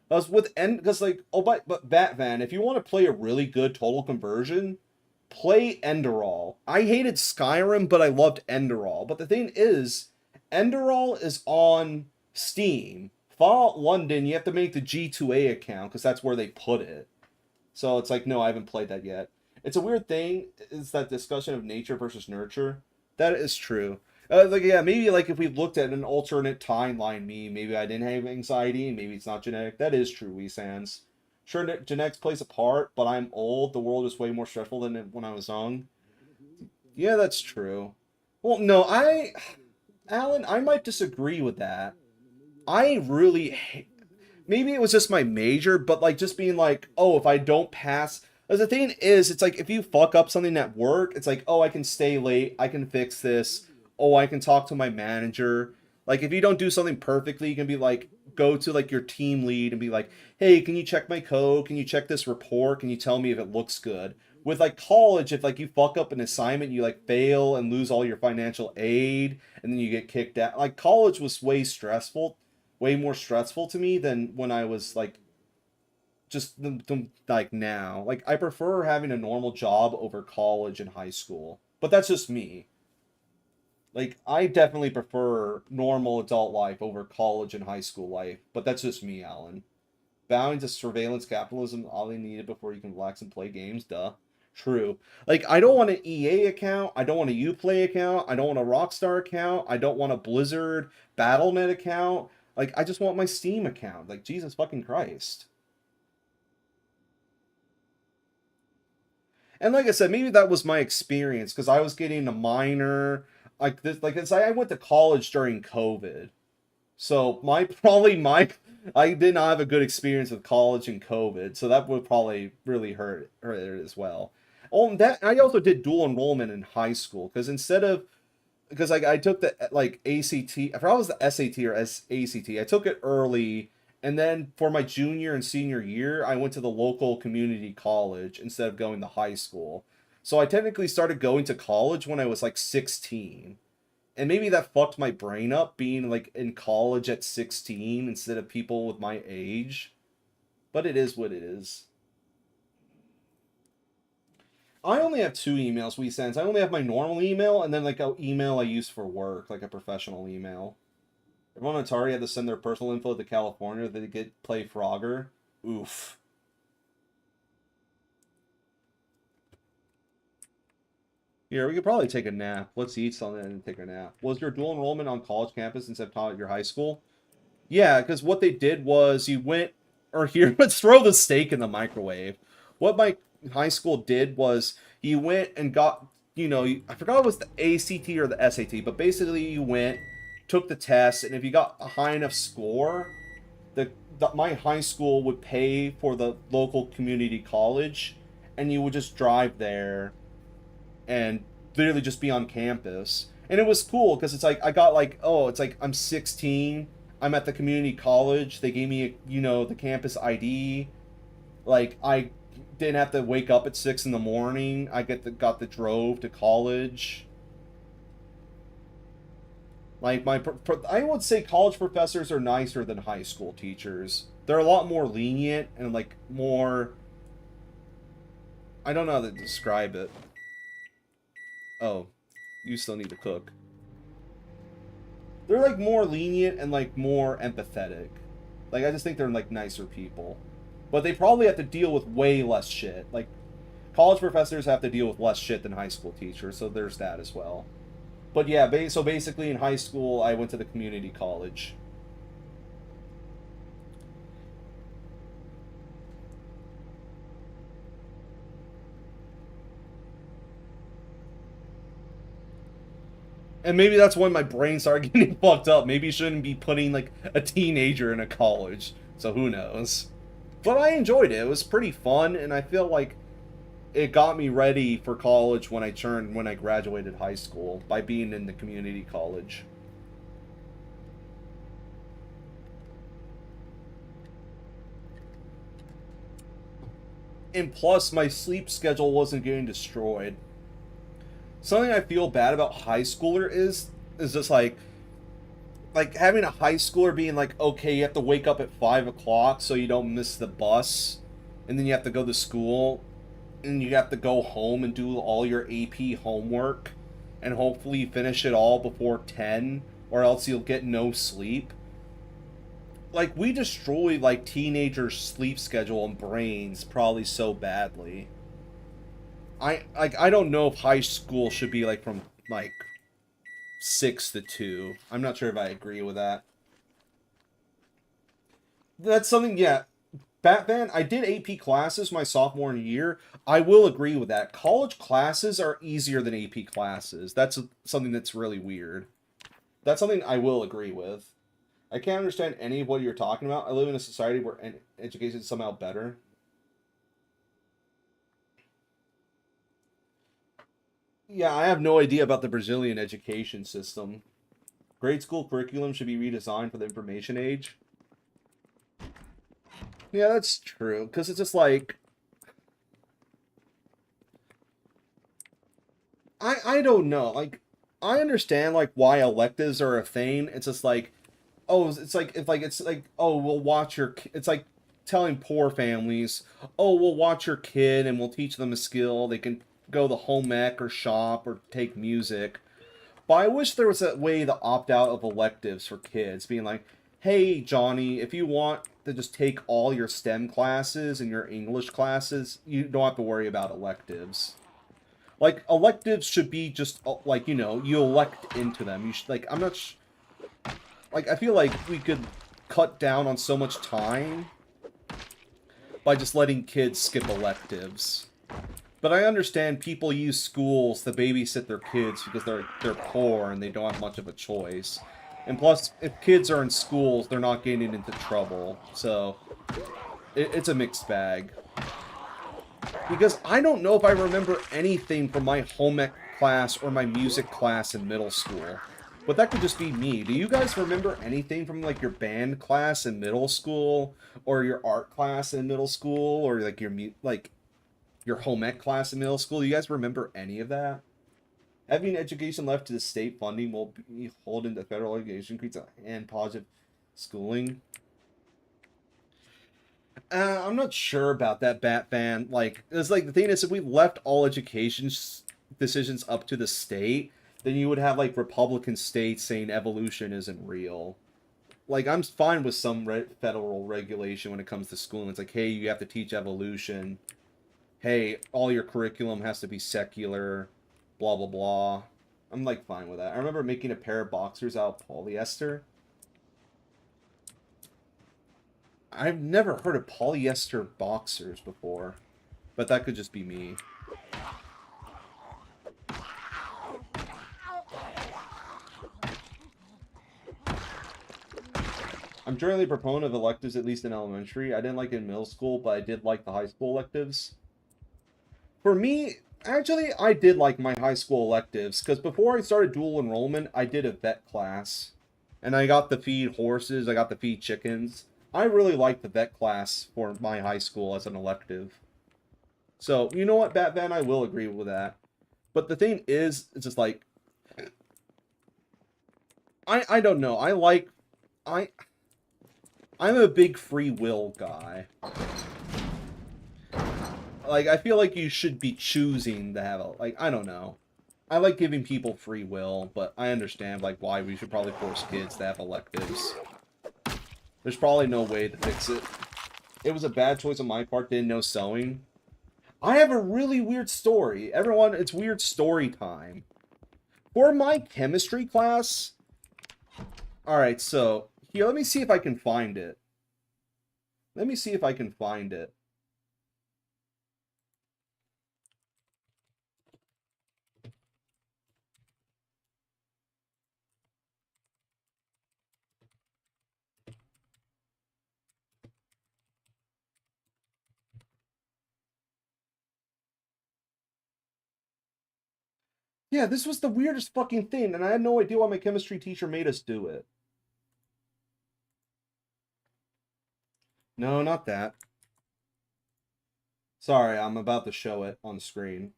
Because like, oh, but Batman, if you want to play a really good total conversion, play Enderall. I hated Skyrim, but I loved Enderall. But the thing is, Enderall is on Steam. Fallout London, you have to make the G2A account because that's where they put it. So it's like, no, I haven't played that yet. It's a weird thing, is that discussion of nature versus nurture. That is true. Like, yeah, maybe like if we looked at an alternate timeline me, maybe I didn't have anxiety, maybe it's not genetic. That is true, Weesans. Sure, genetics plays a part, but I'm old. The world is way more stressful than when I was young. Yeah, that's true. Well, no, Alan, I might disagree with that. I really maybe it was just my major, but like just being like, oh, if I don't pass. Because the thing is, it's like if you fuck up something at work, it's like, oh, I can stay late, I can fix this. Oh, I can talk to my manager. Like if you don't do something perfectly, you can be like, go to like your team lead and be like, hey, can you check my code? Can you check this report? Can you tell me if it looks good? With like college, if like you fuck up an assignment, you like fail and lose all your financial aid, and then you get kicked out. Like college was way more stressful to me than when I was like just like now. Like I prefer having a normal job over college and high school. But that's just me. Like I definitely prefer normal adult life over college and high school life, but that's just me, Alan. Bowing to surveillance capitalism, all they needed before you can relax and play games, duh. True. Like, I don't want an EA account. I don't want a Uplay account. I don't want a Rockstar account. I don't want a Blizzard Battle.net account. Like, I just want my Steam account. Like, Jesus fucking Christ. And like I said, maybe that was my experience, because I was getting a minor. Like, this, like, it's like I went to college during COVID. So, I did not have a good experience with college and COVID, so that would probably really hurt it as well. Oh, and that I also did dual enrollment in high school because like I took the like ACT. I forgot it was the SAT or ACT. I took it early, and then for my junior and senior year, I went to the local community college instead of going to high school. So I technically started going to college when I was like 16. And maybe that fucked my brain up being like in college at 16 instead of people with my age. But it is what it is. I only have two emails we send. I only have my normal email and then like an email I use for work, like a professional email. Everyone on Atari had to send their personal info to California to get play Frogger. Oof. Here, we could probably take a nap. Let's eat something and take a nap. Was your dual enrollment on college campus instead of your high school? Yeah, because what they did was you went, or here, let's throw the steak in the microwave. What my high school did was you went and got, I forgot it was the ACT or the SAT, but basically you went, took the test, and if you got a high enough score, my high school would pay for the local community college, and you would just drive there and literally just be on campus. And it was cool because it's like I got like, oh, it's like I'm 16, I'm at the community college, they gave me the campus ID. Like I didn't have to wake up at 6 in the morning. I got the drove to college. Like I would say college professors are nicer than high school teachers. They're a lot more lenient and like more, I don't know how to describe it. Oh, you still need to cook. They're like more lenient and like more empathetic. Like I just think they're like nicer people. But they probably have to deal with way less shit. Like college professors have to deal with less shit than high school teachers, so there's that as well. But yeah, so basically in high school I went to the community college. And maybe that's when my brain started getting fucked up. Maybe you shouldn't be putting, like, a teenager in a college. So who knows. But I enjoyed it. It was pretty fun, and I feel like it got me ready for college when I graduated high school by being in the community college. And plus, my sleep schedule wasn't getting destroyed. Something I feel bad about high schooler is just like having a high schooler being like, okay, you have to wake up at 5 o'clock so you don't miss the bus, and then you have to go to school. and you have to go home and do all your AP homework and hopefully finish it all before 10 or else you'll get no sleep. Like, we destroy like teenagers' sleep schedule and brains probably so badly. I don't know if high school should be like from like 6 to 2. I'm not sure if I agree with that. That's something, yeah. Batman, I did AP classes my sophomore year. I will agree with that. College classes are easier than AP classes. That's something that's really weird. That's something I will agree with. I can't understand any of what you're talking about. I live in a society where education is somehow better. Yeah, I have no idea about the Brazilian education system. Grade school curriculum should be redesigned for the information age. Yeah, that's true. Because it's just like, I don't know. Like, I understand like why electives are a thing. It's just like, oh, it's like, oh, we'll watch your. It's like telling poor families, oh, we'll watch your kid and we'll teach them a skill. They can go to home ec or shop or take music. But I wish there was a way to opt out of electives for kids, being like, hey, Johnny, if you want to just take all your STEM classes and your English classes, you don't have to worry about electives. Like, electives should be just, like, you know, you elect into them. You should, like, I'm not, like, I feel like we could cut down on so much time by just letting kids skip electives. But I understand people use schools to babysit their kids because they're poor and they don't have much of a choice. And plus, if kids are in schools, they're not getting into trouble. So, it's a mixed bag. Because I don't know if I remember anything from my home ec class or my music class in middle school. But that could just be me. Do you guys remember anything from, like, your band class in middle school? Or your art class in middle school? Or, like, your home ec class in middle school? Do you guys remember any of that? Having education left to the state funding will be holding the federal education creates and positive schooling. I'm not sure about that, Batman. Like, it's like the thing is, if we left all education decisions up to the state, then you would have like Republican states saying evolution isn't real. Like, I'm fine with some federal regulation when it comes to schooling. It's like, hey, you have to teach evolution. Hey, all your curriculum has to be secular. Blah blah blah. I'm like fine with that. I remember making a pair of boxers out of polyester. I've never heard of polyester boxers before, but that could just be me. I'm generally a proponent of electives, at least in elementary. I didn't like it in middle school, but I did like the high school electives. For me, actually, I did like my high school electives, because before I started dual enrollment, I did a vet class. And I got to feed horses, I got to feed chickens. I really liked the vet class for my high school as an elective. So, you know what, Batman, I will agree with that. But the thing is, it's just like, I don't know. I I'm a big free will guy. Like, I feel like you should be choosing to have a, like, I don't know. I like giving people free will, but I understand, like, why we should probably force kids to have electives. There's probably no way to fix it. It was a bad choice on my part, didn't know sewing. I have a really weird story. Everyone, it's weird story time. For my chemistry class... Alright, so, here, let me see if I can find it. Let me see if I can find it. Yeah, this was the weirdest fucking thing, and I had no idea why my chemistry teacher made us do it. No, not that. Sorry, I'm about to show it on screen.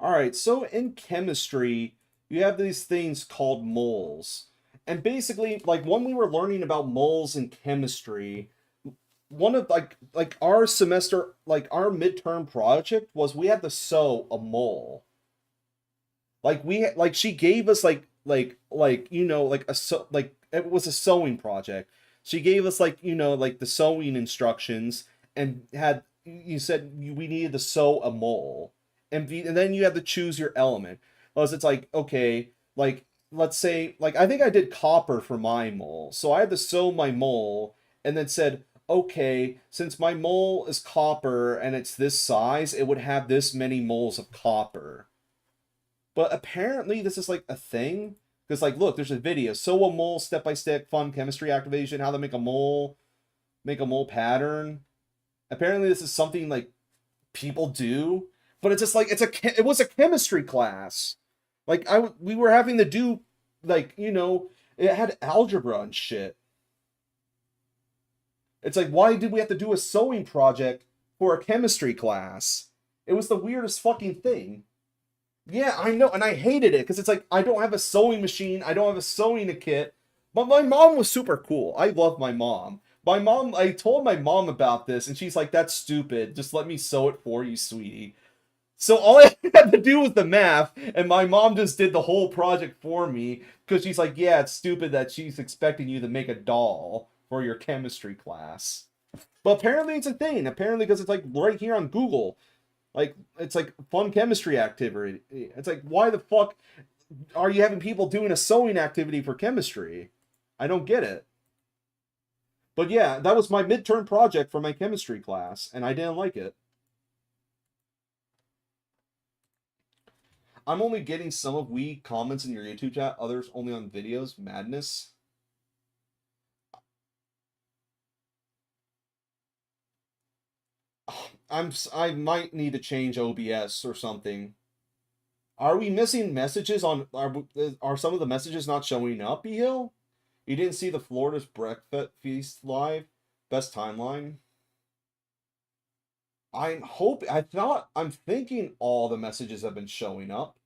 Alright, so in chemistry, you have these things called moles. And basically, like, when we were learning about moles in chemistry, one of like our semester, like our midterm project was we had to sew a mole. Like like she gave us like you know like like it was a sewing project. She gave us like you know like the sewing instructions and had you said we needed to sew a mole and then you had to choose your element. Plus it's like okay like let's say like I think I did copper for my mole, so I had to sew my mole and then said okay since my mole is copper and it's this size it would have this many moles of copper. But apparently this is like a thing. Because like look, there's a video. Sew a mole step-by-step fun chemistry activation, how to make a mole pattern. Apparently this is something like people do. But it's just like it was a chemistry class. Like we were having to do like, you know, it had algebra and shit. It's like why did we have to do a sewing project for a chemistry class? It was the weirdest fucking thing. Yeah, I know, and I hated it because it's like I don't have a sewing machine, I don't have a sewing kit. But my mom was super cool. I love my mom. I told my mom about this, and she's like, "That's stupid. Just let me sew it for you, sweetie." So all I had to do was the math, and my mom just did the whole project for me because she's like, "Yeah, it's stupid that she's expecting you to make a doll for your chemistry class." But apparently it's a thing. Apparently because it's like right here on Google. Like, it's like fun chemistry activity. It's like, why the fuck are you having people doing a sewing activity for chemistry? I don't get it. But yeah, that was my midterm project for my chemistry class, and I didn't like it. I'm only getting some of we comments in your YouTube chat, others only on videos. Madness. I might need to change OBS or something. Are we missing messages on are some of the messages not showing up, E-Hill? You didn't see the Florida's breakfast feast live? Best timeline? I'm thinking all the messages have been showing up.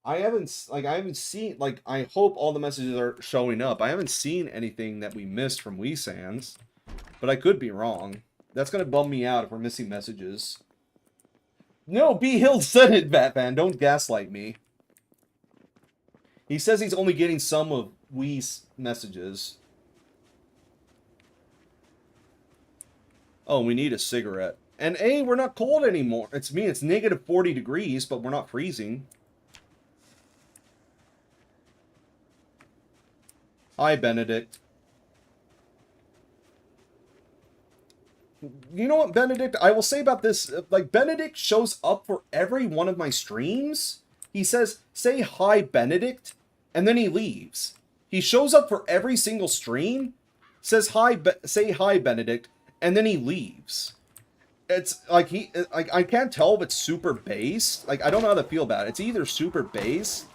I haven't seen like I hope all the messages are showing up. I haven't seen anything that we missed from WeSans, but I could be wrong. That's gonna bum me out if we're missing messages. No, B Hill said it, Batman. Don't gaslight me. He says he's only getting some of Wee's messages. Oh, we need a cigarette. And A, we're not cold anymore. It's negative 40 degrees, but we're not freezing. Hi, Benedict. You know what, Benedict? I will say about this, like, Benedict shows up for every one of my streams. He says, say hi, Benedict, and then he leaves. He shows up for every single stream, says hi, say hi, Benedict, and then he leaves. It's like I can't tell if it's super based. Like I don't know how to feel about it. It's either super based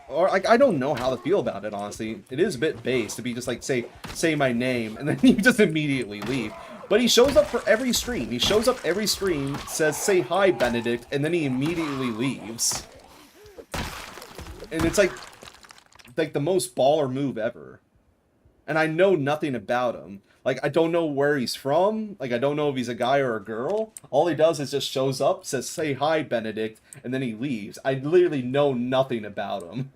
or like I don't know how to feel about it. Honestly, it is a bit based to be just like say my name and then you just immediately leave. But he shows up for every stream. He shows up every stream, says say hi Benedict, and then he immediately leaves. And it's like the most baller move ever. And I know nothing about him. Like, I don't know where he's from. Like, I don't know if he's a guy or a girl. All he does is just shows up, says, say hi, Benedict, and then he leaves. I literally know nothing about him.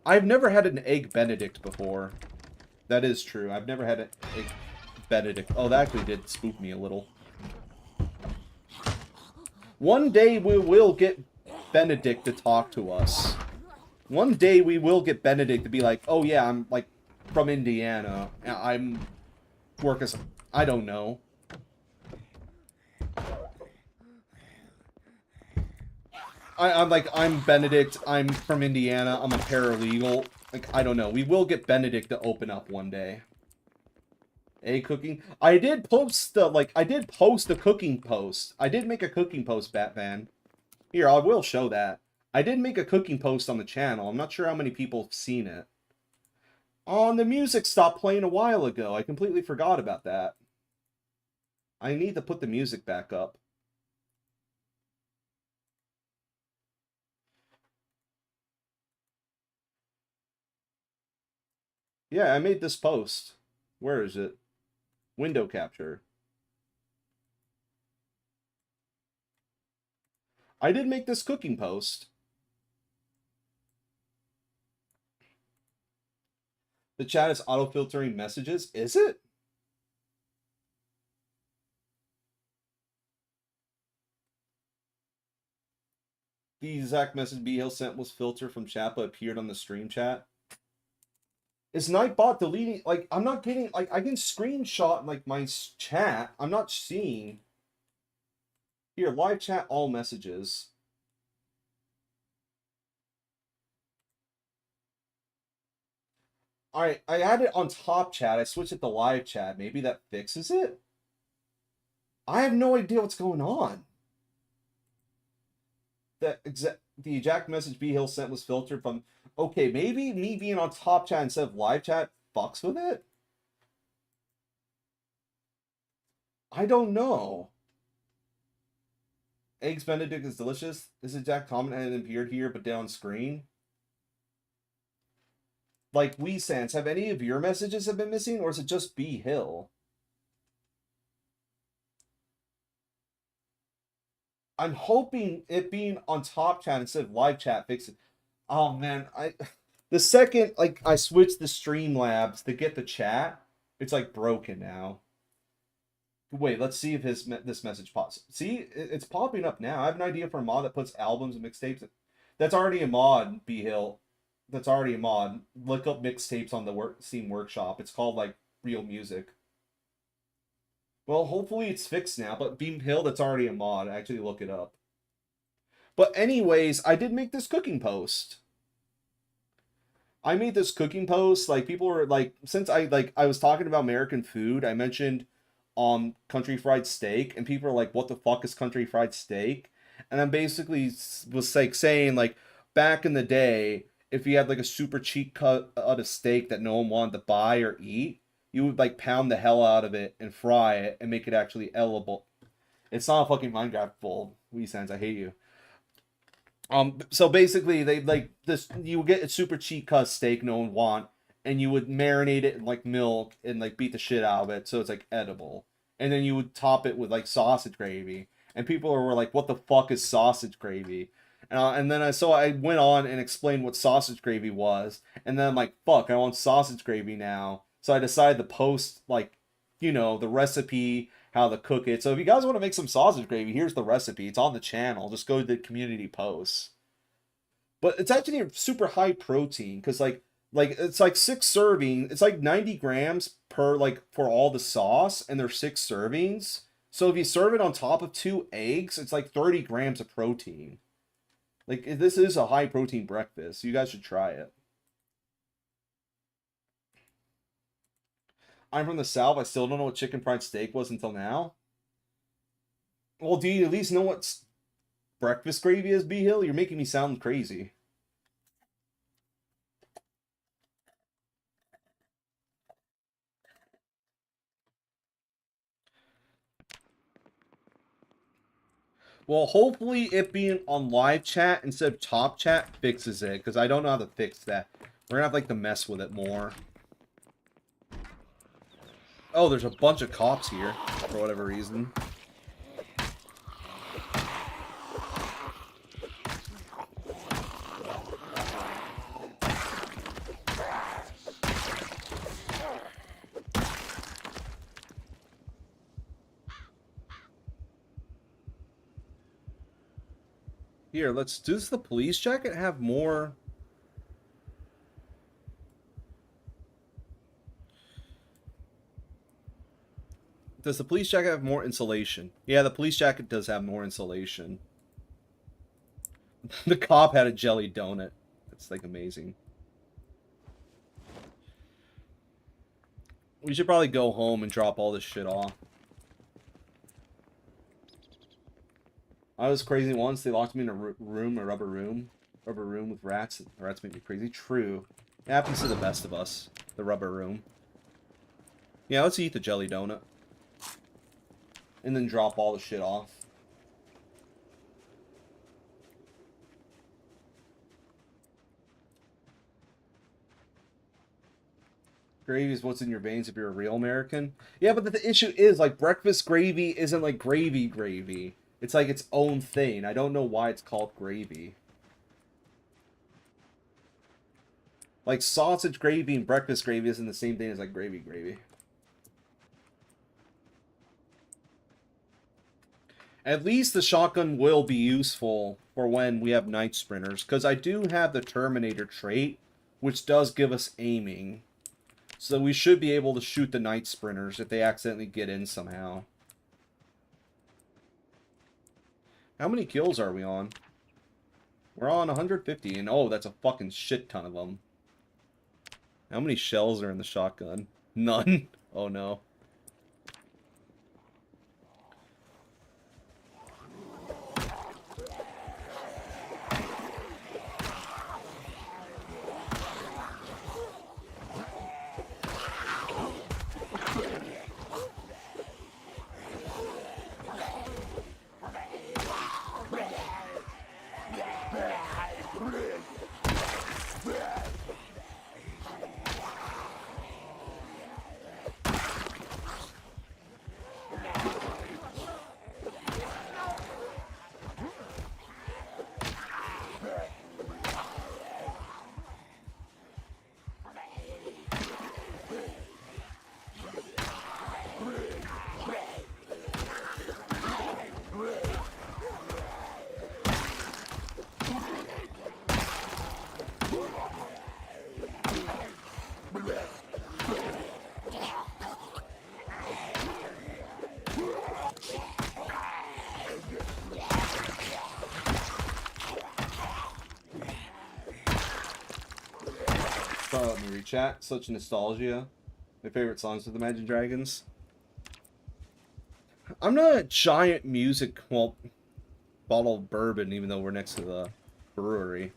I've never had an egg Benedict before. That is true. I've never had an egg Benedict. Oh, that actually did spook me a little. One day we will get Benedict to talk to us. One day we will get Benedict to be like, oh yeah, I'm like from Indiana. I'm work as I don't know. I'm Benedict, I'm from Indiana, I'm a paralegal. Like, I don't know. We will get Benedict to open up one day. Cooking. I did post a cooking post. I did make a cooking post, Batman. Here, I will show that. I did make a cooking post on the channel. I'm not sure how many people have seen it. The music stopped playing a while ago. I completely forgot about that. I need to put the music back up. Yeah, I made this post. Where is it? Window capture. I did make this cooking post. The chat is auto-filtering messages. Is it? The exact message B Hill sent was filtered from chat but appeared on the stream chat. Is Nightbot deleting? Like, I'm not getting. Like, I can screenshot like my chat. I'm not seeing. Here, live chat all messages. Alright, I had it on top chat. I switched it to live chat. Maybe that fixes it? I have no idea what's going on. The exact message B Hill sent was filtered from. Okay, maybe me being on top chat instead of live chat fucks with it? I don't know. Eggs Benedict is delicious. This exact comment had appeared here but down screen. Like, Sans, have any of your messages have been missing, or is it just B Hill? I'm hoping it being on top chat instead of live chat fixes it. Oh man, the second like I switched the Streamlabs to get the chat, it's like broken now. Wait, let's see if this message pops. See, it's popping up now. I have an idea for a mod that puts albums and mixtapes. That's already a mod, B Hill. That's already a mod. Look up mixtapes on the Steam Workshop. It's called like Real Music. Well, hopefully it's fixed now, but Beam Hill, that's already a mod. Actually, look it up. But anyways, I did make this cooking post. I made this cooking post. Like, people were like, since I was talking about American food, I mentioned country fried steak, and people are like, what the fuck is country fried steak? And I basically was like saying, like, back in the day, if you had like a super cheap cut of steak that no one wanted to buy or eat, you would like pound the hell out of it and fry it and make it actually edible. It's not a fucking Minecraft full. Sans, I hate you. So basically, they like this. You would get a super cheap cut steak no one want, and you would marinate it in like milk and like beat the shit out of it so it's like edible. And then you would top it with like sausage gravy. And people were like, "What the fuck is sausage gravy?" And then I went on and explained what sausage gravy was, and then I'm like, "Fuck, I want sausage gravy now." So I decided to post like, the recipe, how to cook it. So if you guys want to make some sausage gravy, here's the recipe. It's on the channel. Just go to the community posts. But it's actually super high protein because like it's like 6 servings. It's like 90 grams per like for all the sauce, and there's 6 servings. So if you serve it on top of 2 eggs, it's like 30 grams of protein. Like, this is a high protein breakfast. You guys should try it. I'm from the South. I still don't know what chicken fried steak was until now. Well, do you at least know what breakfast gravy is, B Hill? You're making me sound crazy. Well, hopefully it being on live chat instead of top chat fixes it, because I don't know how to fix that. We're gonna have like to mess with it more. Oh, there's a bunch of cops here for whatever reason. Here, does the police jacket have more? Does the police jacket have more insulation? Yeah, the police jacket does have more insulation. The cop had a jelly donut. That's like amazing. We should probably go home and drop all this shit off. I was crazy once. They locked me in a rubber room with rats. The rats make me crazy. True. It happens to the best of us. The rubber room. Yeah, let's eat the jelly donut. and then drop all the shit off. Gravy is what's in your veins if you're a real American. Yeah, but the issue is, like, breakfast gravy isn't like gravy. It's like its own thing. I don't know why it's called gravy. Like, sausage gravy and breakfast gravy isn't the same thing as, like, gravy. At least the shotgun will be useful for when we have night sprinters, because I do have the Terminator trait, which does give us aiming. So we should be able to shoot the night sprinters if they accidentally get in somehow. How many kills are we on? We're on 150, and oh, that's a fucking shit ton of them. How many shells are in the shotgun? None. Oh no. Let me read chat. Such nostalgia. My favorite songs with Imagine Dragons. I'm not a giant music, well, bottle of bourbon, even though we're next to the brewery.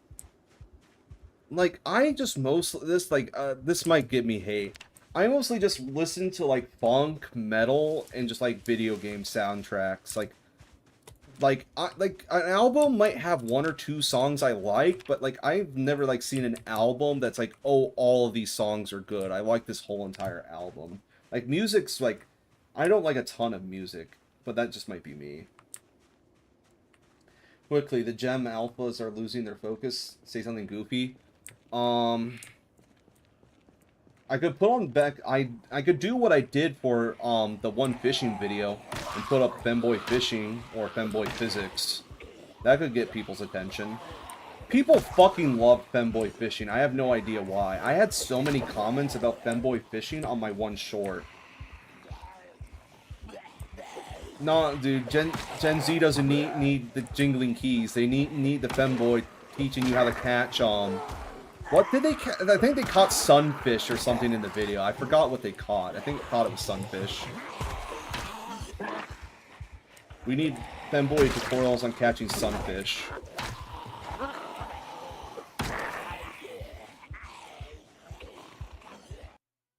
Like, I just mostly, this might get me hate. I mostly just listen to, like, funk, metal, and just, like, video game soundtracks. Like an album might have one or two songs I like, but like I've never like seen an album that's like, oh, all of these songs are good. I like this whole entire album. Like music's like, I don't like a ton of music, but that just might be me. Quickly, the gem alphas are losing their focus. Say something goofy. I could put on back. I could do what I did for the one fishing video and put up femboy fishing or femboy physics. That could get people's attention. People fucking love femboy fishing. I have no idea why. I had so many comments about femboy fishing on my one short. No, dude. Gen Z doesn't need the jingling keys. They need the femboy teaching you how to catch what did they catch? I think they caught sunfish or something in the video. I forgot what they caught. I thought it was sunfish. We need femboy tutorials on catching sunfish.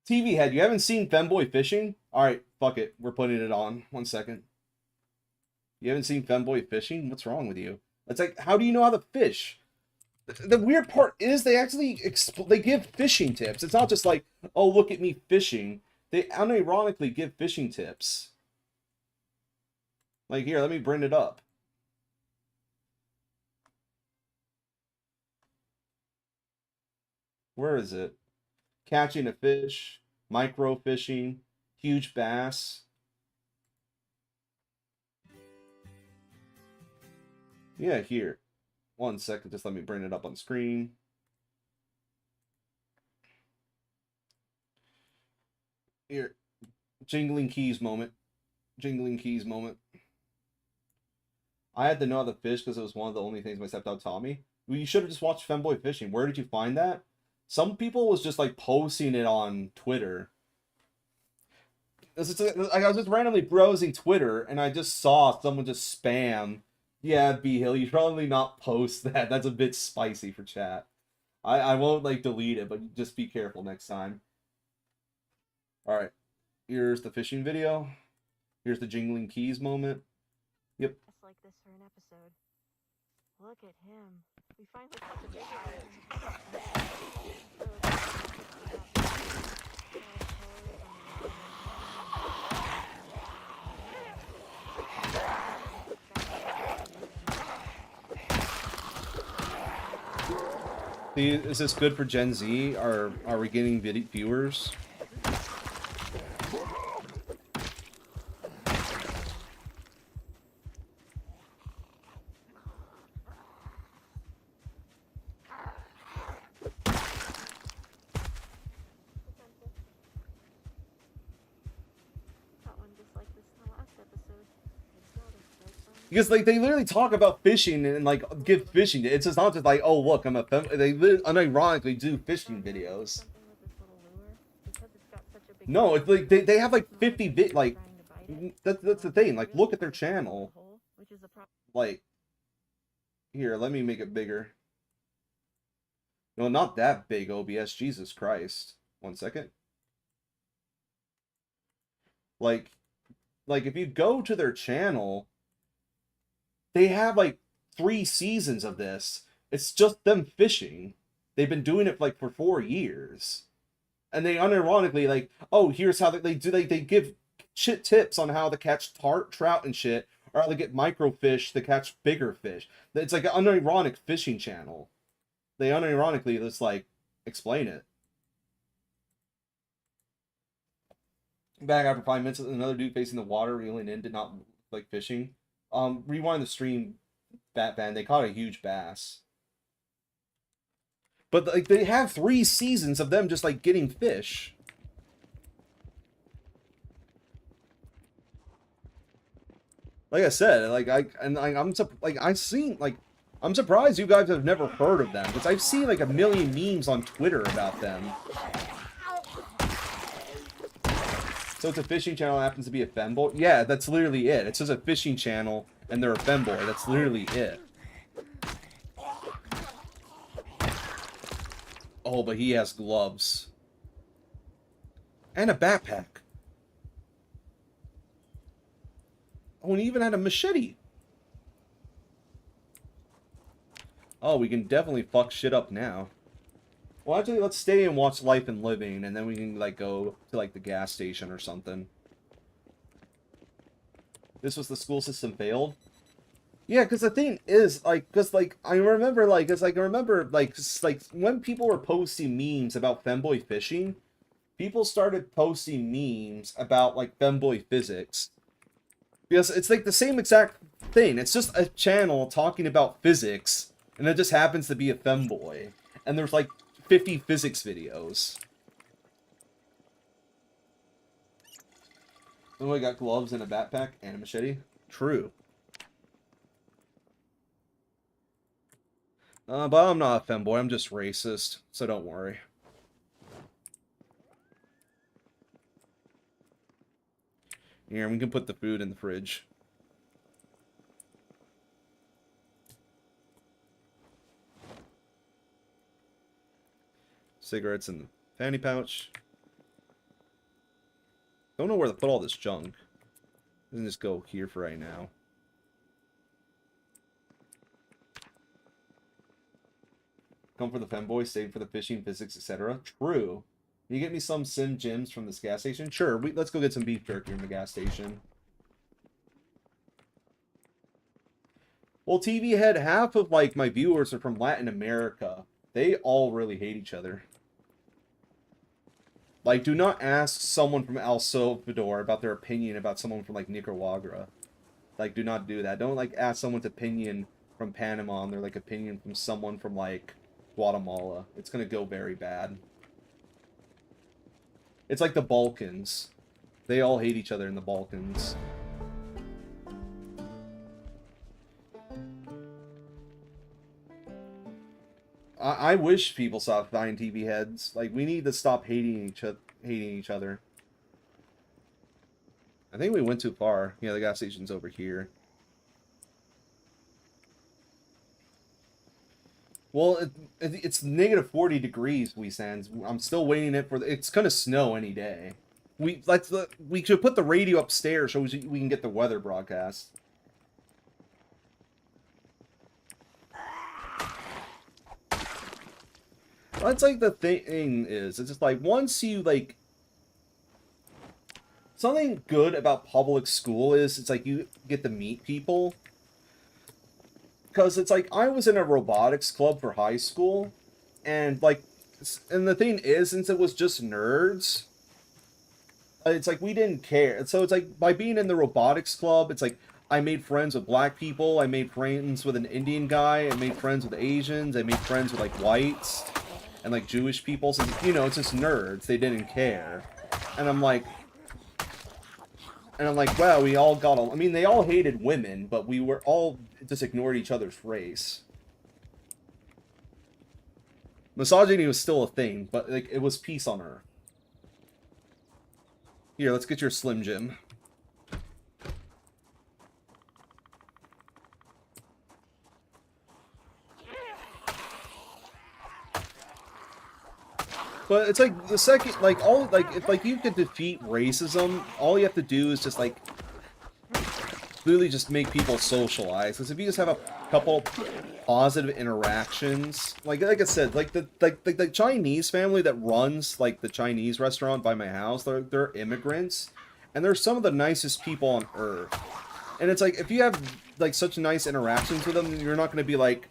TV head, you haven't seen femboy fishing? Alright, fuck it. We're putting it on. 1 second. You haven't seen femboy fishing? What's wrong with you? It's like, how do you know how to fish? The weird part is they actually they give fishing tips. It's not just like, oh, look at me fishing. They unironically give fishing tips. Like, here, let me bring it up. Where is it? Catching a fish, micro fishing, huge bass. Yeah, here. 1 second, just let me bring it up on screen. Here. Jingling keys moment. Jingling keys moment. I had to know how to fish because it was one of the only things my stepdad taught me. Well, you should have just watched Femboy Fishing. Where did you find that? Some people was just like posting it on Twitter. I was just randomly browsing Twitter and I just saw someone just spam. Yeah, B-Hill, you should probably not post that. That's a bit spicy for chat. I won't, like, delete it, but just be careful next time. Alright. Here's the fishing video. Here's the jingling keys moment. Yep. It's like this for an episode. Look at him. We finally got the big See, is this good for Gen Z? Are we getting viewers? Because like they literally talk about fishing and like give fishing. It's just not just like, oh look, I'm a they unironically do fishing videos. No, it's like they have like 50 like that's the thing. Like look at their channel. Like here, let me make it bigger. No, not that big, OBS. Jesus Christ. 1 second. Like if you go to their channel, they have like 3 seasons of this. It's just them fishing. They've been doing it like for 4 years. And they unironically like, oh, here's how they do. They give shit tips on how to catch trout and shit, or how to get microfish to catch bigger fish. It's like an unironic fishing channel. They unironically just like explain it. Back after 5 minutes, another dude facing the water, reeling in, did not like fishing. Rewind the stream, Batman. They caught a huge bass. But like they have 3 seasons of them just like getting fish. Like I said, I'm surprised you guys have never heard of them, because I've seen like a million memes on Twitter about them. So it's a fishing channel that happens to be a femboy? Yeah, that's literally it. It's just a fishing channel and they're a femboy. That's literally it. Oh, but he has gloves. And a backpack. Oh, and he even had a machete. Oh, we can definitely fuck shit up now. Well, actually, let's stay and watch Life and Living, and then we can, like, go to, like, the gas station or something. This was the school system failed? Yeah, because the thing is, like, because, like, I remember, like, when people were posting memes about femboy fishing, people started posting memes about, like, femboy physics. Because it's, like, the same exact thing. It's just a channel talking about physics, and it just happens to be a femboy. And there's, like, 50 physics videos. Oh, I got gloves and a backpack and a machete. True. But I'm not a femboy, I'm just racist, so don't worry. Here, we can put the food in the fridge. Cigarettes in the fanny pouch. Don't know where to put all this junk. Let's just go here for right now. Come for the femboy, save for the fishing, physics, etc. True. Can you get me some sim gyms from this gas station? Sure, let's go get some beef jerky from the gas station. Well, TV Head, half of, like, my viewers are from Latin America. They all really hate each other. Like, do not ask someone from El Salvador about their opinion about someone from, like, Nicaragua. Like, do not do that. Don't, like, ask someone's opinion from Panama and their, like, opinion from someone from, like, Guatemala. It's gonna go very bad. It's like the Balkans. They all hate each other in the Balkans. I wish people stopped buying TV heads. Like, we need to stop hating each other. I think we went too far. Yeah, the gas station's over here. Well, it's negative 40 degrees, Weesands. I'm still waiting it for it's gonna snow any day. we should put the radio upstairs so we can get the weather broadcast. That's like the thing is, it's just like once you like something good about public school is it's like you get to meet people. Because it's like I was in a robotics club for high school, and like, and the thing is, since it was just nerds, it's like we didn't care. So it's like by being in the robotics club, it's like I made friends with black people, I made friends with an Indian guy, I made friends with Asians, I made friends with like whites and like Jewish people. So you know, it's just nerds. They didn't care, and I'm like, wow, we all got. I mean, they all hated women, but we were all just ignored each other's race. Misogyny was still a thing, but like it was peace on Earth. Here, let's get your Slim Jim. But it's like the second, like all, like if like you could defeat racism, all you have to do is just like literally just make people socialize. Because if you just have a couple positive interactions, like I said, like the Chinese family that runs like the Chinese restaurant by my house, they're immigrants, and they're some of the nicest people on earth. And it's like if you have like such nice interactions with them, you're not going to be like,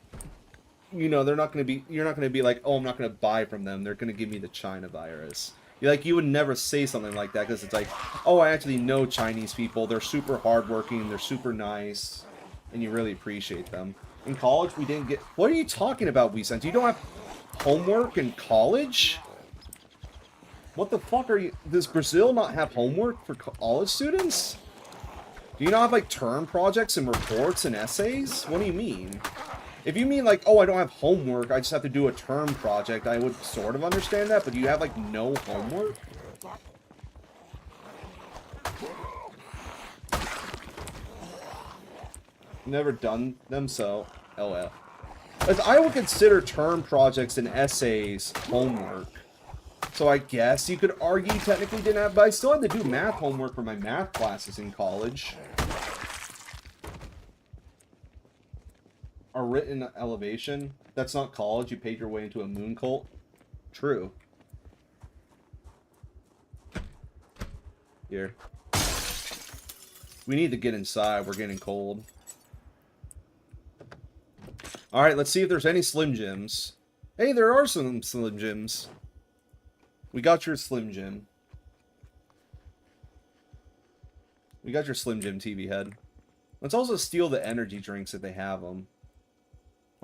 you know, you're not going to be like, oh, I'm not going to buy from them. They're going to give me the China virus. You would never say something like that because it's like, oh, I actually know Chinese people. They're super hardworking. They're super nice, and you really appreciate them. In college, we didn't get. What are you talking about, Weesent? You don't have homework in college? What the fuck are you? Does Brazil not have homework for college students? Do you not have like term projects and reports and essays? What do you mean? If you mean like, oh, I don't have homework, I just have to do a term project, I would sort of understand that, but you have like no homework? Never done them, so LL. As I would consider term projects and essays homework. So I guess you could argue technically didn't have, but I still had to do math homework for my math classes in college. A written elevation. That's not college. You paid your way into a moon cult. True. Here. We need to get inside. We're getting cold. Alright, let's see if there's any Slim Jims. Hey, there are some Slim Jims. We got your Slim Jim. We got your Slim Jim TV head. Let's also steal the energy drinks if they have them.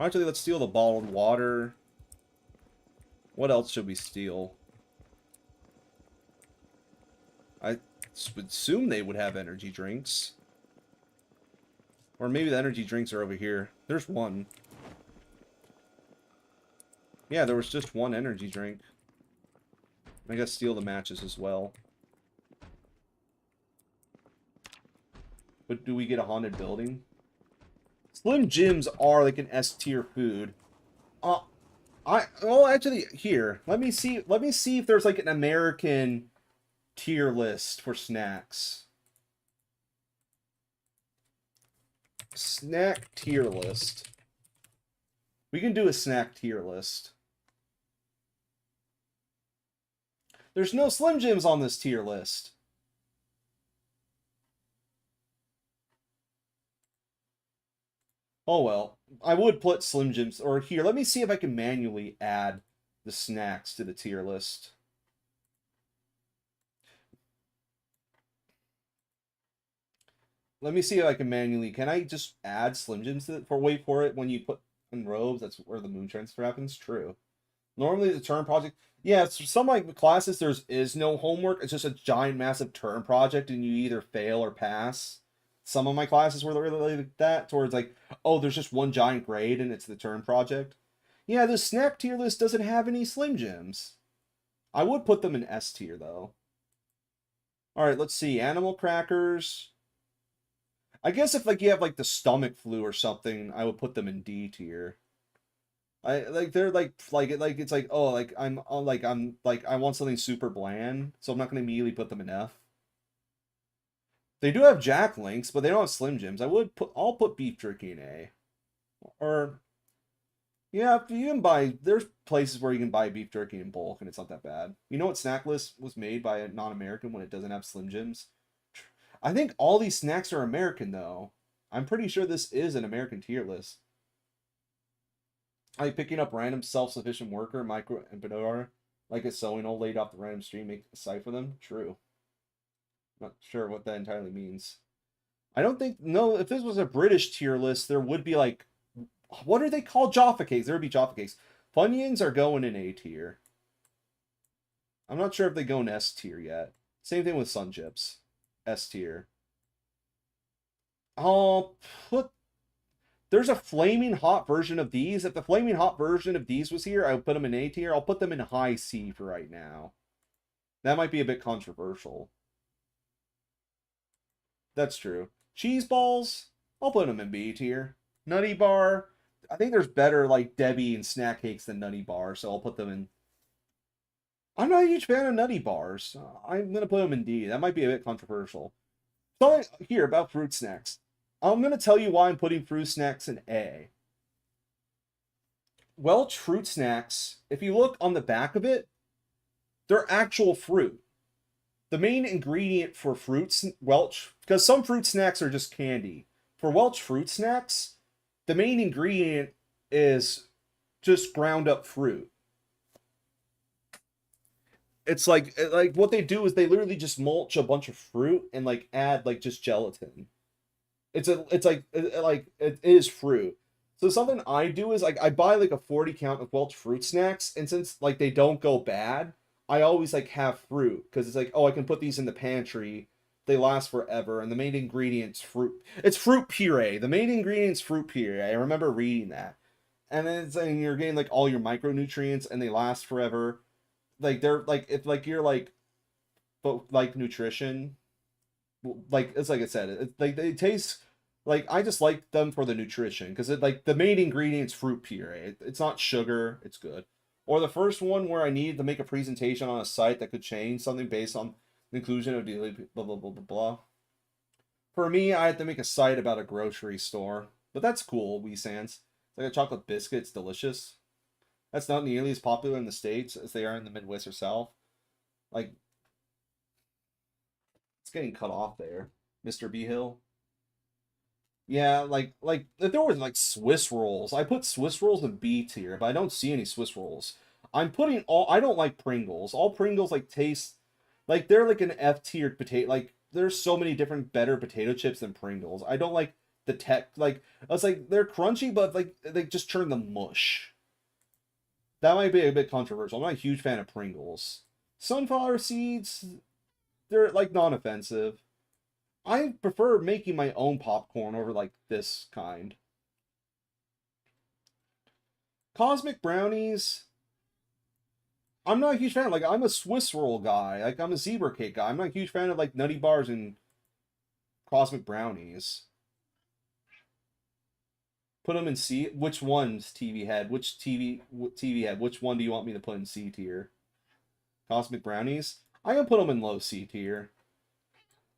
Actually, let's steal the bottled water. What else should we steal? I would assume they would have energy drinks. Or maybe the energy drinks are over here. There's one. Yeah, there was just one energy drink. I guess steal the matches as well. But do we get a haunted building? Slim Jims are like an S tier food. Well actually here, let me see if there's like an American tier list for snacks. Snack tier list. We can do a snack tier list. There's no Slim Jims on this tier list. Oh well, I would put Slim Jims, or here, let me see if I can manually add the snacks to the tier list. Let me see if I can manually, can I just add Slim Jims to it? Wait for it, when you put in robes, that's where the moon transfer happens? True. Normally the term project, yeah, it's some like classes there is no homework, it's just a giant massive term project and you either fail or pass. Some of my classes were really like that, towards like, oh, there's just one giant grade and it's the term project. Yeah, the snack tier list doesn't have any Slim Jims. I would put them in S tier, though. Alright, let's see. Animal crackers. I guess if like you have like the stomach flu or something, I would put them in D tier. I like they're like it's like oh like I'm like I want something super bland, so I'm not gonna immediately put them in F. They do have Jack Links, but they don't have Slim Jims. I'll put beef jerky in A. Or yeah, you can buy there's places where you can buy beef jerky in bulk and it's not that bad. You know what snack list was made by a non-American when it doesn't have Slim Jims? I think all these snacks are American though. I'm pretty sure this is an American tier list. Like picking up random self-sufficient worker, micro and banana, like a sewing old lady off the random street, make a site for them. True. Not sure what that entirely means. I don't think no. If this was a British tier list, there would be like, what are they called? Jaffa cakes. There would be Jaffa cakes. Funyuns are going in A tier. I'm not sure if they go in S tier yet. Same thing with Sun Chips, S tier. I'll put. There's a flaming hot version of these. If the flaming hot version of these was here, I would put them in A tier. I'll put them in high C for right now. That might be a bit controversial. That's true. Cheese balls, I'll put them in B tier. Nutty bar, I think there's better like Debbie and snack cakes than Nutty bar, so I'll put them in. I'm not a huge fan of Nutty bars. I'm gonna put them in D. That might be a bit controversial. So here about fruit snacks. I'm gonna tell you why I'm putting fruit snacks in A. Welch fruit snacks, if you look on the back of it, they're actual fruit. The main ingredient for fruits, Welch, because some fruit snacks are just candy. For Welch fruit snacks, the main ingredient is just ground up fruit. It's like what they do is they literally just mulch a bunch of fruit and like add like just gelatin. It's like it is fruit. So something I do is like I buy like a 40 count of Welch fruit snacks, and since like they don't go bad, I always like have fruit because it's like oh I can put these in the pantry, they last forever, and the main ingredient's fruit. It's fruit puree. The main ingredient's fruit puree. I remember reading that, and then it's and you're getting like all your micronutrients, and they last forever. Like they're like if like you're but like nutrition, like it's like I said, it, like they taste like I just like them for the nutrition because it like the main ingredient's fruit puree. It's not sugar. It's good. Or the first one where I needed to make a presentation on a site that could change something based on the inclusion of daily blah blah blah blah blah. For me, I had to make a site about a grocery store, but that's cool. Wee Sans. It's like a chocolate biscuit. It's delicious. That's not nearly as popular in the States as they are in the Midwest or South. Like it's getting cut off there, Mr. B Hill. Yeah, like if there was like Swiss rolls, I put Swiss rolls in B tier, but I don't see any Swiss rolls. I'm putting all. I don't like Pringles. All Pringles like taste like they're like an F tiered potato. Like there's so many different better potato chips than Pringles. I don't like the tech. Like I was like they're crunchy, but like they just turn the mush. That might be a bit controversial. I'm not a huge fan of Pringles. Sunflower seeds, they're like non-offensive. I prefer making my own popcorn over like this kind. Cosmic brownies, I'm not a huge fan. Like I'm a Swiss roll guy. Like I'm a zebra cake guy. I'm not a huge fan of like nutty bars and cosmic brownies. Put them in C. Which one's TV head? Which TV head? Which one do you want me to put in C tier? Cosmic brownies. I'm gonna put them in low C tier.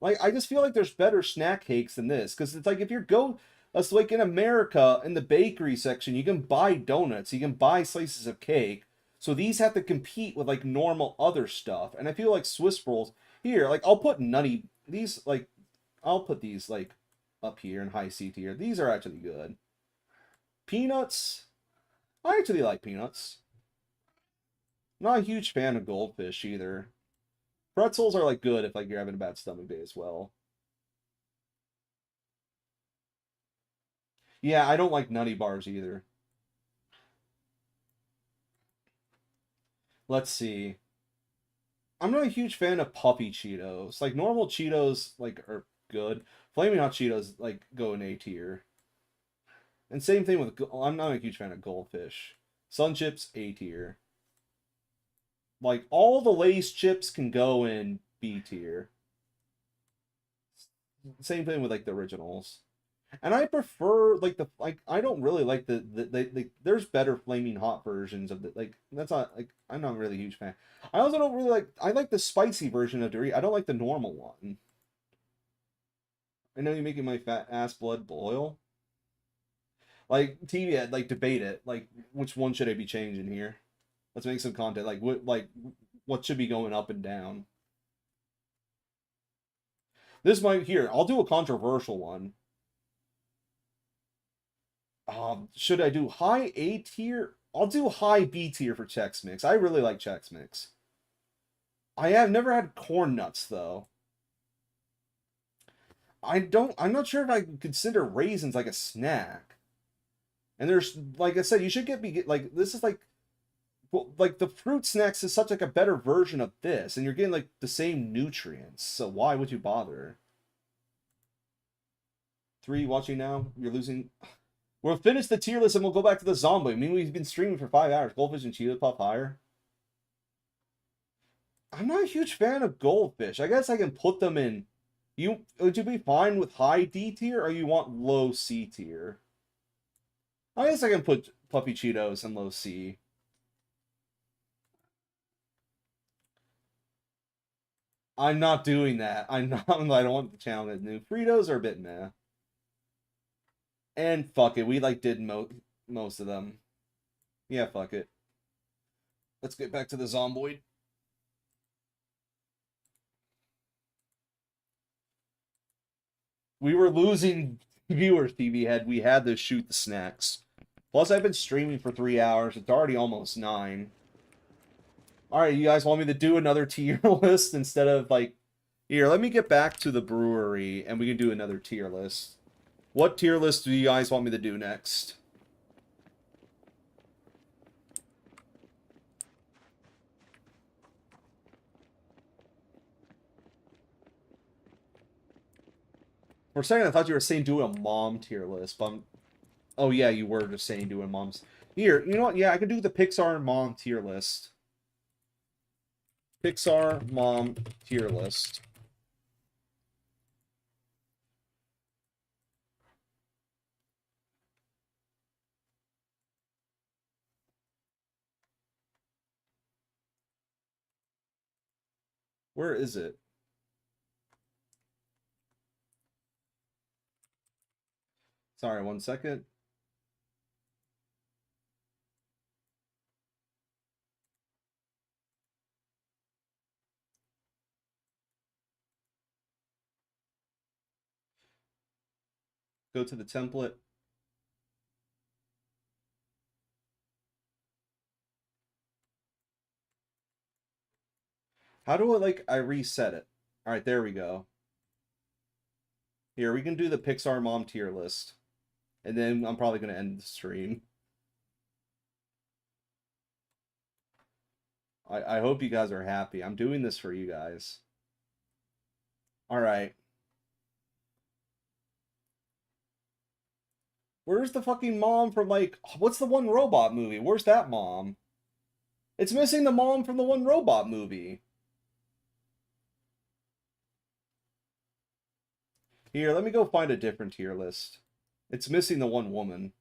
Like I just feel like there's better snack cakes than this because it's like if you go, it's like in America in the bakery section, you can buy donuts, you can buy slices of cake. So these have to compete with like normal other stuff, and I feel like Swiss rolls here, like I'll put nutty these like I'll put these like up here in high C tier. These are actually good. Peanuts, I actually like peanuts. Not a huge fan of goldfish either. Pretzels are like good if like you're having a bad stomach day as well. Yeah, I don't like nutty bars either. Let's see. I'm not a huge fan of puffy Cheetos. Like normal Cheetos like are good. Flaming Hot Cheetos like go in A tier. And same thing with I'm not a huge fan of Goldfish. Sun Chips A tier. Like all the Lay's chips can go in B tier. Same thing with like the originals. And I prefer like I don't really like there's better flaming hot versions of the like that's not like I'm not really a huge fan. I also don't really like I like the spicy version of Dorito. I don't like the normal one. I know you're making my fat ass blood boil. Like TV had like debate it. Like which one should I be changing here? Let's make some content. What should be going up and down? This might here, I'll do a controversial one. Should I do high A tier? I'll do high B tier for Chex Mix. I really like Chex Mix. I have never had corn nuts though. I'm not sure if I can consider raisins like a snack. And there's like I said, you should get like this is like well, like the fruit snacks is such like a better version of this, and you're getting like the same nutrients. So why would you bother? 3 watching now. You're losing. We'll finish the tier list and we'll go back to the Zomboid. I mean, we've been streaming for 5 hours. Goldfish and Cheetah Puff higher. I'm not a huge fan of goldfish. I guess I can put them in. Would you be fine with high D tier or you want low C tier? I guess I can put Puffy Cheetos in low C. I'm not doing that. I'm not. I don't want the channel to new. Fritos are a bit meh. And fuck it, we like did most of them. Yeah, fuck it. Let's get back to the Zomboid. We were losing viewers, TV Head. We had to shoot the snacks. Plus, I've been streaming for 3 hours. It's already almost 9. Alright, you guys want me to do another tier list instead of, like... Here, let me get back to the brewery, and we can do another tier list. What tier list do you guys want me to do next? For a second, I thought you were saying do a mom tier list, but oh yeah, you were just saying doing moms. Here, you know what? Yeah, I can do the Pixar mom tier list. Pixar mom tier list. Where is it? Sorry, 1 second. Go to the template. How do I reset it? Alright, there we go. Here, we can do the Pixar mom tier list. And then I'm probably going to end the stream. I hope you guys are happy. I'm doing this for you guys. Alright. Where's the fucking mom from, like... What's the one robot movie? Where's that mom? It's missing the mom from the one robot movie. Here, let me go find a different tier list. It's missing the one woman.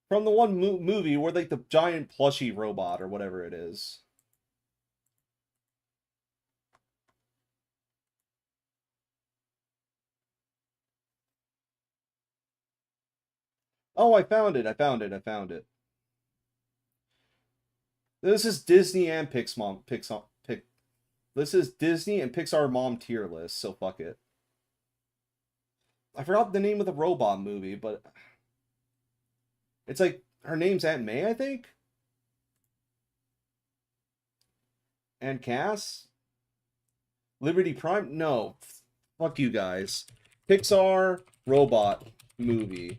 From the one movie where, like, the giant plushy robot or whatever it is. Oh, I found it. I found it. I found it. This is Disney and Pixar. This is Disney and Pixar mom tier list, so fuck it. I forgot the name of the robot movie, but it's like her name's Aunt May, I think. And Cass? Liberty Prime? No. Fuck you guys. Pixar robot movie.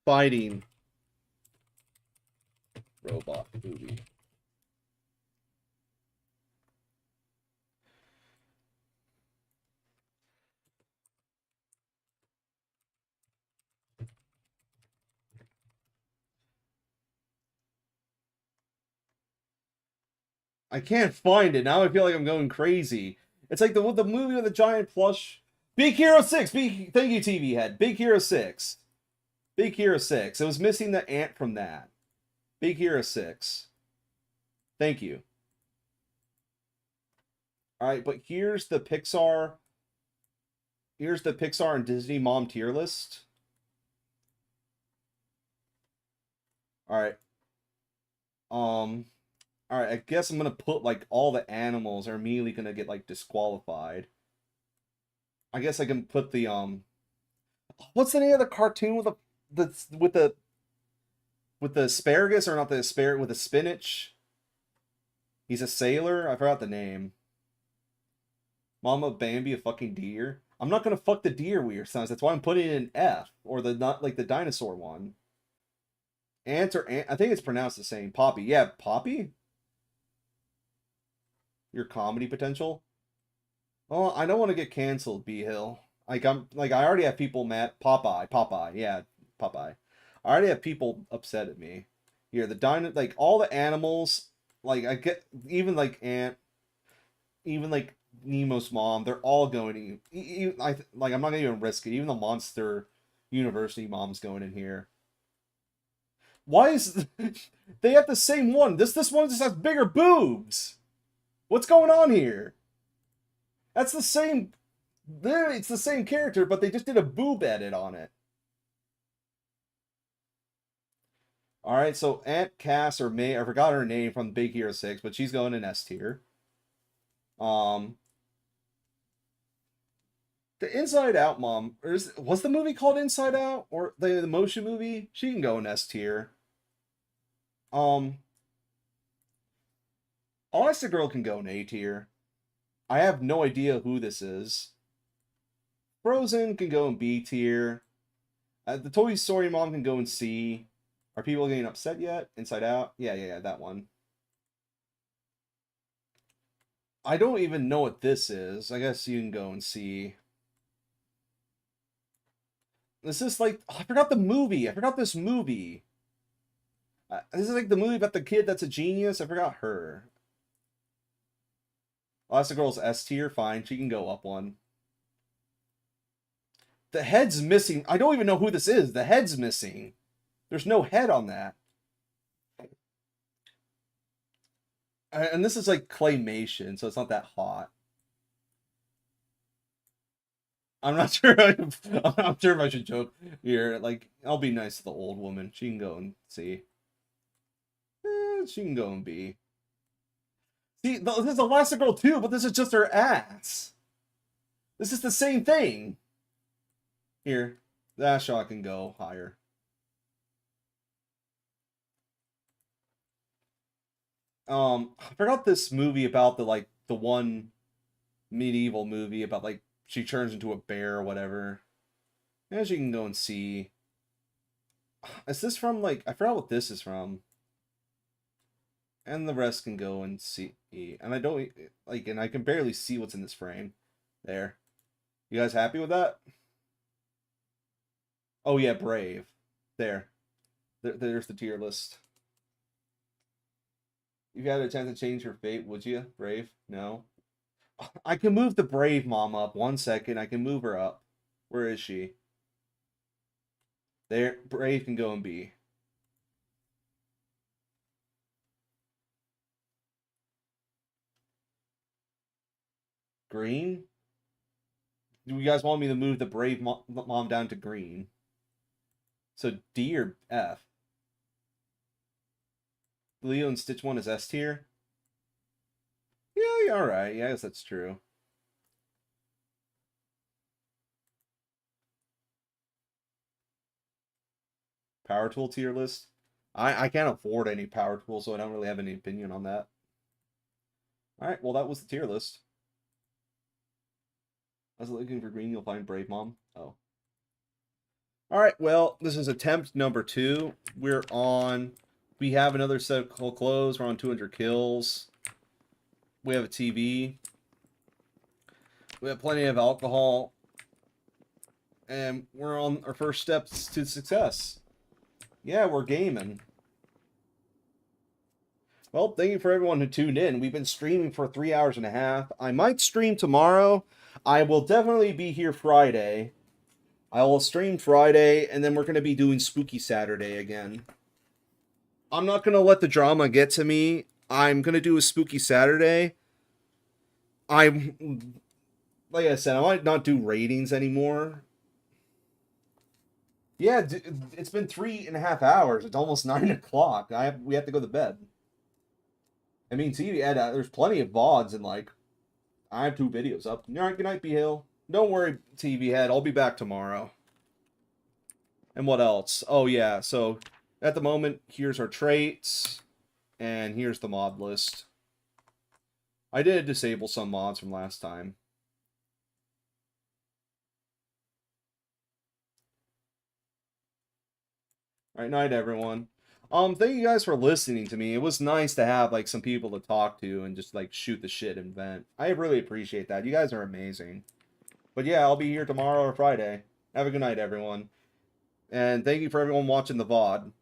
Fighting robot movie. I can't find it. Now I feel like I'm going crazy. It's like the movie with the giant plush. Big Hero 6! Thank you, TV Head. Big Hero 6. Big Hero 6. It was missing the ant from that. Big Hero 6. Thank you. Alright, but here's the Pixar. Here's the Pixar and Disney Mom tier list. Alright. Alright, I guess I'm gonna put, like, all the animals are immediately gonna get, like, disqualified. I guess I can put the, what's the name of the cartoon with the asparagus, or not the asparagus, with the spinach? He's a sailor? I forgot the name. Mama Bambi, a fucking deer? I'm not gonna fuck the deer weird sounds. That's why I'm putting it in F, or the, not like the dinosaur one. Ant or ant, I think it's pronounced the same. Poppy. Yeah, Poppy? Your comedy potential? Oh, I don't want to get canceled, B Hill. I already have people mad. Popeye, yeah, Popeye. I already have people upset at me. Here, like all the animals, like I get, even like Ant, even like Nemo's mom, they're all going to. I'm not gonna even risk it. Even the Monster University mom's going in here. Why is they have the same one? This one just has bigger boobs. What's going on here? That's the same. It's the same character, but they just did a boob edit on it. Alright, so Aunt Cass or May, I forgot her name from Big Hero 6, but she's going in S tier. The Inside Out mom, was the movie called Inside Out? Or the motion movie? She can go in S tier. Elastigirl can go in A tier. I have no idea who this is. Frozen can go in B tier. The Toy Story mom can go in C. Are people getting upset yet? Inside Out? Yeah, that one. I don't even know what this is. I guess you can go and see. This is like, oh, I forgot the movie. I forgot this movie. This is like the movie about the kid that's a genius. I forgot her. Elastigirl's S tier. Fine. She can go up one. The head's missing. I don't even know who this is. The head's missing. There's no head on that. And this is like claymation, so it's not that hot. I'm not sure. I'm not sure if I should joke here. Like, I'll be nice to the old woman. She can go and see. She can go and be. See, this is Elastigirl too, but this is just her ass. This is the same thing. Here, that shot can go higher. I forgot this movie about the one medieval movie about like she turns into a bear or whatever. As you can go and see. Is this from like, I forgot what this is from. And the rest can go and see. And I don't like, and I can barely see what's in this frame. There. You guys happy with that? Oh yeah, Brave. There's the tier list. If you had a chance to change your fate, would you? Brave? No. I can move the Brave mom up. 1 second. I can move her up. Where is she? There. Brave can go and be. Green? Do you guys want me to move the Brave mom down to green? So D or F? Leo and Stitch 1 is S tier? Yeah, alright. Yeah, I guess that's true. Power tool tier list? I can't afford any power tools, so I don't really have any opinion on that. Alright, well that was the tier list. I was looking for green, you'll find Brave Mom. Oh. Alright, well, this is attempt number 2. We have another set of clothes. We're on 200 kills. We have a TV. We have plenty of alcohol. And we're on our first steps to success. Yeah, we're gaming. Well, thank you for everyone who tuned in. We've been streaming for 3 hours and a half. I might stream tomorrow. I will definitely be here Friday. I will stream Friday, and then we're going to be doing Spooky Saturday again. I'm not going to let the drama get to me. I'm going to do a Spooky Saturday. Like I said, I might not do ratings anymore. Yeah, it's been 3.5 hours. It's almost 9 o'clock. We have to go to bed. I mean, TV Ed, there's plenty of VODs, and like, I have 2 videos up. All right, good night, B Hill. Don't worry, TV Head. I'll be back tomorrow. And what else? Oh yeah, so at the moment, here's our traits, and here's the mod list. I did disable some mods from last time. Alright, night everyone. Thank you guys for listening to me. It was nice to have like some people to talk to and just like shoot the shit and vent. I really appreciate that. You guys are amazing. But yeah, I'll be here tomorrow or Friday. Have a good night, everyone. And thank you for everyone watching the VOD.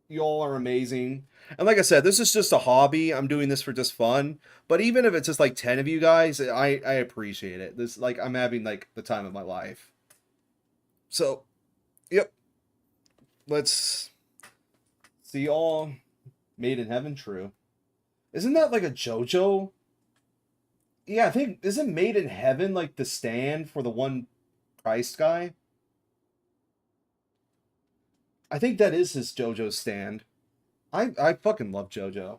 You all are amazing. And like I said, this is just a hobby. I'm doing this for just fun. But even if it's just like 10 of you guys, I appreciate it. This, like, I'm having like the time of my life. So, yep. Let's see y'all. Made in Heaven, true. Isn't that like a JoJo? Yeah, I think, isn't Made in Heaven like the stand for the one Christ guy? I think that is his JoJo stand. I fucking love JoJo.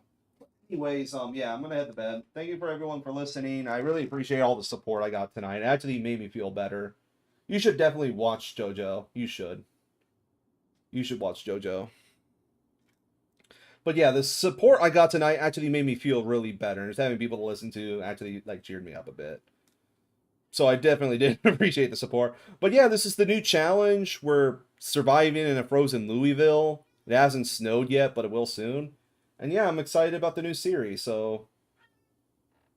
Anyways, yeah, I'm gonna head to bed. Thank you for everyone for listening. I really appreciate all the support I got tonight. It actually made me feel better. You should definitely watch JoJo. You should. You should watch JoJo. But yeah, the support I got tonight actually made me feel really better. Just having people to listen to actually like cheered me up a bit. So I definitely did appreciate the support. But yeah, this is the new challenge. We're surviving in a frozen Louisville. It hasn't snowed yet, but it will soon. And yeah, I'm excited about the new series. So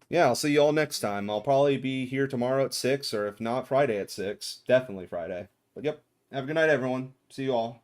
yeah, I'll see you all next time. I'll probably be here tomorrow at 6, or if not, Friday at 6. Definitely Friday. But yep, have a good night, everyone. See you all.